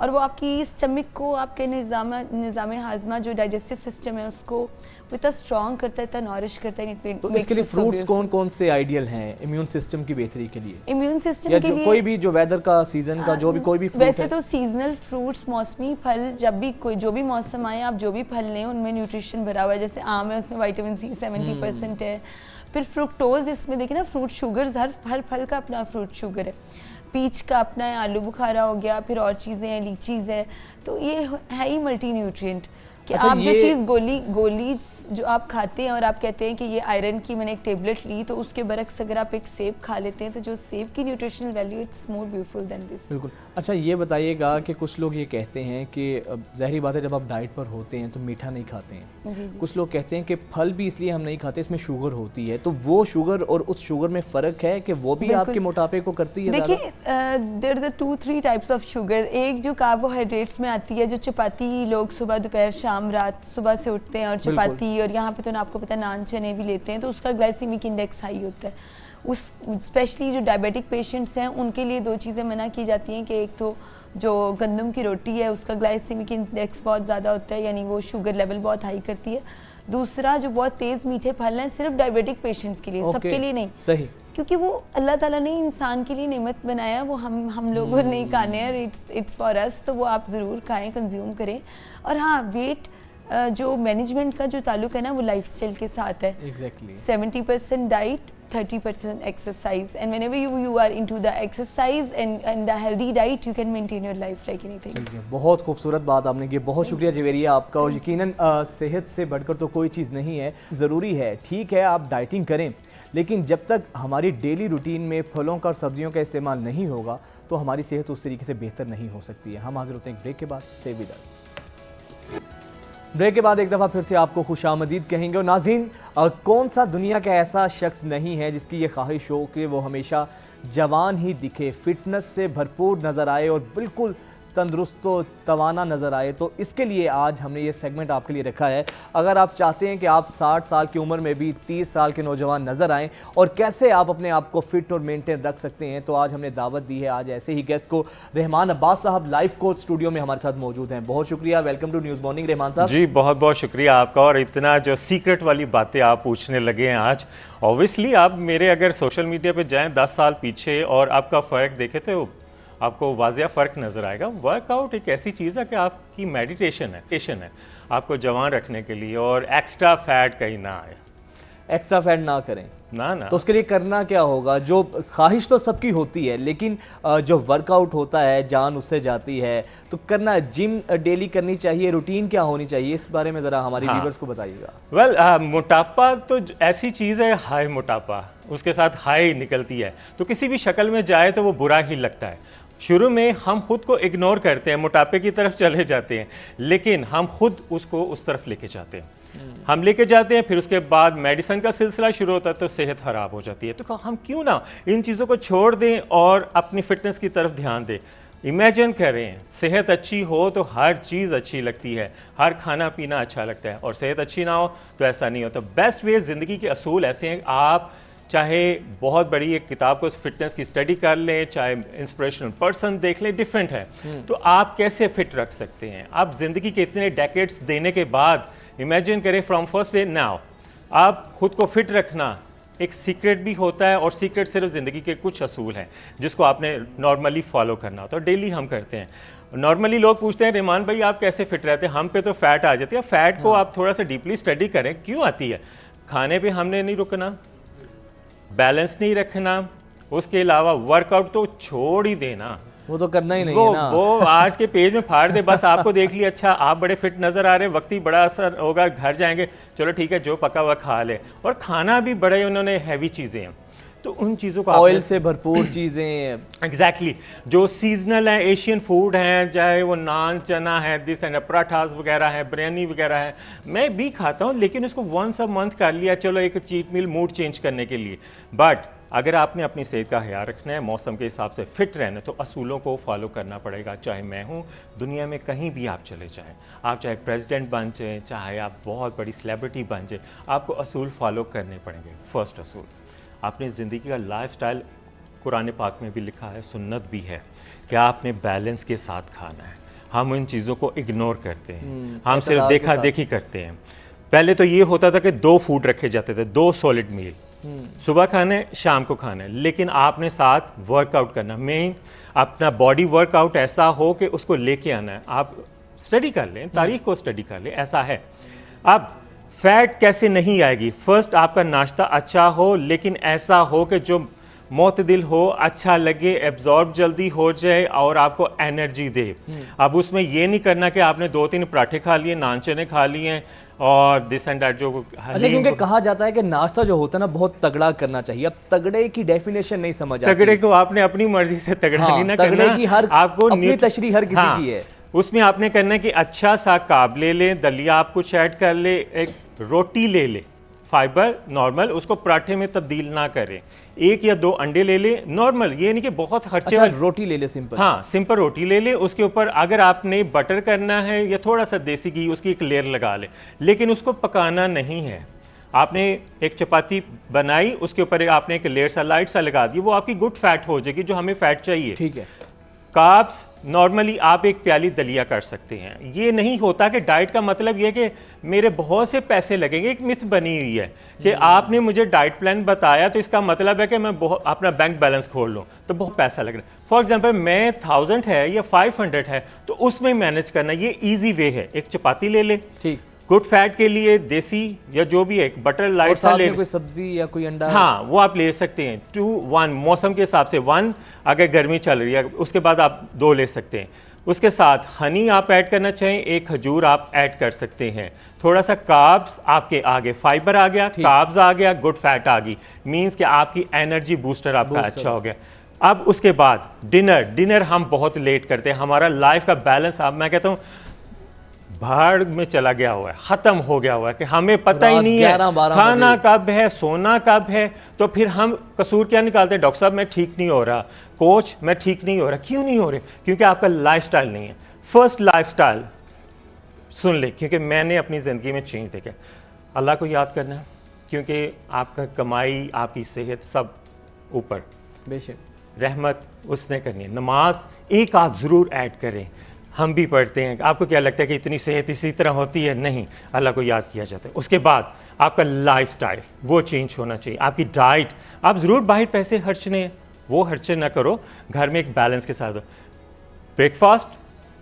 और वो आपकी स्टमक को, आपके निज़ाम हाजमा, जो डाइजेस्टिव सिस्टम है, उसको इतना स्ट्रॉन्ग करता है, इतना नॉरिश करता है। तो इसके लिए फ्रूट्स कौन कौन से आइडियल हैं इम्यून सिस्टम की बेहतरी के लिए? इम्यून सिस्टम या के लिए कोई भी जो वेदर का, सीजन का, जो भी कोई भी फ्रूट वैसे है। तो सीजनल फ्रूट्स, मौसमी फल, जब भी कोई जो भी मौसम आए, आप जो भी फल लें उनमें न्यूट्रिशन भरा हुआ है। जैसे आम है, उसमें विटामिन सी 70% है। फिर फ्रुक्टोज, इसमें देखिए ना, फ्रूट शुगर्स, हर फल का अपना फ्रूट शुगर है। पीच का अपना है, आलू बुखारा हो गया, फिर और चीज़ें हैं, लीचीज़ है। तो ये है ही मल्टी न्यूट्रिएंट कि अच्छा, आप जो चीज़ गोली जो आप खाते हैं और आप कहते हैं कि ये आयरन की मैंने एक टेबलेट ली, तो उसके बरक्स अगर आप एक सेब खा लेते हैं तो जो सेब की nutritional value, it's more beautiful then this. बिल्कुल। अच्छा, ये बताइएगा कि कुछ लोग ये कहते हैं कि ज़ाहिर बात है, जब आप डाइट पर होते हैं तो मीठा नहीं खाते हैं। जी जी। कुछ लोग कहते हैं कि फल भी इसलिए हम नहीं खाते, इसमें शुगर होती है, तो वो शुगर और उस शुगर में फ़र्क है कि वो भी आपके मोटापे को करती है? देखिए, there are 2-3 types of sugar. एक जो कार्बोहाइड्रेट्स में आती है, जो चपाती लोग सुबह, दोपहर, शाम, रात, सुबह से उठते हैं और चपाती, और यहाँ पे तो आपको पता है नान, चने भी लेते हैं, तो उसका ग्लाइसीमिक इंडेक्स हाई होता है। उस स्पेशली जो डायबिटिक पेशेंट्स हैं उनके लिए 2 चीज़ें मना की जाती हैं कि एक तो जो गंदम की रोटी है उसका ग्लाइसीमिक इंडेक्स बहुत ज़्यादा होता है, यानी वो शुगर लेवल बहुत हाई करती है। दूसरा, जो बहुत तेज़ मीठे फल हैं, सिर्फ डायबिटिक पेशेंट्स के लिए, सबके लिए नहीं। सही। क्योंकि वो अल्लाह ताला ने इंसान के लिए नेमत बनाया, वो हम लोगों ने नहीं खाने हैं, इट्स फॉर अस, तो वो आप ज़रूर खाएं, कंज्यूम करें। और हाँ, वेट जो मैनेजमेंट का जो ताल्लुक है ना, वो लाइफस्टाइल के साथ है। Exactly. 70% diet, 30% exercise, and whenever you are into the exercise and the healthy diet, you can maintain your life like anything. चलिए, बहुत खूबसूरत बात आपने की, बहुत शुक्रिया जवेरिया आपका। और यकीनन सेहत से बढ़कर तो कोई चीज़ नहीं है। ज़रूरी है, ठीक है, आप डाइटिंग करें, लेकिन जब तक हमारी डेली रूटीन में फलों का और सब्जियों का इस्तेमाल नहीं होगा तो हमारी सेहत उस तरीके से बेहतर नहीं हो सकती है। हम हाजिर होते हैं एक ब्रेक के बाद। Stay with us. ब्रेक के बाद एक दफ़ा फिर से आपको खुशामदीद कहेंगे। और नाज़रीन, कौन सा दुनिया का ऐसा शख्स नहीं है जिसकी ये ख्वाहिश हो कि वो हमेशा जवान ही दिखे, फिटनेस से भरपूर नज़र आए और बिल्कुल तंदुरुस्त व तवाना नज़र आए। तो इसके लिए आज हमने ये सेगमेंट आपके लिए रखा है। अगर आप चाहते हैं कि आप 60 साल की उम्र में भी 30 साल के नौजवान नज़र आएँ और कैसे आप अपने आप को फिट और मेंटेन रख सकते हैं, तो आज हमने दावत दी है आज ऐसे ही गेस्ट को। रहमान अब्बास साहब लाइफ कोच स्टूडियो में हमारे साथ मौजूद हैं। बहुत शुक्रिया, welcome to news morning Rahman साहब। जी, बहुत बहुत शुक्रिया आपका। और इतना जो सीक्रेट वाली बातें आप पूछने लगे हैं आज, ऑब्वियसली आप मेरे अगर सोशल मीडिया पे जाएं 10 साल पीछे और आपका फ़र्क देखें तो आपको वाज़िया फ़र्क नज़र आएगा। वर्कआउट एक ऐसी चीज़ है कि आपकी मेडिटेशन है आपको जवान रखने के लिए, और एक्स्ट्रा फैट कहीं ना आए, एक्स्ट्रा फैट ना करें ना। तो उसके लिए करना क्या होगा? जो ख्वाहिश तो सबकी होती है, लेकिन जो वर्कआउट होता है जान उससे जाती है, तो करना, जिम डेली करनी चाहिए, रूटीन क्या होनी चाहिए, इस बारे में ज़रा हमारी व्यूअर्स को बताइएगा। वेल, मोटापा तो ऐसी चीज़ है, हाई मोटापा, उसके साथ हाई निकलती है, तो किसी भी शक्ल में जाए तो वो बुरा ही लगता है। शुरू में हम खुद को इग्नोर करते हैं, मोटापे की तरफ चले जाते हैं, लेकिन हम खुद उसको उस तरफ लेके जाते हैं। हम लेके जाते हैं, फिर उसके बाद मेडिसिन का सिलसिला शुरू होता है तो सेहत खराब हो जाती है। तो हम क्यों ना इन चीज़ों को छोड़ दें और अपनी फिटनेस की तरफ ध्यान दें। इमेजिन करें, सेहत अच्छी हो तो हर चीज़ अच्छी लगती है, हर खाना पीना अच्छा लगता है, और सेहत अच्छी ना हो तो ऐसा नहीं होता। बेस्ट वे ज़िंदगी के असूल ऐसे हैं, आप चाहे बहुत बड़ी एक किताब को फिटनेस की स्टडी कर लें, चाहे इंस्पिरेशनल पर्सन देख लें, डिफरेंट है। तो आप कैसे फिट रख सकते हैं? आप ज़िंदगी के इतने डेकेड्स देने के बाद इमेजिन करें फ्रॉम फर्स्ट डे नाउ, आप खुद को फिट रखना एक सीक्रेट भी होता है, और सीक्रेट सिर्फ ज़िंदगी के कुछ असूल हैं जिसको आपने नॉर्मली फॉलो करना होता है, डेली हम करते हैं। नॉर्मली लोग पूछते हैं रेमान भाई आप कैसे फिट रहते हैं, हम पे तो फैट आ जाती है। फैट को आप थोड़ा सा डीपली स्टडी करें, क्यों आती है? खाने पे हमने नहीं रुकना, बैलेंस नहीं रखना, उसके अलावा वर्कआउट तो छोड़ ही देना, वो तो करना ही नहीं है ना। वो आज के पेज में फाड़ दे, बस आपको देख लिया, अच्छा आप बड़े फिट नजर आ रहे हैं, वक्त ही बड़ा असर होगा, घर जाएंगे चलो ठीक है जो पका हुआ खा ले। और खाना भी बड़े उन्होंने हैवी चीज़ें हैं, तो उन चीज़ों को ऑयल से भरपूर चीज़ें एग्जैक्टली जो सीजनल है, एशियन फूड हैं, चाहे वो नान चना है, दिस एंड पराठास वगैरह है, बिरयानी वगैरह है, मैं भी खाता हूँ, लेकिन उसको वंस अ मंथ कर लिया, चलो एक चीट मील मूड चेंज करने के लिए। बट अगर आपने अपनी सेहत का ख्याल रखना है, मौसम के हिसाब से फिट रहना है, तो असूलों को फॉलो करना पड़ेगा। चाहे मैं हूँ, दुनिया में कहीं भी आप चले जाएं, आप चाहे प्रेसिडेंट बन जाएं, चाहे आप बहुत बड़ी सेलिब्रिटी बन जाएं, आपको असूल फॉलो करने पड़ेंगे। फर्स्ट असूल, अपनी ज़िंदगी का लाइफस्टाइल कुरान पाक में भी लिखा है, सुन्नत भी है कि आपने बैलेंस के साथ खाना है। हम इन चीज़ों को इग्नोर करते हैं, हम सिर्फ देखा देखी करते हैं। पहले तो ये होता था कि 2 फूड रखे जाते थे, 2 सॉलिड मील, सुबह खाने शाम को खाना है, लेकिन आपने साथ वर्कआउट करना, मेन अपना बॉडी वर्कआउट ऐसा हो कि उसको लेके आना है। आप स्टडी कर लें, तारीख को स्टडी कर लें, ऐसा है। अब फैट कैसे नहीं आएगी? फर्स्ट आपका नाश्ता अच्छा हो, लेकिन ऐसा हो कि जो मोतदिल हो, अच्छा लगे, एब्जॉर्ब जल्दी हो जाए और आपको एनर्जी दे। अब उसमें ये नहीं करना कि आपने 2-3 पराठे खा लिए, नान चने खा लिए और दिस एंड दैट जो अच्छा, क्योंकि कहा जाता है कि नाश्ता जो होता है ना बहुत तगड़ा करना चाहिए। अब तगड़े की डेफिनेशन नहीं समझ आती। तगड़े को आपने अपनी मर्जी से तगड़ा नहीं ना करना, तगड़े की हर आपको अपनी तशरीह हर किसी की है। उसमें आपने करना है कि अच्छा सा काब ले लें, दलिया आप कुछ ऐड कर ले, एक रोटी ले ले, फाइबर नॉर्मल, उसको पराठे में तब्दील ना करें, 1 या 2 अंडे ले ले नॉर्मल, ये नहीं कि बहुत खर्चे। अच्छा, रोटी ले ले सिंपल। हाँ, सिंपल रोटी ले ले, उसके ऊपर अगर आपने बटर करना है या थोड़ा सा देसी घी, उसकी एक लेयर लगा ले, लेकिन उसको पकाना नहीं है। आपने एक चपाती बनाई, उसके ऊपर आपने एक लेयर सा लाइट सा लगा दी, वो आपकी गुड फैट हो जाएगी, जो हमें फैट चाहिए। ठीक है। कार्ब्स नॉर्मली आप एक प्याली दलिया कर सकते हैं। ये नहीं होता कि डाइट का मतलब ये कि मेरे बहुत से पैसे लगेंगे। एक मिथ बनी हुई है कि आपने मुझे डाइट प्लान बताया तो इसका मतलब है कि मैं अपना बैंक बैलेंस खोल लूँ तो बहुत पैसा लग रहा है। फॉर एग्जांपल मैं 1000 है या 500 है तो उसमें मैनेज करना, ये ईजी वे है। एक चपाती ले ले, ठीक, गुड फैट के लिए देसी या जो भी है, बटर लाइट सा ले, कोई सब्जी या कोई अंडा, हाँ वो आप ले सकते हैं। 2, 1 मौसम के हिसाब से 1, अगर गर्मी चल रही है उसके बाद आप 2 ले सकते हैं। उसके साथ हनी आप ऐड करना चाहें, 1 खजूर आप ऐड कर सकते हैं। थोड़ा सा कार्ब्स आपके आगे, फाइबर आ गया, कार्ब्स आ गया, गुड फैट आ गई, मीन्स कि आपकी एनर्जी बूस्टर आपका अच्छा हो गया। अब उसके बाद डिनर हम बहुत लेट करते हैं। हमारा लाइफ का बैलेंस, आप मैं कहता हूँ भाड़ में चला गया हुआ है, ख़त्म हो गया हुआ है कि हमें पता ही नहीं है खाना कब है, सोना कब है। तो फिर हम कसूर क्या निकालते हैं? डॉक्टर साहब मैं ठीक नहीं हो रहा, कोच मैं ठीक नहीं हो रहा। क्यों नहीं हो रहे? क्योंकि आपका लाइफस्टाइल नहीं है। फर्स्ट लाइफस्टाइल सुन ले, क्योंकि मैंने अपनी ज़िंदगी में चेंज देखा। अल्लाह को याद करना है, क्योंकि आपका कमाई, आपकी सेहत सब ऊपर, बेशक रहमत उसने करनी है। नमाज एक आध ज़रूर ऐड करें, हम भी पढ़ते हैं। आपको क्या लगता है कि इतनी सेहत इसी तरह होती है? नहीं, अल्लाह को याद किया जाता है। उसके बाद आपका लाइफस्टाइल वो चेंज होना चाहिए। आपकी डाइट, आप ज़रूर बाहर पैसे खर्चने हैं, वो खर्चे ना करो, घर में एक बैलेंस के साथ। ब्रेकफास्ट,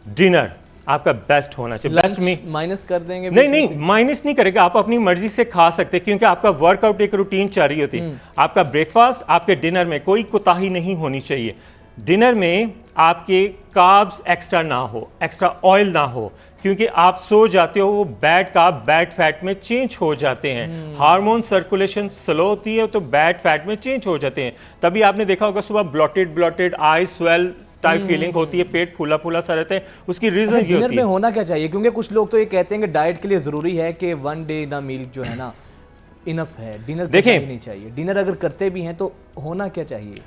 डिनर आपका बेस्ट होना चाहिए। बेस्ट में माइनस कर देंगे? नहीं, माइनस नहीं करेगा, आप अपनी मर्जी से खा सकते हैं, क्योंकि आपका वर्कआउट एक रूटीन चल रही होती है। आपका ब्रेकफास्ट, आपके डिनर में कोई कोताही नहीं होनी चाहिए। डिनर में आपके कार्ब्स एक्स्ट्रा ना हो, एक्स्ट्रा ऑयल ना हो, क्योंकि आप सो जाते हो, वो बैड कार्ब बैड फैट में चेंज हो जाते हैं। हार्मोन सर्कुलेशन स्लो होती है तो बैड फैट में चेंज हो जाते हैं। तभी आपने देखा होगा सुबह ब्लॉटेड, आई स्वेल, टाइप फीलिंग होती है, पेट फूला फूला सा रहता है, उसकी रीजन ये डिनर होती में है। होना क्या चाहिए? क्योंकि कुछ लोग तो ये कहते हैं कि डाइट के लिए जरूरी है कि 1 डे ना मील जो है ना इनफ है, डिनर करना ही नहीं चाहिए। डिनर अगर करते भी हैं तो होना क्या चाहिए?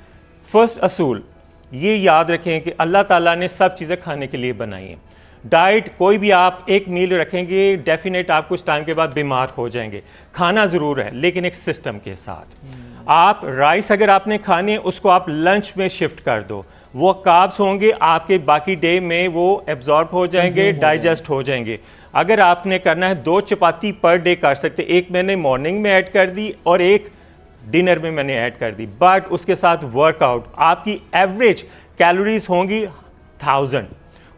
फर्स्ट असूल ये याद रखें कि अल्लाह ताला ने सब चीज़ें खाने के लिए बनाई हैं। डाइट कोई भी आप एक मील रखेंगे, डेफिनेट आप कुछ टाइम के बाद बीमार हो जाएंगे। खाना ज़रूर है लेकिन एक सिस्टम के साथ। आप राइस अगर आपने खाने उसको आप लंच में शिफ्ट कर दो, वो कार्ब्स होंगे आपके बाकी डे में वो एब्जॉर्ब हो जाएंगे, डाइजेस्ट हो जाएंगे। अगर आपने करना है 2 चपाती पर डे कर सकते, एक मैंने मॉर्निंग में ऐड कर दी और एक डिनर में मैंने ऐड कर दी, बट उसके साथ वर्कआउट। आपकी एवरेज कैलोरीज होंगी 1000,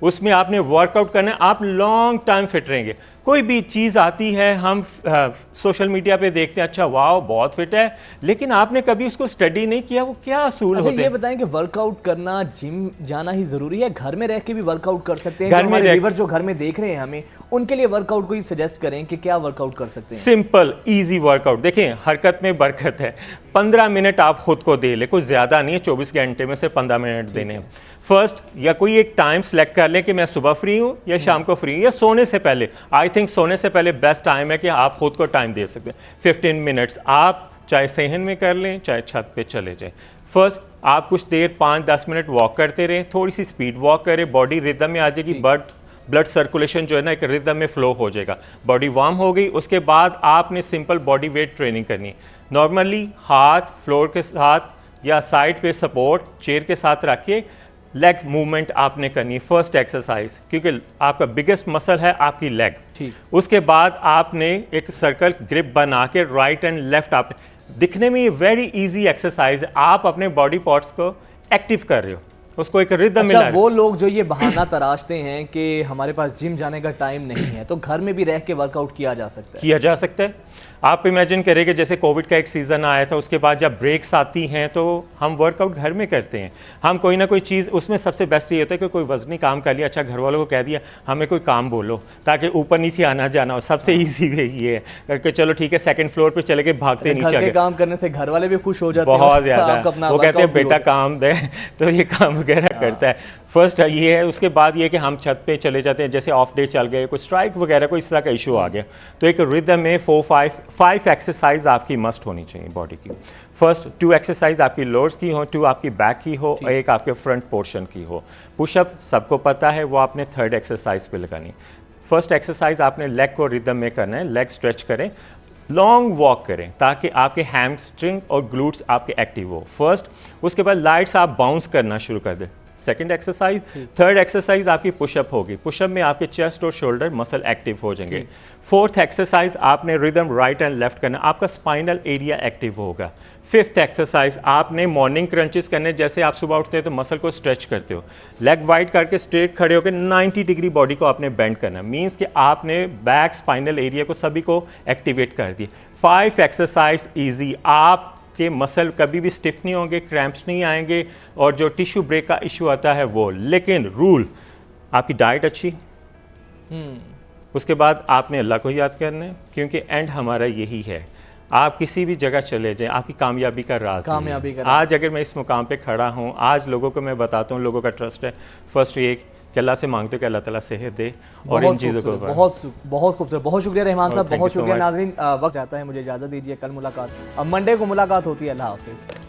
उसमें आपने वर्कआउट करना है, आप लॉन्ग टाइम फिट रहेंगे। कोई भी चीज़ आती है हम सोशल मीडिया पे देखते हैं, अच्छा वाह बहुत फिट है, लेकिन आपने कभी उसको स्टडी नहीं किया वो क्या असूल होते हैं। ये बताएं कि वर्कआउट करना, जिम जाना ही जरूरी है? घर में रह के भी वर्कआउट कर सकते हैं? घर में व्यूअर्स जो घर में देख रहे हैं हमें, उनके लिए वर्कआउट को ही सजेस्ट करें कि क्या वर्कआउट कर सकते हैं? Simple easy workout. देखें, हरकत में बरकत है। 15 मिनट आप खुद को दे ले, कुछ ज़्यादा नहीं है, 24 घंटे में से 15 मिनट देने हैं। फर्स्ट या कोई एक टाइम सेलेक्ट कर लें कि मैं सुबह फ्री हूँ या शाम को फ्री हूँ या सोने से पहले। आई थिंक सोने से पहले बेस्ट टाइम है कि आप खुद को टाइम दे सकते हैं। 15 मिनट्स आप चाहे सहन में कर लें चाहे छत पे चले जाएं। फर्स्ट आप कुछ देर 5-10 मिनट वॉक करते रहें, थोड़ी सी स्पीड वॉक करें, बॉडी रिदम में आ जाएगी, ब्लड सर्कुलेशन जो है ना एक रिदम में फ्लो हो जाएगा, बॉडी वार्म हो गई। उसके बाद आपने सिंपल बॉडी वेट ट्रेनिंग करनी है। नॉर्मली हाथ फ्लोर के साथ या साइड पे सपोर्ट चेयर के साथ रखिए, लेग मूवमेंट आपने करनी है फर्स्ट एक्सरसाइज, क्योंकि आपका बिगेस्ट मसल है आपकी लेग। ठीक। उसके बाद आपने एक सर्कल ग्रिप बना के राइट एंड लेफ्ट, आप दिखने में ये वेरी इजी एक्सरसाइज है, आप अपने बॉडी पार्ट्स को एक्टिव कर रहे हो, उसको एक रिदम में ला रहे हो। वो लोग जो ये बहाना तराशते हैं कि हमारे पास जिम जाने का टाइम नहीं है, तो घर में भी रह के वर्कआउट किया जा सकता है? किया जा सकता है। आप इमेजिन करें कि जैसे कोविड का एक सीज़न आया था, उसके बाद जब ब्रेक्स आती हैं तो हम वर्कआउट घर में करते हैं। हम कोई ना कोई चीज़, उसमें सबसे बेस्ट ये होता है कि कोई वजनी काम कर लिया, अच्छा घर वालों को कह दिया हमें कोई काम बोलो ताकि ऊपर नीचे आना जाना हो। सबसे ईजी वे ये है करके चलो ठीक है सेकंड फ्लोर पे चले गए, भागते नीचे आ गए। काम करने से घर वाले भी खुश हो जाते हैं बहुत ज़्यादा। वो कहते हैं बेटा काम दे तो ये काम वगैरह करता है। फर्स्ट ये है। उसके बाद ये कि हम छत पे चले जाते हैं, जैसे ऑफ डे चल गए, कोई स्ट्राइक वगैरह कोई इस तरह का इशू आ गया, तो एक रिदम में 4-5 एक्सरसाइज आपकी मस्ट होनी चाहिए बॉडी की। फर्स्ट 2 एक्सरसाइज आपकी लोअर्स की हो, 2 आपकी बैक की हो और एक आपके फ्रंट पोर्शन की हो। पुशअप सबको पता है, वो आपने 3rd एक्सरसाइज पे लगानी। फर्स्ट एक्सरसाइज आपने लेग को रिदम में करना है, लेग स्ट्रेच करें, लॉन्ग वॉक करें ताकि आपके हैमस्ट्रिंग और ग्लूट्स आपके एक्टिव हो। फर्स्ट, उसके बाद लाइट्स आप बाउंस करना शुरू कर दें। Second exercise. 3rd एक्सरसाइज आपकी पुशअप होगी, पुशअप में आपके चेस्ट और शोल्डर मसल एक्टिव हो जाएंगे। 4th एक्सरसाइज आपने रिदम राइट एंड लेफ्ट करना, आपका स्पाइनल एरिया एक्टिव होगा। 5th एक्सरसाइज आपने मॉर्निंग क्रंचेस करने, जैसे आप सुबह उठते हो तो मसल को स्ट्रेच करते हो, लेग वाइड करके स्ट्रेट खड़े होकर 90 डिग्री बॉडी को आपने बेंड करना, मीन्स कि आपने बैक स्पाइनल एरिया को सभी को एक्टिवेट कर दिया। 5 एक्सरसाइज ईजी, आप के मसल कभी भी स्टिफ नहीं होंगे, क्रैम्प्स नहीं आएंगे और जो टिश्यू ब्रेक का इशू आता है वो। लेकिन रूल, आपकी डाइट अच्छी, उसके बाद आपने अल्लाह को याद करना है, क्योंकि एंड हमारा यही है। आप किसी भी जगह चले जाएं, आपकी कामयाबी का राज है। आज अगर मैं इस मुकाम पे खड़ा हूँ, आज लोगों को मैं बताता हूँ, लोगों का ट्रस्ट है। फर्स्ट ये कि अल्लाह से मांगते हो कि अल्लाह ताला सेहत दे और इन चीज़ों को। बहुत खूबसूरत, बहुत शुक्रिया रहमान साहब, बहुत शुक्रिया नाज़रीन। वक्त जाता है, मुझे इजाज़त दीजिए, कल मुलाकात, अब मंडे को मुलाकात होती है। अल्लाह हाफ़िज़।